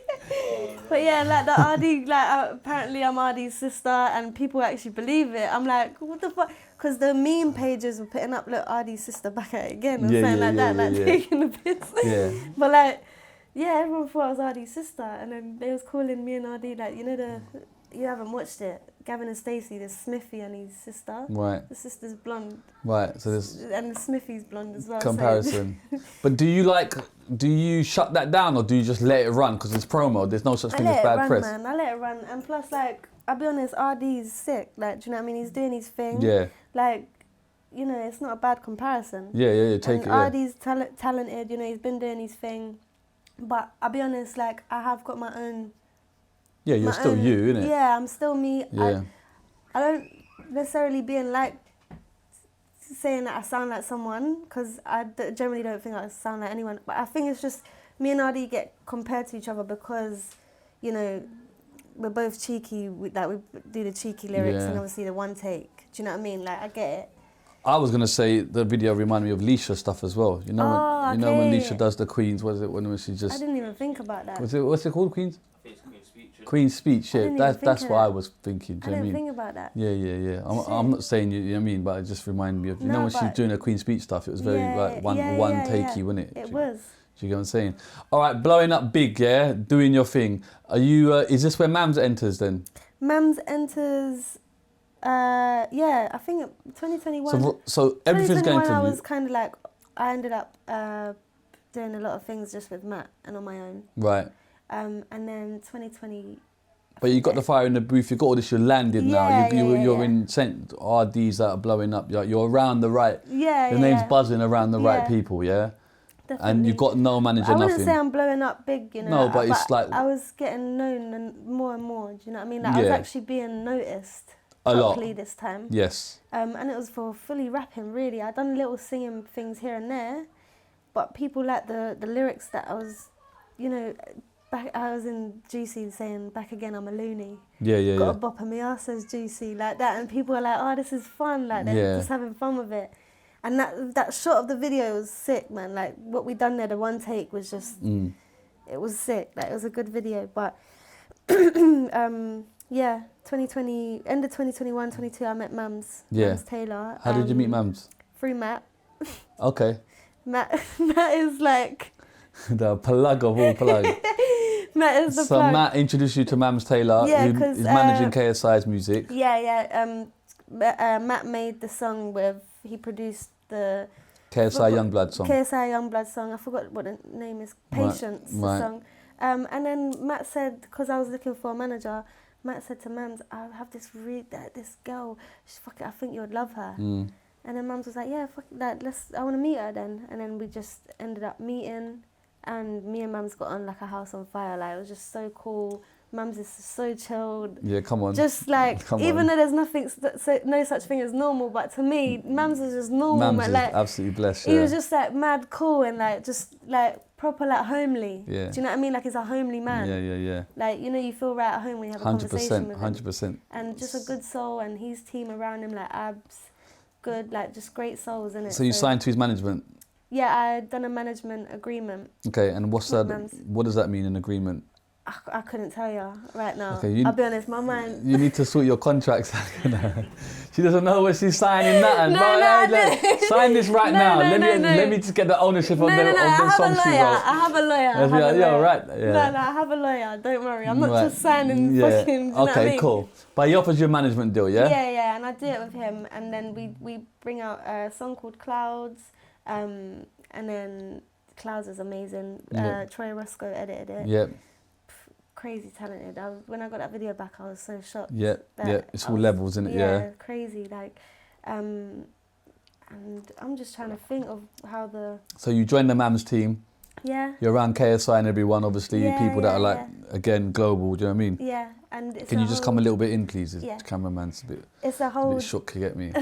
But yeah, like the ArrDee, like apparently I'm ArrDee's sister, and people actually believe it. I'm like, what the fuck? Because the meme pages were putting up, look, ArrDee's sister back at it again, or something like that, taking the piss. Yeah. But like, everyone thought I was ArrDee's sister, and then they was calling me and ArrDee, like, you know you haven't watched it, Gavin and Stacey, there's Smithy and his sister. Right. The sister's blonde. Right, so there's... And Smithy's blonde as well. Comparison. But do you shut that down, or do you just let it run? Because it's promo, there's no such thing as bad press. Man. I let it run. And plus, like, I'll be honest, ArrDee's sick. Like, do you know what I mean? He's doing his thing. Yeah. Like, you know, it's not a bad comparison. Yeah, take it, ArrDee's talented, you know, he's been doing his thing. But I'll be honest, like, I have got my own... Yeah, you're still you, innit? Yeah, I'm still me. Yeah. I don't necessarily being like saying that I sound like someone, because I generally don't think I sound like anyone. But I think it's just me and ArrDee get compared to each other because, you know, we're both cheeky. We do the cheeky lyrics and obviously the one take. Do you know what I mean? Like, I get it. I was gonna say the video reminded me of Leisha stuff as well. You know, when, you know when Leisha does the Queens. Was it when she just? I didn't even think about that. What's it called? Queens. I think it's Queen's Speech. Queen's Speech. Yeah, that's what I was thinking. Do I you know what I didn't mean? think about that. Yeah. I'm not saying you know what I mean, but it just reminded me of you know when she's doing her Queen's Speech stuff. It was very like one takey, wasn't it? It was. Do you get what I'm saying? All right, blowing up big, yeah, doing your thing. Are you? Is this where Mams enters then? Mams enters. Yeah, I think 2021. So everything's going for you. I was kind of like, I ended up doing a lot of things just with Matt and on my own. Right. And then 2020. But you got the fire in the booth. You got all this. You're landed now. You're in ArrDees that are blowing up. You're around the right. Your name's buzzing around the right people. Yeah. Definitely. And you've got no manager, I wouldn't nothing. say I'm blowing up big, you know. No, but it's like I was getting known and more. Do you know what I mean? Like I was actually being noticed a lot properly this time. Yes. And it was for fully rapping, really. I'd done little singing things here and there, but people liked the lyrics that I was, you know, I was in Juicy saying back again I'm a loony. Yeah. Got a bop and my arse says juicy like that, and people were like, oh, this is fun, like they're just having fun with it. And that shot of the video was sick, man. Like what we done there, the one take was just, it was sick. Like it was a good video. But 2020, end of 2021, 22, I met Mams Taylor. How did you meet Mams? Through Matt. Okay. Matt is like the plug of all plug. Matt is the so plug. Matt introduced you to Mams Taylor, who is managing KSI's music. Matt made the song he produced the KSI Yungblud song. KSI Yungblud song. I forgot what the name is. Patience, the song. And then Matt said, because I was looking for a manager, Matt said to Mams, I have this girl. I think you would love her. And then Mams was like, yeah, fuck that. I want to meet her then. And then we just ended up meeting, and me and Mams got on like a house on fire. Like it was just so cool. Mams is so chilled. Yeah, come on. Just like, even though there's no such thing as normal, but to me, Mams is just normal. Mams is like, absolutely blessed. He was just like mad cool and like just like proper like homely. Yeah. Do you know what I mean? Like he's a homely man. Yeah. Like, you know, you feel right at home when you have a conversation with him. 100%. And just a good soul, and his team around him, like Abs, good, like just great souls, innit? So you signed to his management? Yeah, I had done a management agreement. Okay, and what's that? What does that mean, an agreement? I couldn't tell you right now. Okay, I'll be honest, my mind... You need to sort your contracts. She doesn't know where she's signing that. Sign this right now. Let me just get the ownership of the song she wrote. I have a lawyer. Yeah, right. Yeah. No, I have a lawyer. Don't worry. I'm not just signing fucking... Do you know what I mean? Cool. But he offers you a management deal, yeah? Yeah, and I did it with him. And then we bring out a song called Clouds. And then Clouds is amazing. Troy Roscoe edited it. Yep. Crazy talented. When I got that video back, I was so shocked. Yeah, it's all levels, isn't it? Yeah, crazy. Like, and I'm just trying to think of how the... So you joined the Mams team. Yeah. You're around KSI and everyone, obviously, people that are like, again, global, do you know what I mean? Yeah, and it's Can you just come a little bit in, please? The cameraman's it's a whole... a bit shook, you get me?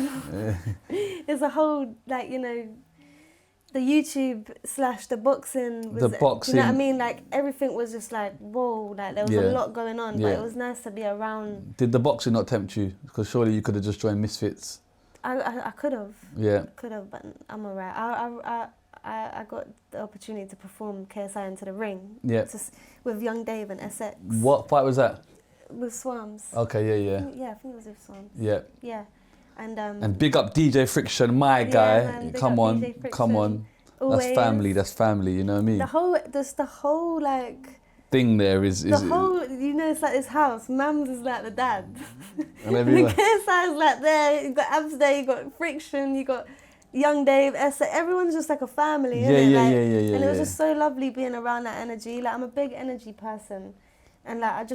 It's a whole, like, you know... The YouTube / the boxing was, do you know what I mean? Like everything was just like, whoa, like there was a lot going on, but it was nice to be around. Did the boxing not tempt you? Because surely you could have just joined Misfits. I could have. Yeah. Could have, but I'm alright. I got the opportunity to perform KSI into the ring. Yeah. With Young Dave and SX. What fight was that? With Swams. Okay, yeah. I think it was with Swams. Yeah. Yeah. And big up DJ Friction, my guy. Man, come on. Always. That's family, you know what I mean? The whole like thing there is you know, it's like this house. Mams is like the dad. And everyone. KSI is like there, you got Abs there, you got Friction, you got Young Dave, everyone's just like a family, yeah. And it was just so lovely being around that energy. Like I'm a big energy person, and like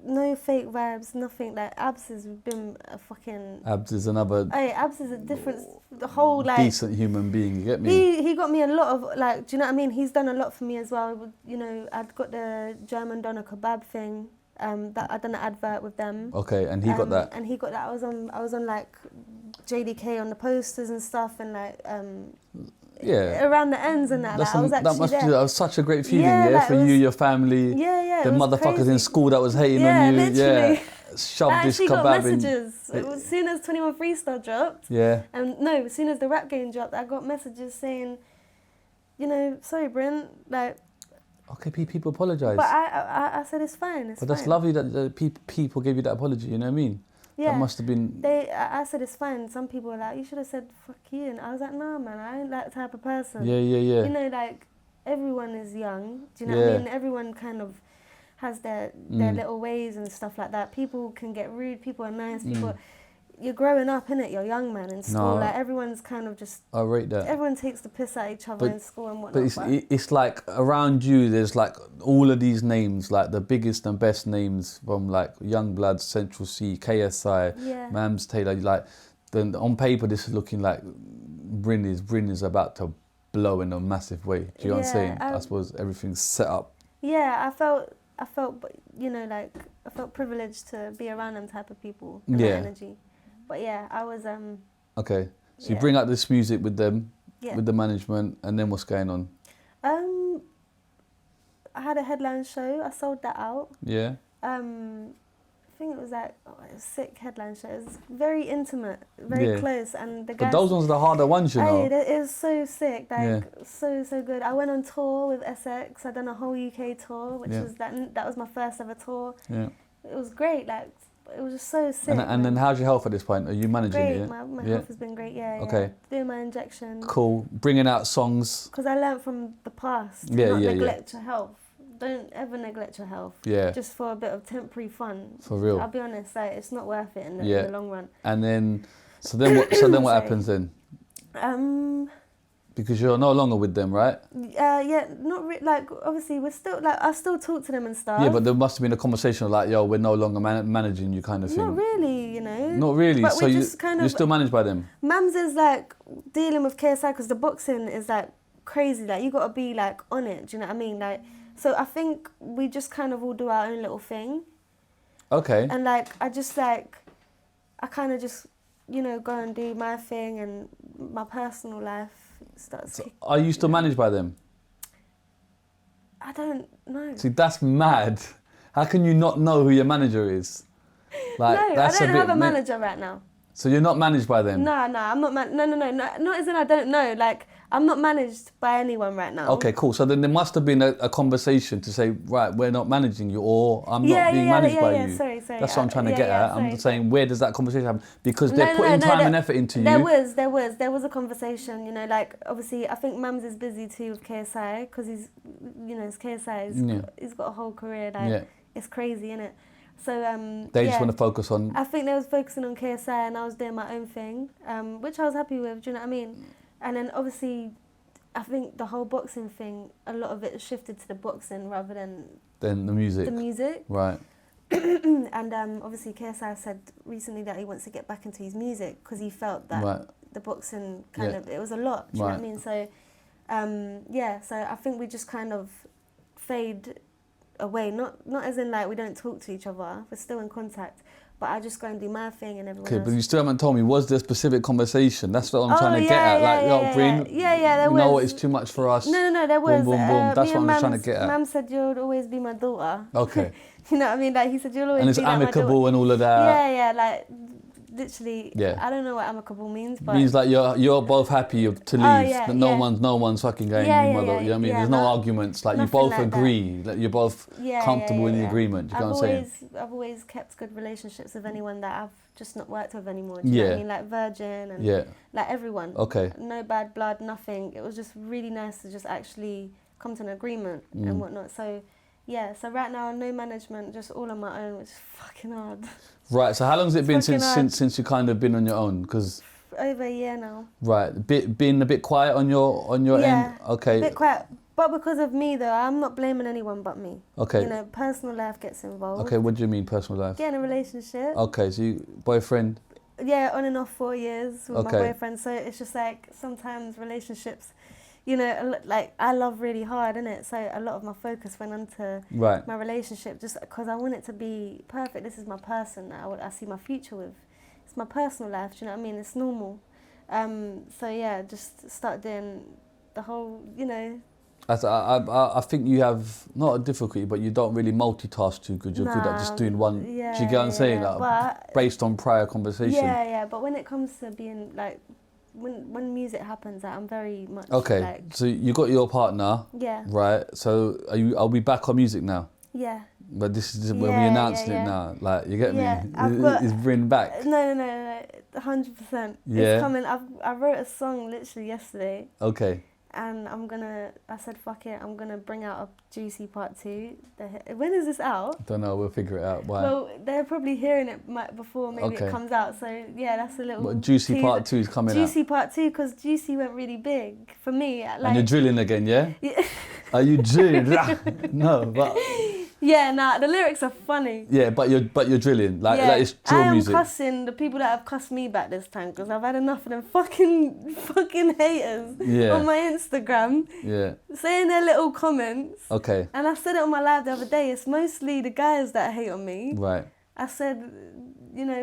no fake vibes, nothing. Like Abs has been a fucking... Abs is another... Hey, Abs is a different... The whole like... Decent human being, you get me? He got me a lot of, like, do you know what I mean? He's done a lot for me as well. You know, I'd got the German doner kebab thing. That I'd done an advert with them. Okay, and he got that? And he got that. I was on like JDK on the posters and stuff, and like... around the ends and that. Like, I was actually there. That was such a great feeling, for you, your family. Yeah. The motherfuckers crazy. In school that was hating on you. Literally. Yeah, shove I this actually got kebab messages. As soon as 21 Freestyle dropped, Yeah. as soon as the rap game dropped, I got messages saying, you know, sorry, Bryn, like. Okay, people apologise. But I said it's fine. It's But that's fine. lovely that the people gave you that apology. You know what I mean? Yeah. That must have been. I said it's fine. Some people were like, you should have said fuck you, and I was like, nah, man, I ain't that type of person. Yeah. You know, like everyone is young. Do you know what I mean? Everyone kind of has their little ways and stuff like that. People can get rude. People are nice. People. You're growing up, innit? You're young, man, in school. Like, everyone's kind of just... I rate that. Everyone takes the piss at each other in school and whatnot. But it's like, around you, there's like all of these names, like the biggest and best names from like Yungblud, Central Cee, KSI, Mams Taylor. Like, then on paper, this is looking like Bryn is about to blow in a massive way. Do you know what I'm saying? I suppose everything's set up. Yeah, I felt, you know, like, I felt privileged to be around them type of people and that energy. But yeah, I was... Okay, so you bring out this music with them, Yeah. with the management, and then what's going on? I had a headline show. I sold that out. Yeah. I think it was like it was a sick headline show. It was very intimate, very close, and the guys. But those ones are the harder ones, you know. It was so sick, like so good. I went on tour with SX. I done a whole UK tour, which was that was my first ever tour. Yeah. It was great. Like it was just so sick. And then how's your health at this point? Are you managing great. it? My health has been great. Yeah. Okay. Doing my injection. Cool. Bringing out songs. Because I learned from the past. Yeah, not yeah, neglect your health. Don't ever neglect your health. Yeah. Just for a bit of temporary fun. For real. I'll be honest, like it's not worth it in the long run. And then, so then what happens then? Because you're no longer with them, right? Like obviously we're still like I still talk to them and stuff. Yeah, but there must have been a conversation of like, yo, we're no longer managing you, kind of thing. Not really, you know. Not really. But so we're just kind of, you're still managed by them. Mams is like dealing with KSI because the boxing is like crazy. Like you got to be like on it. Do you know what I mean? Like. So I think we just kind of all do our own little thing. Okay. And like, I kind of just, you know, go and do my thing and my personal life starts. So are you still managed by them? I don't know. See, that's mad. How can you not know who your manager is? Like, no, that's I don't have a bit manager right now. So you're not managed by them? No, I'm not. No, not as in I don't know. Like, I'm not managed by anyone right now. Okay, cool. So then there must have been a conversation to say, right, we're not managing you, or I'm not being managed by you. Sorry. That's what I'm trying to get at. Sorry. I'm saying, where does that conversation happen? Because they're putting time and effort into you. There was a conversation. You know, like obviously, I think Mams is busy too with KSI because he's, you know, it's KSI. He's got a whole career. Like it's crazy, isn't it? So they just want to focus on. I think they was focusing on KSI, and I was doing my own thing, which I was happy with. Do you know what I mean? And then obviously, I think the whole boxing thing, a lot of it shifted to the boxing rather than the music. The music, right? And obviously, KSI said recently that he wants to get back into his music because he felt that the boxing kind of it was a lot. Do you know what I mean? So so I think we just kind of fade away, not as in like we don't talk to each other, we're still in contact, but I just go and do my thing and everyone else. But you still haven't told me, was there a specific conversation? That's what I'm trying to get at. Like, Bryn, there was. No, it's too much for us. No, there was. Boom. That's what I'm just trying to get at. Mum said you'll always be my daughter. Okay. You know what I mean? Like he said you'll always be like my daughter. And it's amicable and all of that. Yeah, like literally. Yeah. I don't know what amicable means, but it means like you're both happy to leave. That no one's fucking going. You know what I mean? There's no arguments. Like you both agree. That you're both comfortable in the agreement. You know what I'm saying? I've always kept good relationships with anyone that I've just not worked with anymore. Do you know what I mean? Like Virgin and like everyone. Okay. No bad blood, nothing. It was just really nice to just actually come to an agreement and whatnot. So so right now no management, just all on my own, which is fucking hard. Right. So how long has it been since you kind of been on your own? Because over a year now. Right. Been a bit quiet on your end. Okay. A bit quiet. But because of me though, I'm not blaming anyone but me. Okay. You know, personal life gets involved. Okay, what do you mean personal life? Get in a relationship. Okay, so you boyfriend? Yeah, on and off 4 years with my boyfriend. So it's just like sometimes relationships, you know, like I love really hard, innit? So a lot of my focus went onto my relationship just because I want it to be perfect. This is my person that I see my future with. It's my personal life, do you know what I mean? It's normal. So yeah, just start doing the whole, you know. I think you have not a difficulty, but you don't really multitask too good. You're good at just doing one. Do you get what I'm saying? Like, but, based on prior conversation. Yeah. But when it comes to being like, when music happens, like, I'm very much okay. like, So you got your partner. Yeah. Right. So are we back on music now? Yeah. But this is when we announcing it now. Like, you get me? It's Bryn back. No, 100%. Yeah. It's coming. I wrote a song literally yesterday. Okay. And I said, fuck it, I'm going to bring out a Juicy Part 2. When is this out? Don't know, we'll figure it out. Why? Well, they're probably hearing it before maybe it comes out. So, yeah, that's a little... But Juicy teaser. Part 2 is coming out. Juicy Part 2, because Juicy went really big for me. Like, and you're drilling again, yeah? Yeah. Are you drilling? No, but... Yeah, the lyrics are funny. Yeah, but you're drilling. Like it's drill music. I am cussing the people that have cussed me back this time, because I've had enough of them fucking haters on my Instagram. Yeah. Saying their little comments. Okay. And I said it on my live the other day. It's mostly the guys that hate on me. Right. I said,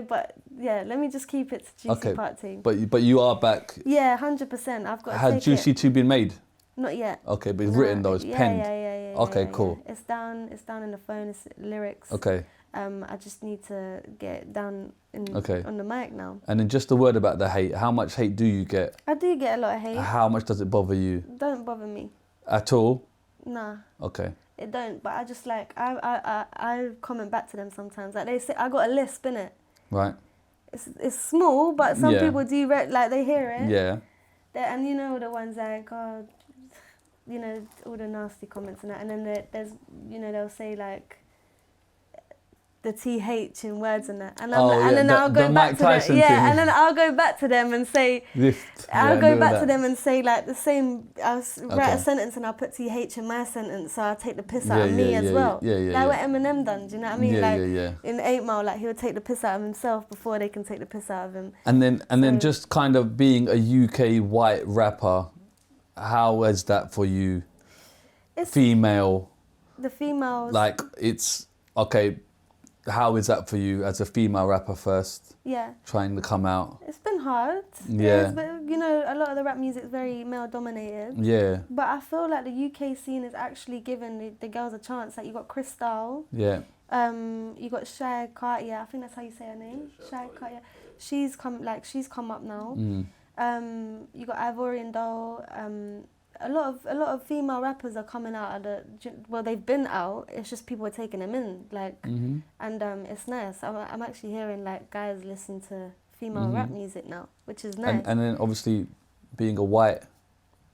but yeah, let me just keep it to Juicy Part 2. But you are back. Yeah, 100%. I've got to Has take Juicy 2 been made? Not yet. Okay, but it's written though, it's penned. Yeah. Okay, cool. It's down in the phone, it's lyrics. Okay. I just need to get it down on the mic now. And then just a word about the hate. How much hate do you get? I do get a lot of hate. How much does it bother you? Don't bother me. At all? Nah. Okay. It don't, but I just like, I comment back to them sometimes. Like they say, I got a lisp, innit? Right. It's small, but some people do, like they hear it. Yeah. And you know the ones like, oh, you know, all the nasty comments and that. And then there's, you know, they'll say like the TH in words and that. And then I'll go back to them. Yeah, and then I'll go back to them and say, I'll go back to them and say like the same, I'll write a sentence and I'll put TH in my sentence, so I'll take the piss out of me as well. Like what Eminem done, do you know what I mean? In 8 Mile, like he would take the piss out of himself before they can take the piss out of him. And then just kind of being a UK white rapper, how is that for you? It's female. The females. Like it's, okay, how is that for you as a female rapper first? Yeah. Trying to come out? It's been hard. Yeah. But, you know, a lot of the rap music is very male dominated. Yeah. But I feel like the UK scene is actually giving the girls a chance. Like you got Crystal. Yeah. You got Shy Cartier. I think that's how you say her name. Shy Cartier. She's come up now. You got Ivorian Doll. A lot of female rappers are coming out they've been out. It's just people are taking them in, like, and it's nice. I'm actually hearing like guys listen to female rap music now, which is nice. And then obviously, being a white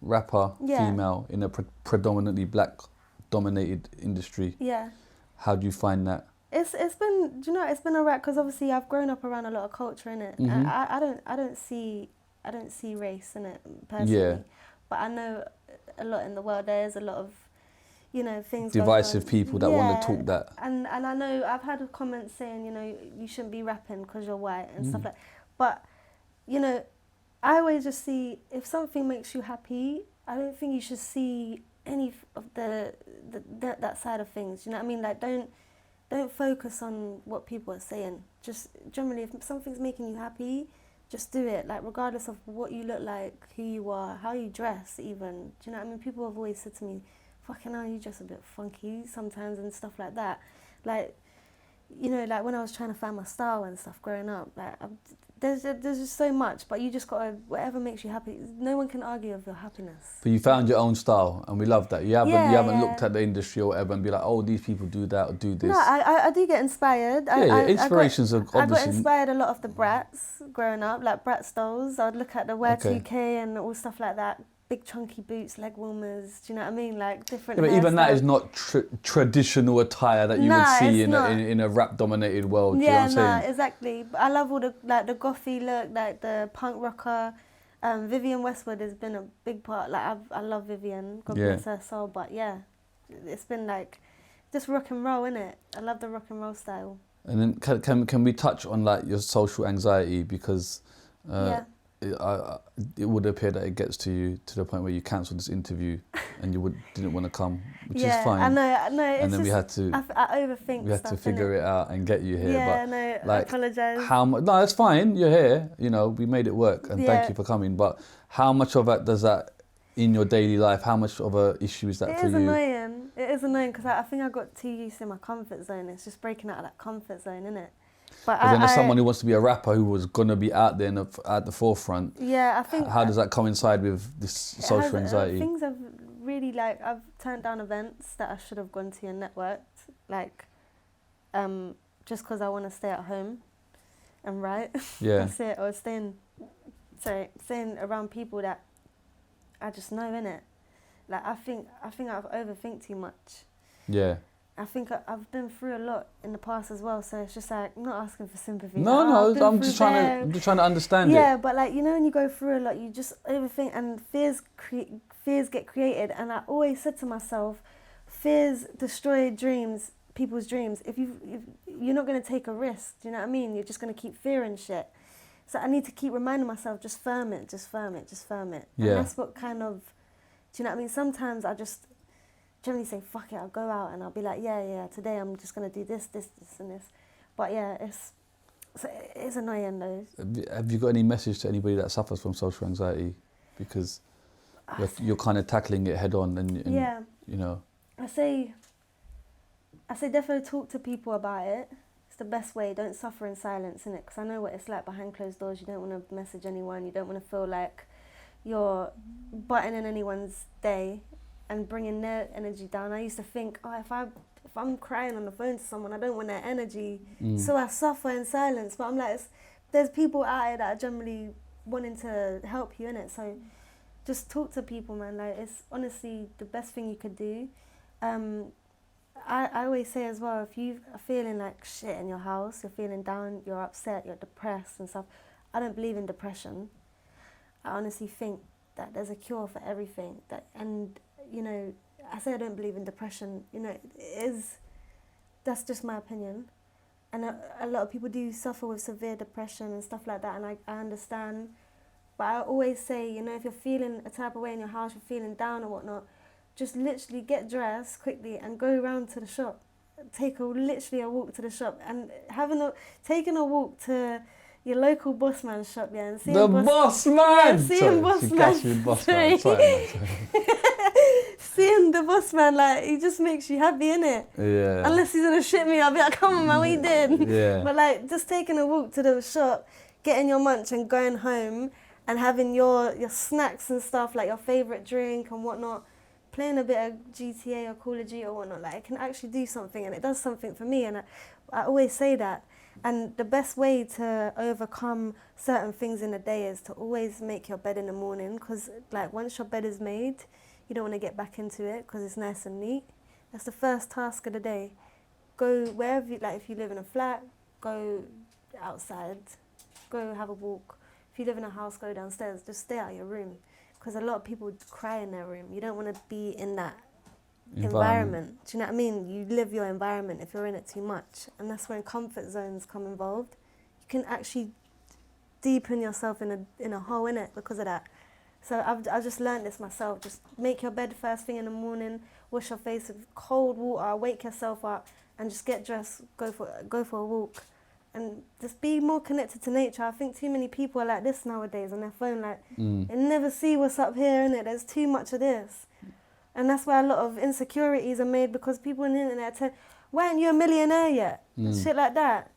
rapper, female in a predominantly black-dominated industry. Yeah. How do you find that? It's been, do you know, it's been alright because obviously I've grown up around a lot of culture in it. I don't see race in it personally. Yeah. But I know a lot in the world. There's a lot of, you know, things. Divisive people that want to talk that. And I know I've had comments saying, you know, you shouldn't be rapping because you're white and stuff like. But, you know, I always just see if something makes you happy. I don't think you should see any of that side of things. You know what I mean? Like don't focus on what people are saying. Just generally, if something's making you happy, just do it, like regardless of what you look like, who you are, how you dress even. Do you know what I mean? People have always said to me, fucking hell, you dress a bit funky sometimes and stuff like that. Like, you know, like when I was trying to find my style and stuff growing up, like there's just so much, but you just gotta, whatever makes you happy, no one can argue with your happiness. But you found your own style and we love that. You haven't looked at the industry or whatever and be like, oh, these people do that or do this. No, I do get inspired. Inspirations are obviously... I got inspired a lot of the brats growing up, like brat styles. I'd look at the Wear 2K and all stuff like that. Big chunky boots, leg warmers, do you know what I mean? Like different but even that is not traditional attire that you would see in a rap dominated world. Do you know what I'm saying? Exactly. But I love all the gothy look, like the punk rocker. Vivienne Westwood has been a big part. Like I love Vivienne, God bless her soul. But yeah, it's been like just rock and roll, innit? I love the rock and roll style. And then can we touch on like your social anxiety, because it would appear that it gets to you to the point where you cancelled this interview and you didn't want to come, which is fine. I know. And then we had to. I overthink. We had to figure it out and get you here. Yeah, but no, like, I apologise. No, it's fine. You're here. You know, we made it work, and thank you for coming. But how much of that does that in your daily life? How much of a issue is that for you? It is annoying because I think I got too used to my comfort zone. It's just breaking out of that comfort zone, innit? But then there's someone who wants to be a rapper who was gonna be out there at the forefront. Yeah, I think. How does that coincide with this social anxiety? Things have really I've turned down events that I should have gone to and networked, just because I want to stay at home and write. Yeah. That's it. Or staying around people that I just know, innit? Like I think I've overthink too much. Yeah. I think I've been through a lot in the past as well, so it's just like not asking for sympathy. No, I'm just trying to understand it. Yeah, but like, you know, when you go through a lot, you just overthink, and fears get created. And I always said to myself, fears destroy dreams, people's dreams. If you're not going to take a risk, do you know what I mean? You're just going to keep fearing shit. So I need to keep reminding myself, just firm it, just firm it, just firm it. Yeah. And that's what kind of, do you know what I mean? Sometimes I just generally say, fuck it, I'll go out and I'll be like, yeah, today I'm just going to do this and this. But yeah, it's annoying though. Have you got any message to anybody that suffers from social anxiety? Because you're kind of tackling it head on and yeah. You know. I say definitely talk to people about it. It's the best way. Don't suffer in silence, innit? Because I know what it's like behind closed doors. You don't want to message anyone. You don't want to feel like you're butting in anyone's day and bringing their energy down. I used to think, if I'm crying on the phone to someone, I don't want their energy, so I suffer in silence. But I'm like, there's people out here that are generally wanting to help you, innit? So just talk to people, man. Like, it's honestly the best thing you could do. I always say as well, if you are feeling like shit in your house, you're feeling down, you're upset, you're depressed and stuff, I don't believe in depression. I honestly think that there's a cure for everything. You know, I say I don't believe in depression, you know, that's just my opinion. And a lot of people do suffer with severe depression and stuff like that, and I understand. But I always say, you know, if you're feeling a type of way in your house, you're feeling down or whatnot, just literally get dressed quickly and go around to the shop. Take literally a walk to the shop, and taking a walk to your local boss man's shop, yeah, and seeing boss man. Seeing boss man. Seeing the boss man, like, he just makes you happy, innit? Yeah. Unless he's gonna shit me, I'll be like, come on, man, what you doing? Yeah. But like, just taking a walk to the shop, getting your munch and going home and having your snacks and stuff, like your favourite drink and whatnot, playing a bit of GTA or Call of Duty or whatnot, like, it can actually do something, and it does something for me, and I always say that. And the best way to overcome certain things in the day is to always make your bed in the morning, because like, once your bed is made, you don't want to get back into it because it's nice and neat. That's the first task of the day. Go wherever you, like, if you live in a flat, go outside, go have a walk. If you live in a house, go downstairs. Just stay out of your room, because a lot of people cry in their room. You don't want to be in that environment. Do you know what I mean? You live your environment if you're in it too much, and that's when comfort zones come involved. You can actually deepen yourself in a hole in it because of that. So I've just learned this myself. Just make your bed first thing in the morning, wash your face with cold water, wake yourself up, and just get dressed, go for a walk, and just be more connected to nature. I think too many people are like this nowadays on their phone, like they never see what's up here, innit? There's too much of this. And that's why a lot of insecurities are made, because people on the internet tell, why aren't you a millionaire yet? Shit like that.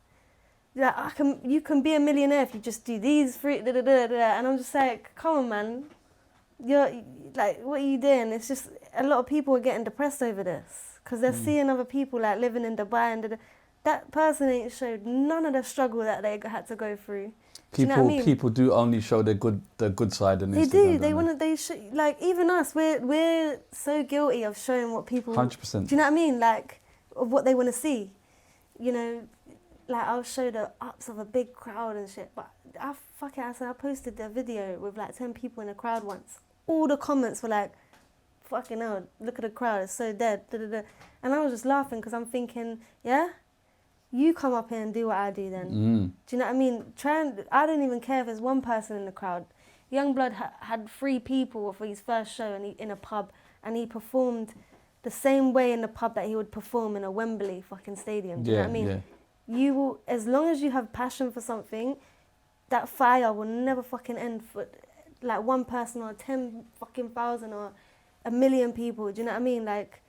Like, you can be a millionaire if you just do these free and I'm just like, come on, man. You're like, what are you doing? It's just, a lot of people are getting depressed over this because they're seeing other people like living in Dubai and that person ain't showed none of the struggle that they had to go through. People do only show their good side on Instagram. They do. They show, like, even us. We're so guilty of showing what people. 100%. Do you know what I mean? Like, of what they want to see. You know, like, I'll show the ups of a big crowd and shit. But I posted the video with like 10 people in the crowd once. All the comments were like, "Fucking hell! Look at the crowd. It's so dead." And I was just laughing because I'm thinking, yeah. You come up here and do what I do then. Do you know what I mean? I don't even care if there's one person in the crowd. Yungblud had 3 people for his first show in a pub, and he performed the same way in the pub that he would perform in a Wembley fucking stadium. Do you know what I mean? Yeah. You will, as long as you have passion for something, that fire will never fucking end. like one person or 10 fucking thousand or a million people. Do you know what I mean? Like,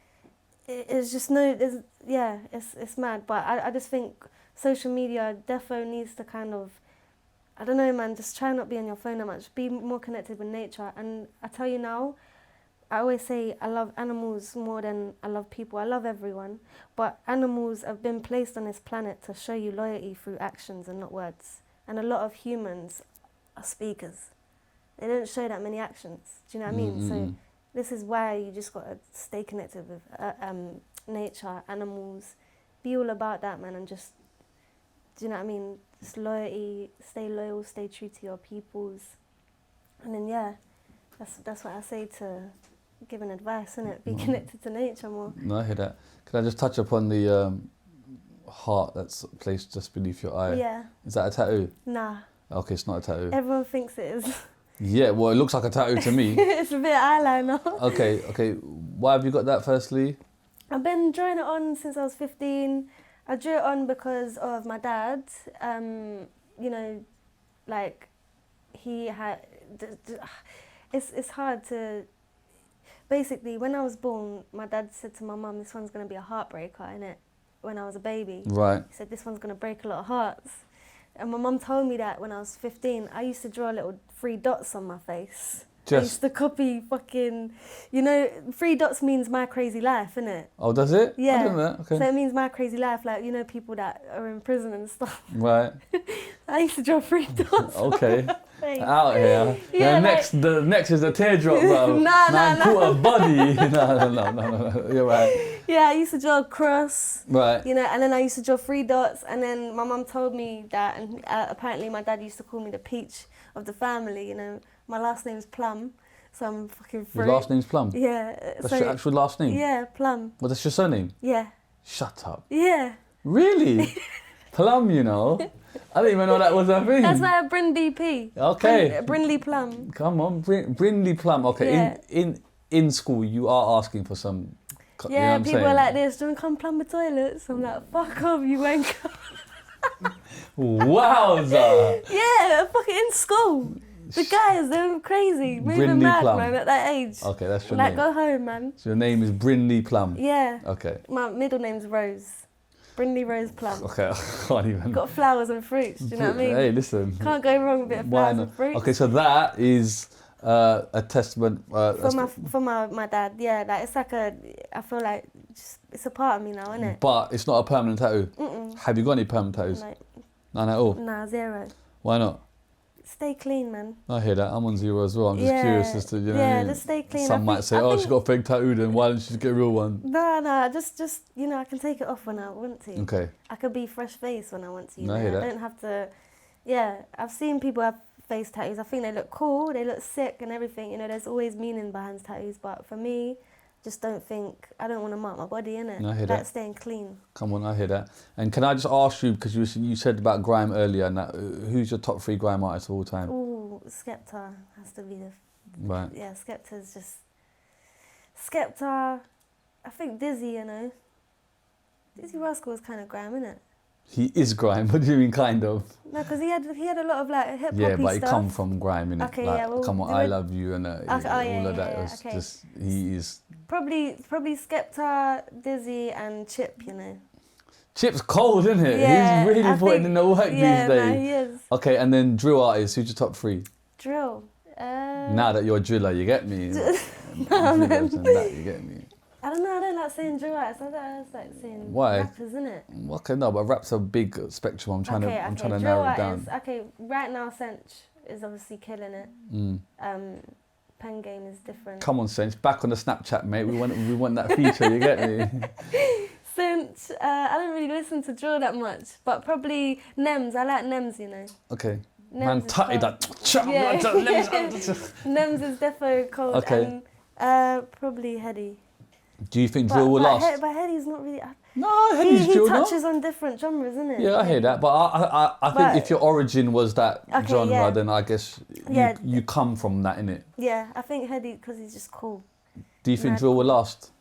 it's just it's mad. But I just think social media defo needs to kind of, I don't know, man, just try not be on your phone that much. Be more connected with nature. And I tell you now, I always say I love animals more than I love people. I love everyone. But animals have been placed on this planet to show you loyalty through actions and not words. And a lot of humans are speakers. They don't show that many actions. Do you know what I mean? So this is why you just got to stay connected with nature, animals. Be all about that, man, and just, do you know what I mean? Just loyalty, stay loyal, stay true to your peoples. And then, yeah, that's what I say to giving advice, innit? Be connected to nature more. No, I hear that. Can I just touch upon the heart that's placed just beneath your eye? Yeah. Is that a tattoo? Nah. Okay, it's not a tattoo. Everyone thinks it is. Yeah, well, it looks like a tattoo to me. It's a bit of eyeliner. Okay. Why have you got that, firstly? I've been drawing it on since I was 15. I drew it on because of my dad. You know, like, he had... It's hard to... Basically, when I was born, my dad said to my mum, this one's going to be a heartbreaker, innit? When I was a baby. Right. He said, this one's going to break a lot of hearts. And my mum told me that when I was 15. I used to draw little 3 dots on my face. I used to copy fucking... You know, 3 dots means my crazy life, innit? Oh, does it? Yeah. I didn't know that. Okay. So it means my crazy life, like, you know, people that are in prison and stuff. Right. I used to draw 3 dots. Okay. Out here. Yeah, the next is a teardrop, bro. Nah. Quarter body. No. You're right. Yeah, I used to draw a cross. Right. You know, and then I used to draw 3 dots, and then my mum told me that, and apparently my dad used to call me the peach of the family. You know, my last name's Plum, so I'm fucking fruit. Your last name's Plum? Yeah. That's your actual last name? Yeah, Plum. Well, that's your surname? Yeah. Shut up. Yeah. Really? Plum, you know? I didn't even know that was a thing. That's why I have Bryn BP. Okay. Brindley Plum. Come on, Brindley Plum. Okay, Yeah. in school, you are asking for some. Yeah, you know what I'm people saying? are like this. Do you want to come plumb the toilets? I'm like, fuck off, you wanker. Wowza. Yeah, fucking in school. The guys, they're crazy, moving Brindley mad, Plum. man, at that age. Okay, that's your like, name. go home, man. So your name is Brindley Plum. Yeah. Okay. My middle name's Rose. Brindley Rose Plum. Okay, I can't even. Got flowers and fruits, do you know what I mean? Hey, listen. Can't go wrong with a bit of Why flowers not? and fruits. Okay, so that is a testament. For my dad, yeah. Like, it's like I feel like it's a part of me now, isn't it? But it's not a permanent tattoo. Mm-mm. Have you got any permanent tattoos? No. None at all? Nah, 0. Why not? Stay clean, man. I hear that. I'm on 0 as well. I'm just curious as to, you know. Yeah, just stay clean. Some might say, oh, she got a fake tattoo, then why don't she just get a real one? No, just you know, I can take it off when I want to. Okay. I could be fresh face when I want to. You No, I know? hear that. I don't have to. Yeah, I've seen people have face tattoos. I think they look cool, they look sick and everything. You know, there's always meaning behind tattoos. But for me, just don't think, I don't want to mark my body, innit? No, I hear that. Like staying clean. Come on, I hear that. And can I just ask you, because you said about grime earlier, and that, who's your top 3 grime artists of all time? Ooh, Skepta has to be the... Right. Yeah, Skepta's just... Skepta, I think Dizzy, you know. Dizzy Rascal is kind of grime, innit? He is grime. What do you mean, kind of? No, because he had a lot of like hip hop Yeah, but he stuff. come from grime, innit? Okay, like, yeah, well, come on, I love you, and all of that. It was okay. just, he is. Probably Skepta, Dizzy, and Chip, you know. Chip's cold, isn't it? Yeah, He's really I putting think- in the work yeah, these no, days. he is. Okay, and then drill artists. Who's your top 3? Drill. Now that you're a driller, you get me. No, man. And that, you get me. I don't know. I don't like saying drill artists. I like saying Why? rappers, innit? Okay, no, but rap's a big spectrum. I'm trying to drill narrow it artists. down. Okay, right now Sench is obviously killing it. Pen game is different. Come on, Sense, back on the Snapchat, mate. We want that feature. You get me? Sench, I don't really listen to drill that much, but probably Nems. I like Nems, you know. Okay. Nems Man, is tutty fun. that. Yeah. Nems. Nems is defo cold. Okay. And probably Heady. Do you think drill will last? But Heady's not really. No, Heady's he drill, no? touches on different genres, isn't it? Yeah, I hear that. But I think if your origin was that Okay, genre, yeah. then I guess Yeah. you come from that, innit? Yeah, I think Heady because he's just cool. Do you think Mad. drill will last?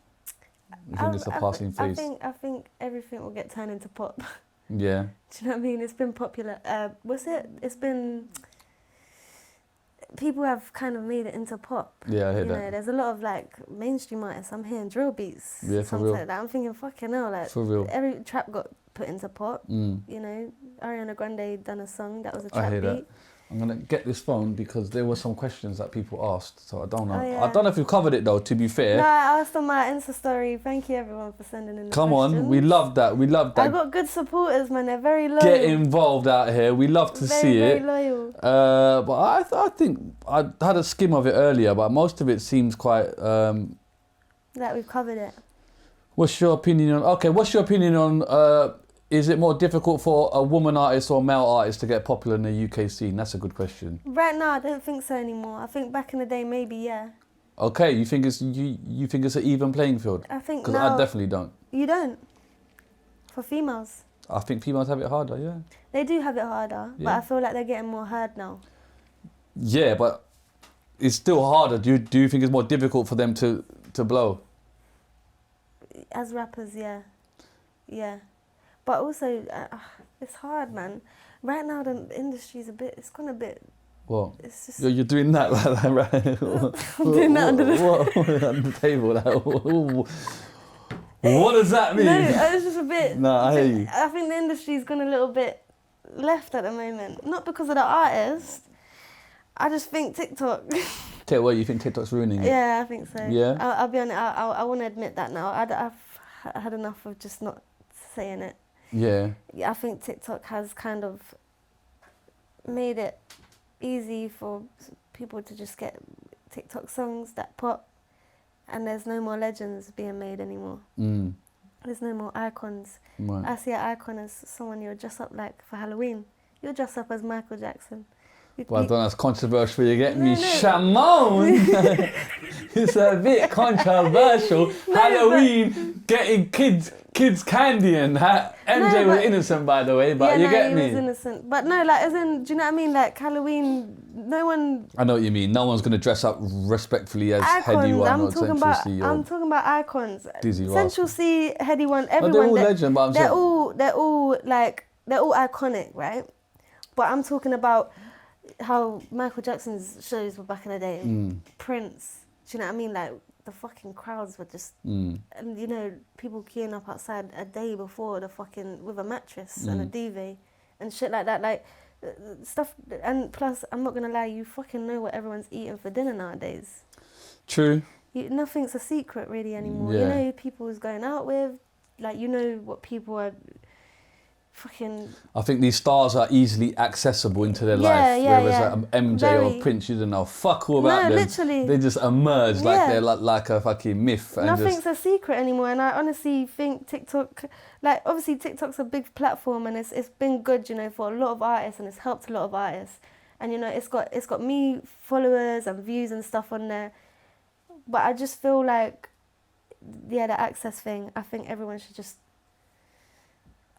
You think it's a passing phase? I think everything will get turned into pop. Yeah. Do you know what I mean? It's been popular. What's it? It's been people have kind of made it into pop. Yeah, I hear you that. know, there's a lot of like mainstream artists. I'm hearing drill beats. Yeah, for something real. like that. I'm thinking, fucking hell, like For real. every trap got put into pop. Mm. You know, Ariana Grande done a song that was a I trap hear beat. that. I'm gonna get this phone because there were some questions that people asked, so I don't know. Oh, yeah. I don't know if you've covered it though. To be fair, No, I asked on my Insta story. Thank you everyone for sending in the come questions. on, we love that. We love that. I got good supporters, man. They're very loyal. Get involved out here. We love to very, see very it. loyal. But I think I had a skim of it earlier, but most of it seems quite. That we've covered it. What's your opinion on? Okay, what's your opinion on? Is it more difficult for a woman artist or a male artist to get popular in the UK scene? That's a good question. Right now, I don't think so anymore. I think back in the day, maybe, yeah. Okay, you think it's you think it's an even playing field? I think Because now... I definitely don't. You don't? For females? I think females have it harder. Yeah. They do have it harder, but Yeah. I feel like they're getting more heard now. Yeah, but it's still harder. Do you think it's more difficult for them to blow? As rappers, yeah. Yeah. But also, it's hard, man. Right now, the industry's it's gone a bit... What? It's just... You're doing that like right? I'm doing that under the... What under the table? Like, what does that mean? No, it's just a bit... No, I hear you. I think the industry's gone a little bit left at the moment. Not because of the artist. I just think TikTok... Tell you what, you think TikTok's ruining it? Yeah, I think so. Yeah? I'll be honest, I want to admit that now. I've had enough of just not saying it. Yeah. I think TikTok has kind of made it easy for people to just get TikTok songs that pop, and there's no more legends being made anymore. Mm. There's no more icons. Right. I see an icon as someone you'll dress up like for Halloween. You'll dress up as Michael Jackson. Well, I don't know, that's controversial. You get me, No. Shamon. It's a bit controversial. Halloween, getting kids candy and MJ was but- innocent, by the way, but yeah, you no, get he me. was innocent. But no, like, as in, do you know what I mean? Like, Halloween, no one... I know what you mean. No one's gonna dress up respectfully as Icons, Heady One I'm or talking Central about, Cee I'm or talking about icons. Dizzy Central Cee, Heady One, everyone. they're all legend, but I'm they're saying- all iconic, right? But I'm talking about how Michael Jackson's shows were back in the day. Prince, do you know what I mean? Like, the fucking crowds were just, and you know, people queuing up outside a day before with a mattress and a duvet and shit like that. Like, stuff, and plus, I'm not gonna lie, you fucking know what everyone's eating for dinner nowadays. True. Nothing's a secret really anymore. Yeah. You know who people is going out with, like, you know what people are fucking... I think these stars are easily accessible into their life, yeah, whereas yeah. like MJ Very. or Prince, you don't know fuck all about No, them. literally. They just emerge like Yeah. they're like a fucking myth. And Nothing's just, a secret anymore, and I honestly think TikTok, like, obviously TikTok's a big platform, and it's been good, you know, for a lot of artists, and it's helped a lot of artists, and you know, it's got me followers and views and stuff on there, but I just feel like, yeah, the access thing, I think everyone should just,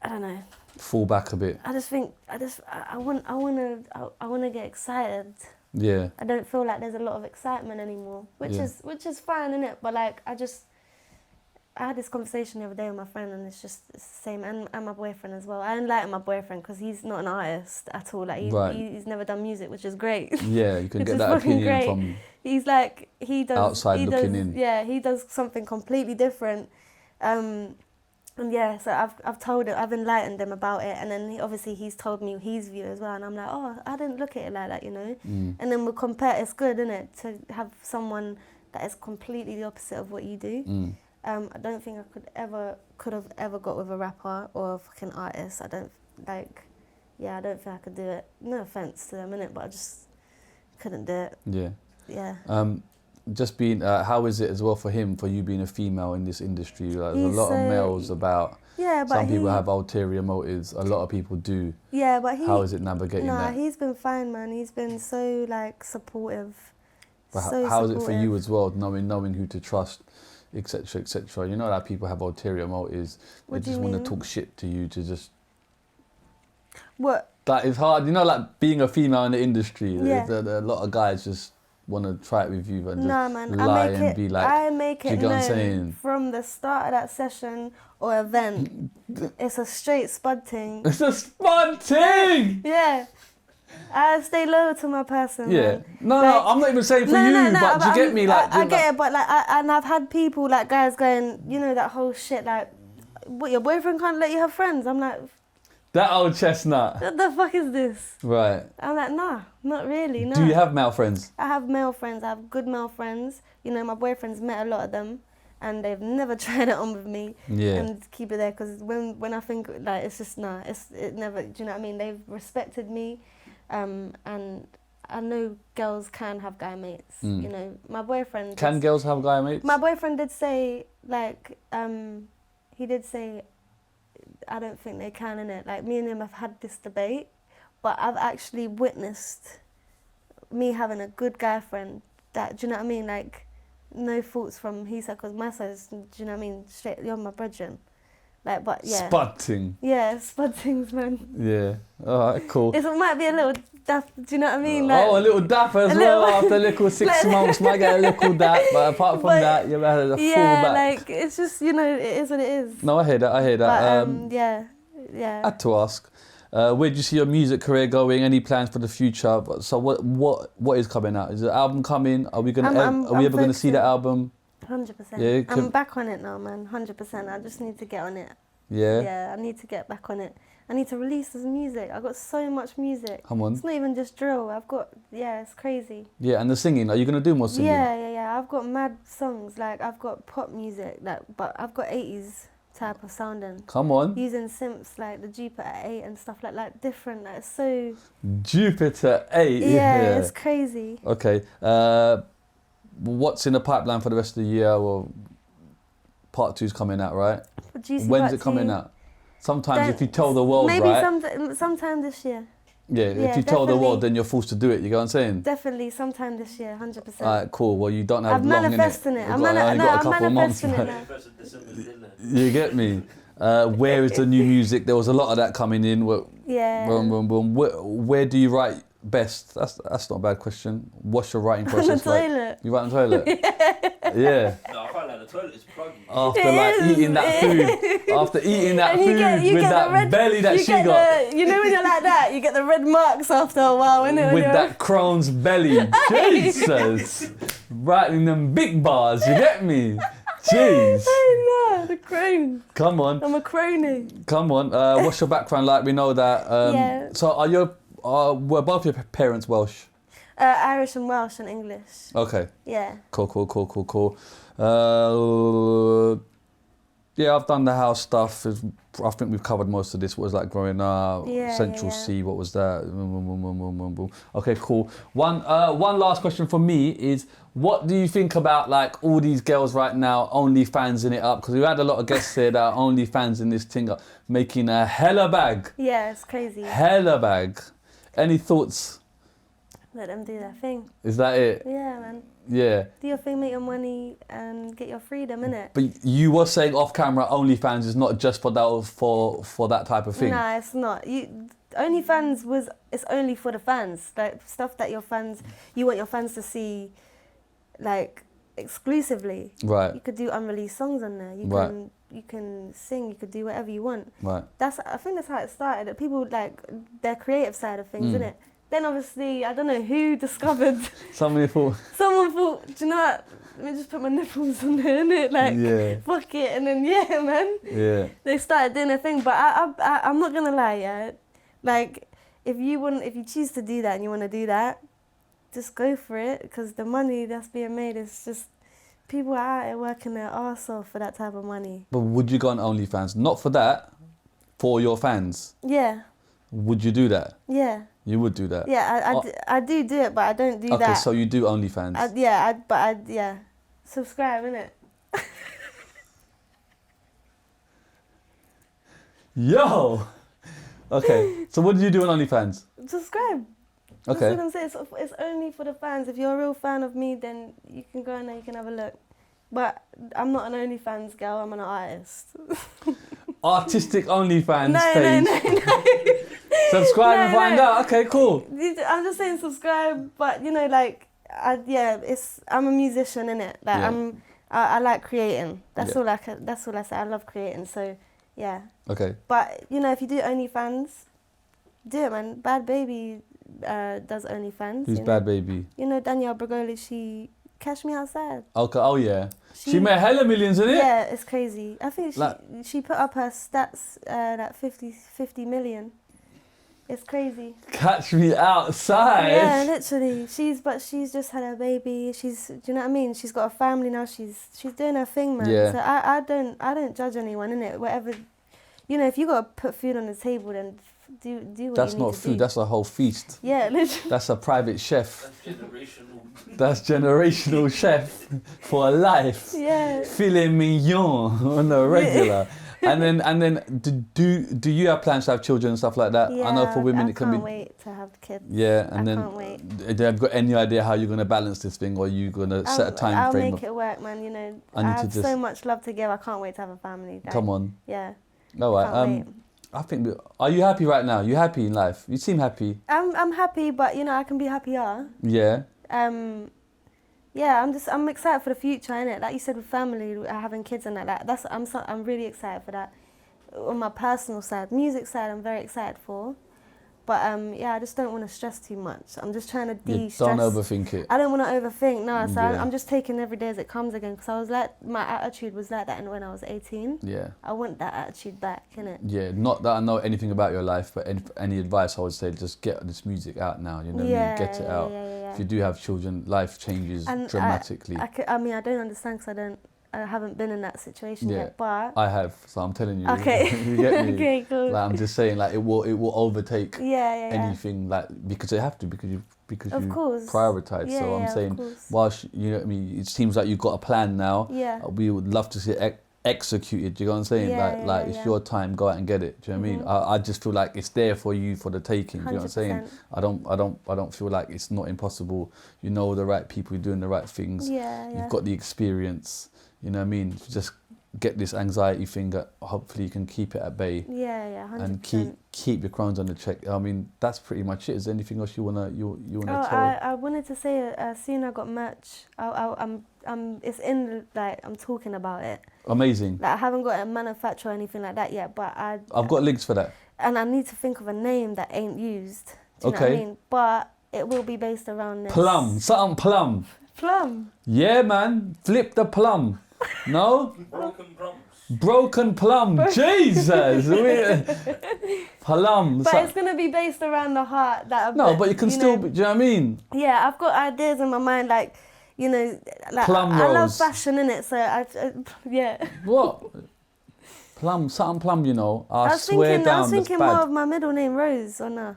I don't know. fall back a bit. I just think I want to get excited. Yeah. I don't feel like there's a lot of excitement anymore, which Yeah. is fine, innit? But like, I had this conversation the other day with my friend, and it's the same, and my boyfriend as well. I enlighten my boyfriend because he's not an artist at all. Like, he's never done music, which is great. Yeah, you can Which get is that fucking opinion great. from He's like, he does outside looking in. Yeah, he does something completely different. And yeah, so I've enlightened him about it, and then he's told me his view as well, and I'm like, oh, I didn't look at it like that, you know. And then we'll compare. It's good, isn't it, to have someone that is completely the opposite of what you do. I don't think I could have ever got with a rapper or a fucking artist. I don't think I could do it. No offense to them, innit, but I just couldn't do it. Yeah. Yeah. Just being, how is it as well for you being a female in this industry? Like, there's He's a lot of so- males about. Yeah, but some people have ulterior motives. A lot of people do. Yeah, but How is it navigating that? he's been fine, man. He's been so like supportive. But so how is it for supportive. you as well, knowing who to trust, etc., etc.? You know that people have ulterior motives. What do They just you want mean? to talk shit to you to just. What? That is hard. You know, like being a female in the industry. Yeah. A lot of guys just want to try it with you and Nah, just man. lie and be like. I make do you it get what I'm known saying? from the start of that session or event. It's a straight spud thing. It's a spud thing. Yeah. I stay loyal to my person. Yeah. Man. No, Like, I'm not even saying for you, but do you get me? Like, I get it, but like, and I've had people like guys going, you know, that whole shit like, what, your boyfriend can't let you have friends? I'm like, that old chestnut. what the fuck is this? Right. I'm like, nah, not really, no. Do you have male friends? I have male friends. I have good male friends. You know, my boyfriend's met a lot of them, and they've never tried it on with me. Yeah. And keep it there, because when I think like it's just it never. Do you know what I mean? They've respected me, and I know girls can have guy mates. You know, my boyfriend. Can girls have guy mates? My boyfriend did say like he did say, I don't think they can, innit? Like, me and him have had this debate, but I've actually witnessed me having a good guy friend that, do you know what I mean? Like, no faults from his side, because my side is, do you know what I mean? Straight, you're my brethren. Like, but yeah. Spudting. Yeah, spuddings, man. Yeah. All right, cool. It might be a little daft, do you know what I mean? Like, Oh, a little dap as well after a little 6 months. Might get a little dap, but apart from But that, you've had a full yeah, back. like, it's just, you know, it is what it is. No, I hear that. But, yeah. I had to ask, where do you see your music career going? Any plans for the future? So what is coming out? Is the album coming? Are we ever going to see the album? 100%. Yeah, I'm back on it now, man. 100%. I just need to get on it. Yeah. Yeah, I need to get back on it. I need to release this music. I've got so much music. Come on. It's not even just drill. It's crazy. Yeah, and the singing. Are you going to do more singing? Yeah. I've got mad songs. Like, I've got pop music, like, but I've got 80s type of sounding. Come on. Using synths like the Jupiter 8 and stuff like different. Like, so. Jupiter 8. Yeah, it's crazy. Okay. What's in the pipeline for the rest of the year? Well, part 2's coming out, right? When's it coming out? Sometimes if you tell the world, maybe right? sometime this year. Yeah, if you tell the world, then you're forced to do it. You get what I'm saying? Definitely sometime this year, 100%. Alright, cool. Well, you don't have I'm long, manifesting innit? it. I'm got a couple of months. manifesting it now. You get me? Where is the new music? There was a lot of that coming in. Yeah. Where do you write best? That's not a bad question. What's your writing process On the toilet. You write on the toilet? Yeah. No, I can't lie, the toilet is pluggy. After eating that food, after eating that food with that belly that she got. You know when you're like that, you get the red marks after a while, innit? With that Crohn's belly. Jesus. Writing them big bars, you get me? Jeez. I know, the Crohn. Come on. I'm a crony. Come on. What's your background like? We know that. Yeah. So were both your parents Welsh? Irish and Welsh and English. Okay. Yeah. Cool. Yeah, I've done the house stuff. I think we've covered most of this. What was like growing up? Central Cee. What was that? Okay, cool. One last question for me is, what do you think about like all these girls right now OnlyFansing it up? Because we've had a lot of guests here that are OnlyFansing this thing up, making a hella bag. Yeah, it's crazy. Hella bag. Any thoughts? Let them do their thing. Is that it? Yeah, man. Yeah. Do your thing, make your money, and get your freedom, innit? But you were saying off camera, OnlyFans is not just for that type of thing. Nah, it's not. OnlyFans it's only for the fans. Like stuff that you want your fans to see, like exclusively. Right. You could do unreleased songs on there. You can sing. You could do whatever you want. Right. I think that's how it started. That people like their creative side of things, innit? Then obviously, I don't know who discovered. Someone thought, do you know what? Let me just put my nipples on there, innit? Like, fuck it. And then, yeah, man. Yeah. They started doing a thing. But I'm not going to lie, yeah? Like, if you choose to do that and you want to do that, just go for it. Because the money that's being made is just, people are out here working their arse off for that type of money. But would you go on OnlyFans? Not for that, for your fans. Yeah. Would you do that? Yeah. You would do that? Yeah, I do it, but I don't do that. Okay, so you do OnlyFans? Yeah. Subscribe, innit? Yo! Okay, so what do you do on OnlyFans? Subscribe. Okay. That's what I'm saying. It's only for the fans. If you're a real fan of me, then you can go in there, you can have a look. But I'm not an OnlyFans girl, I'm an artist. Artistic OnlyFans page. No. Subscribe and find out. Okay, cool. I'm just saying subscribe, but you know, like, I'm a musician, innit? Like, I like creating. That's all I say. I love creating. So, yeah. Okay. But you know, if you do OnlyFans, do it, man. Bad Baby does OnlyFans. Who's you know? Bad Baby? You know Danielle Bragoli, she Cash Me Outside. Okay, oh yeah. She made hella millions, innit? Yeah, it's crazy. I think Like- she put up her stats that 50 million. It's crazy. Catch Me Outside. Yeah, literally. She's just had her baby. Do you know what I mean? She's got a family now. She's doing her thing, man. Yeah. So I don't judge anyone, innit? Whatever, you know, if you gotta put food on the table, then do what you need That's to not do. food, that's a whole feast. Yeah, literally. That's a private chef. Generational. That's generational chef for life. Yeah. Filet mignon on the regular. And then do you have plans to have children and stuff like that? Yeah, I know for women it can be. I can't wait to have kids. Yeah, and I then can't wait. do you have got any idea how you're gonna balance this thing, or are you gonna set a time I'll frame? make it work, man. You know, I I need to have just- so much love to give. I can't wait to have a family. Like, Come on. Yeah. All right. Can't wait. I think. Are you happy right now? You happy in life? You seem happy. I'm happy, but you know I can be happier. Yeah. Yeah, I'm excited for the future, innit? Like you said, with family, having kids and like that. I'm really excited for that. On my personal side, music side, I'm very excited for. But yeah, I just don't want to stress too much. I'm just trying to de-stress. Don't overthink it. I don't want to overthink, no. So Yeah. I'm just taking every day as it comes again. Because I was like, my attitude was like that when I was 18. Yeah. I want that attitude back, innit? Yeah. Not that I know anything about your life, but any advice I would say, just get this music out now. You know what I mean? Get it out. Yeah. If you do have children, life changes dramatically. I mean, I don't understand because I haven't been in that situation yet, but I have, so I'm telling you. Okay. You get me? Okay, cool. Like, I'm just saying, like it will overtake yeah. anything, like because they have to, because you Of course. prioritize. Yeah, So I'm of saying, course. whilst you know what I mean, it seems like you've got a plan now. Yeah. We would love to see it executed. Do you know what I'm saying? Yeah, it's your time. Go out and get it. Do you know what I mean? I just feel like it's there for you for the taking. Do you know what I'm saying? 100%. I don't feel like it's not impossible. You know the right people, you're doing the right things. Yeah. You've got the experience. You know what I mean? Just get this anxiety thing that hopefully you can keep it at bay. Yeah, 100%. And keep your Crohn's under check. I mean, that's pretty much it. Is there anything else you wanna tell? I wanted to say, soon I got merch. It's in I'm talking about it. Amazing. Like I haven't got a manufacturer or anything like that yet, but I've got links for that. And I need to think of a name that ain't used. Do you know what I mean? But it will be based around this. Plum, something plum. Plum. Yeah, man. Flip the plum. No? Broken plums. Broken plum. Jesus. Plum. But it's gonna be based around the heart that. No, but you can still. Do you know what I mean? Yeah, I've got ideas in my mind, like, you know, like Plum I love rolls. fashion, innit? So yeah. What? Plum, something plum. You know. I was swear down. I was thinking that's more bad. of my middle name, Rose, or no?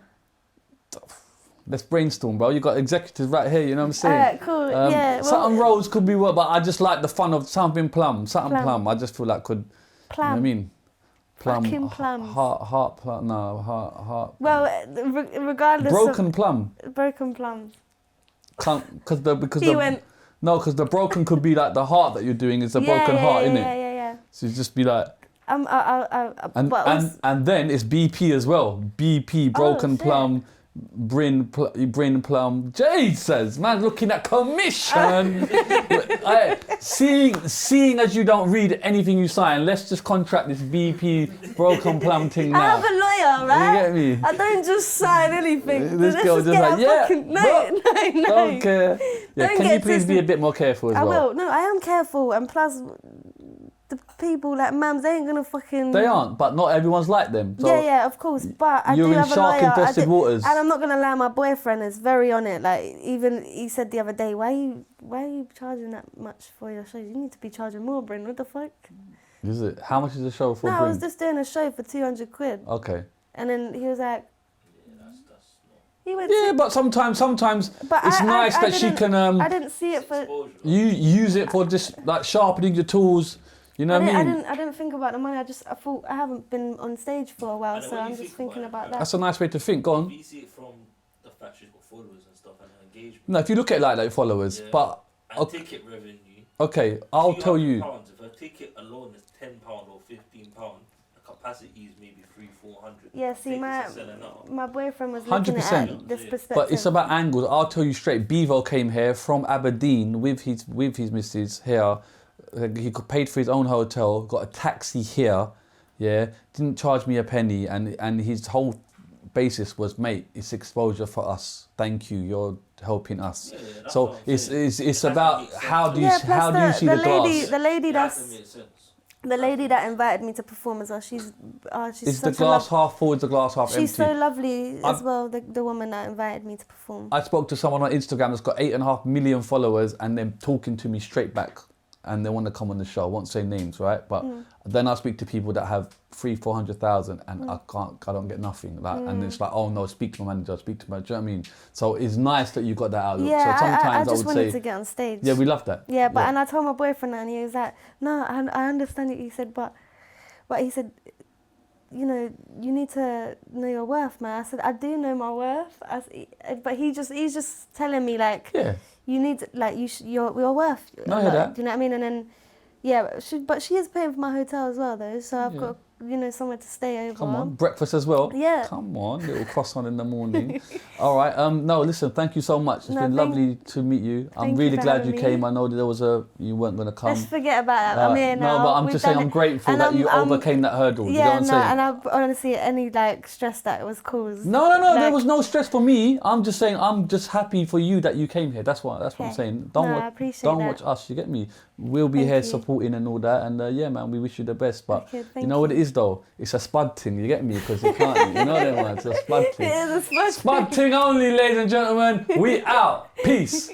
Let's brainstorm, bro. You got executives right here. You know what I'm saying? Alright, cool. Yeah. Well, something rolls could be what, but I just like the fun of something plum. Something Plum. plum. I just feel like could. Plum. You know what I mean? Plum. Fucking plums. Heart plum. No, heart. Well, regardless Broken plum. of broken plums. Because the He went. No, because the broken could be like the heart that you're doing is a broken heart, innit? Yeah. So you just be like, And and then it's BP as well. BP, broken shit. plum, Bryn Plum. Jesus, man, looking at commission. Seeing as you don't read anything you sign, let's just contract this BP broken plum thing now. I have a lawyer, right? You get me? I don't just sign anything. This Let's girl just just get like, our yeah, fucking... No. Don't care. Yeah, Don't can you get please be a twisted. bit more careful as I well? will. No, I am careful. And plus, the people like Mams, they ain't gonna fucking... They aren't, but not everyone's like them. So yeah, of course. But I do you're in have a lawyer. shark-infested waters. And I'm not gonna lie, my boyfriend is very on it. Like, even he said the other day, why are you charging that much for your shows? You need to be charging more, Bryn. What the fuck? Is it? How much is the show for? No, I Bryn? was just doing a show for 200 quid. Okay. And then he was like... He went Yeah, to, but sometimes but it's nice that she can I didn't see it for... you use it for just like sharpening your tools. You know what I mean? I didn't think about the money. I thought I haven't been on stage for a while, And so when I'm you just think thinking about about that. That's a nice way to think. Go on. You see it from the fact she's got followers and stuff and her engagement. No, if you look at it like followers, Yeah. but And ticket revenue. okay, I'll tell you. £200. If a ticket alone is £10 or £15, the capacity is maybe 300-400. Yeah, see, Tickets are selling out. my boyfriend was looking at 100%. it this perspective. But it's about angles. I'll tell you straight. Bevo came here from Aberdeen with his missus here. He paid for his own hotel, got a taxi here, yeah. Didn't charge me a penny, and his whole basis was, mate, it's exposure for us. Thank you, you're helping us. Yeah, that's So what I'm saying. it's It has to about make sense. how do you Yeah, how do you see the lady, glass? the lady It has to that's make sense. the lady that invited me to perform as well. She's Is the such a glass lov- half full? Is the glass half empty? She's so lovely as I've- well. The woman that invited me to perform. I spoke to someone on Instagram that's got 8.5 million followers, and they're talking to me straight back, and they want to come on the show. I won't say names, right? But then I speak to people that have 300,000-400,000, and I don't get nothing. Like, and it's like, oh no, speak to my manager, speak to my. Do you know what I mean? So it's nice that you got that outlook. Yeah, so sometimes I just would wanted say, to get on stage. yeah, we love that. Yeah, but and I told my boyfriend that, and he was like, no, I understand it. He said, but he said, you know, you need to know your worth, man. I said, I do know my worth. But he's just telling me like, Yeah. you need like your worth. No, I hear that. Do you know what I mean? And then, yeah, but she is paying for my hotel as well though, so I've got somewhere to stay over. Come on, breakfast as well. Yeah. Come on, little croissant in the morning. All right. No, listen. Thank you so much. It's been lovely to meet you. I'm thank you really for glad having you me. came. I know that you weren't going to come. Let's forget about that. I'm here now. No, but I'm We've just saying done I'm it. grateful And that you overcame that hurdle. You know Yeah, what I'm saying? and I honestly, any like stress that was caused. No, there like- was no stress for me. I'm just saying I'm just happy for you that you came here. That's what I'm Okay. saying. No, I appreciate don't that. watch us. You get me? We'll be Thank here you. supporting and all that. And yeah, man, we wish you the best. But Okay, you thank know what you. it is though? It's a spud thing. You get me? Because you can't. You know that one. It's a spud thing. It is a spud Spud thing only, ladies and gentlemen. We out. Peace.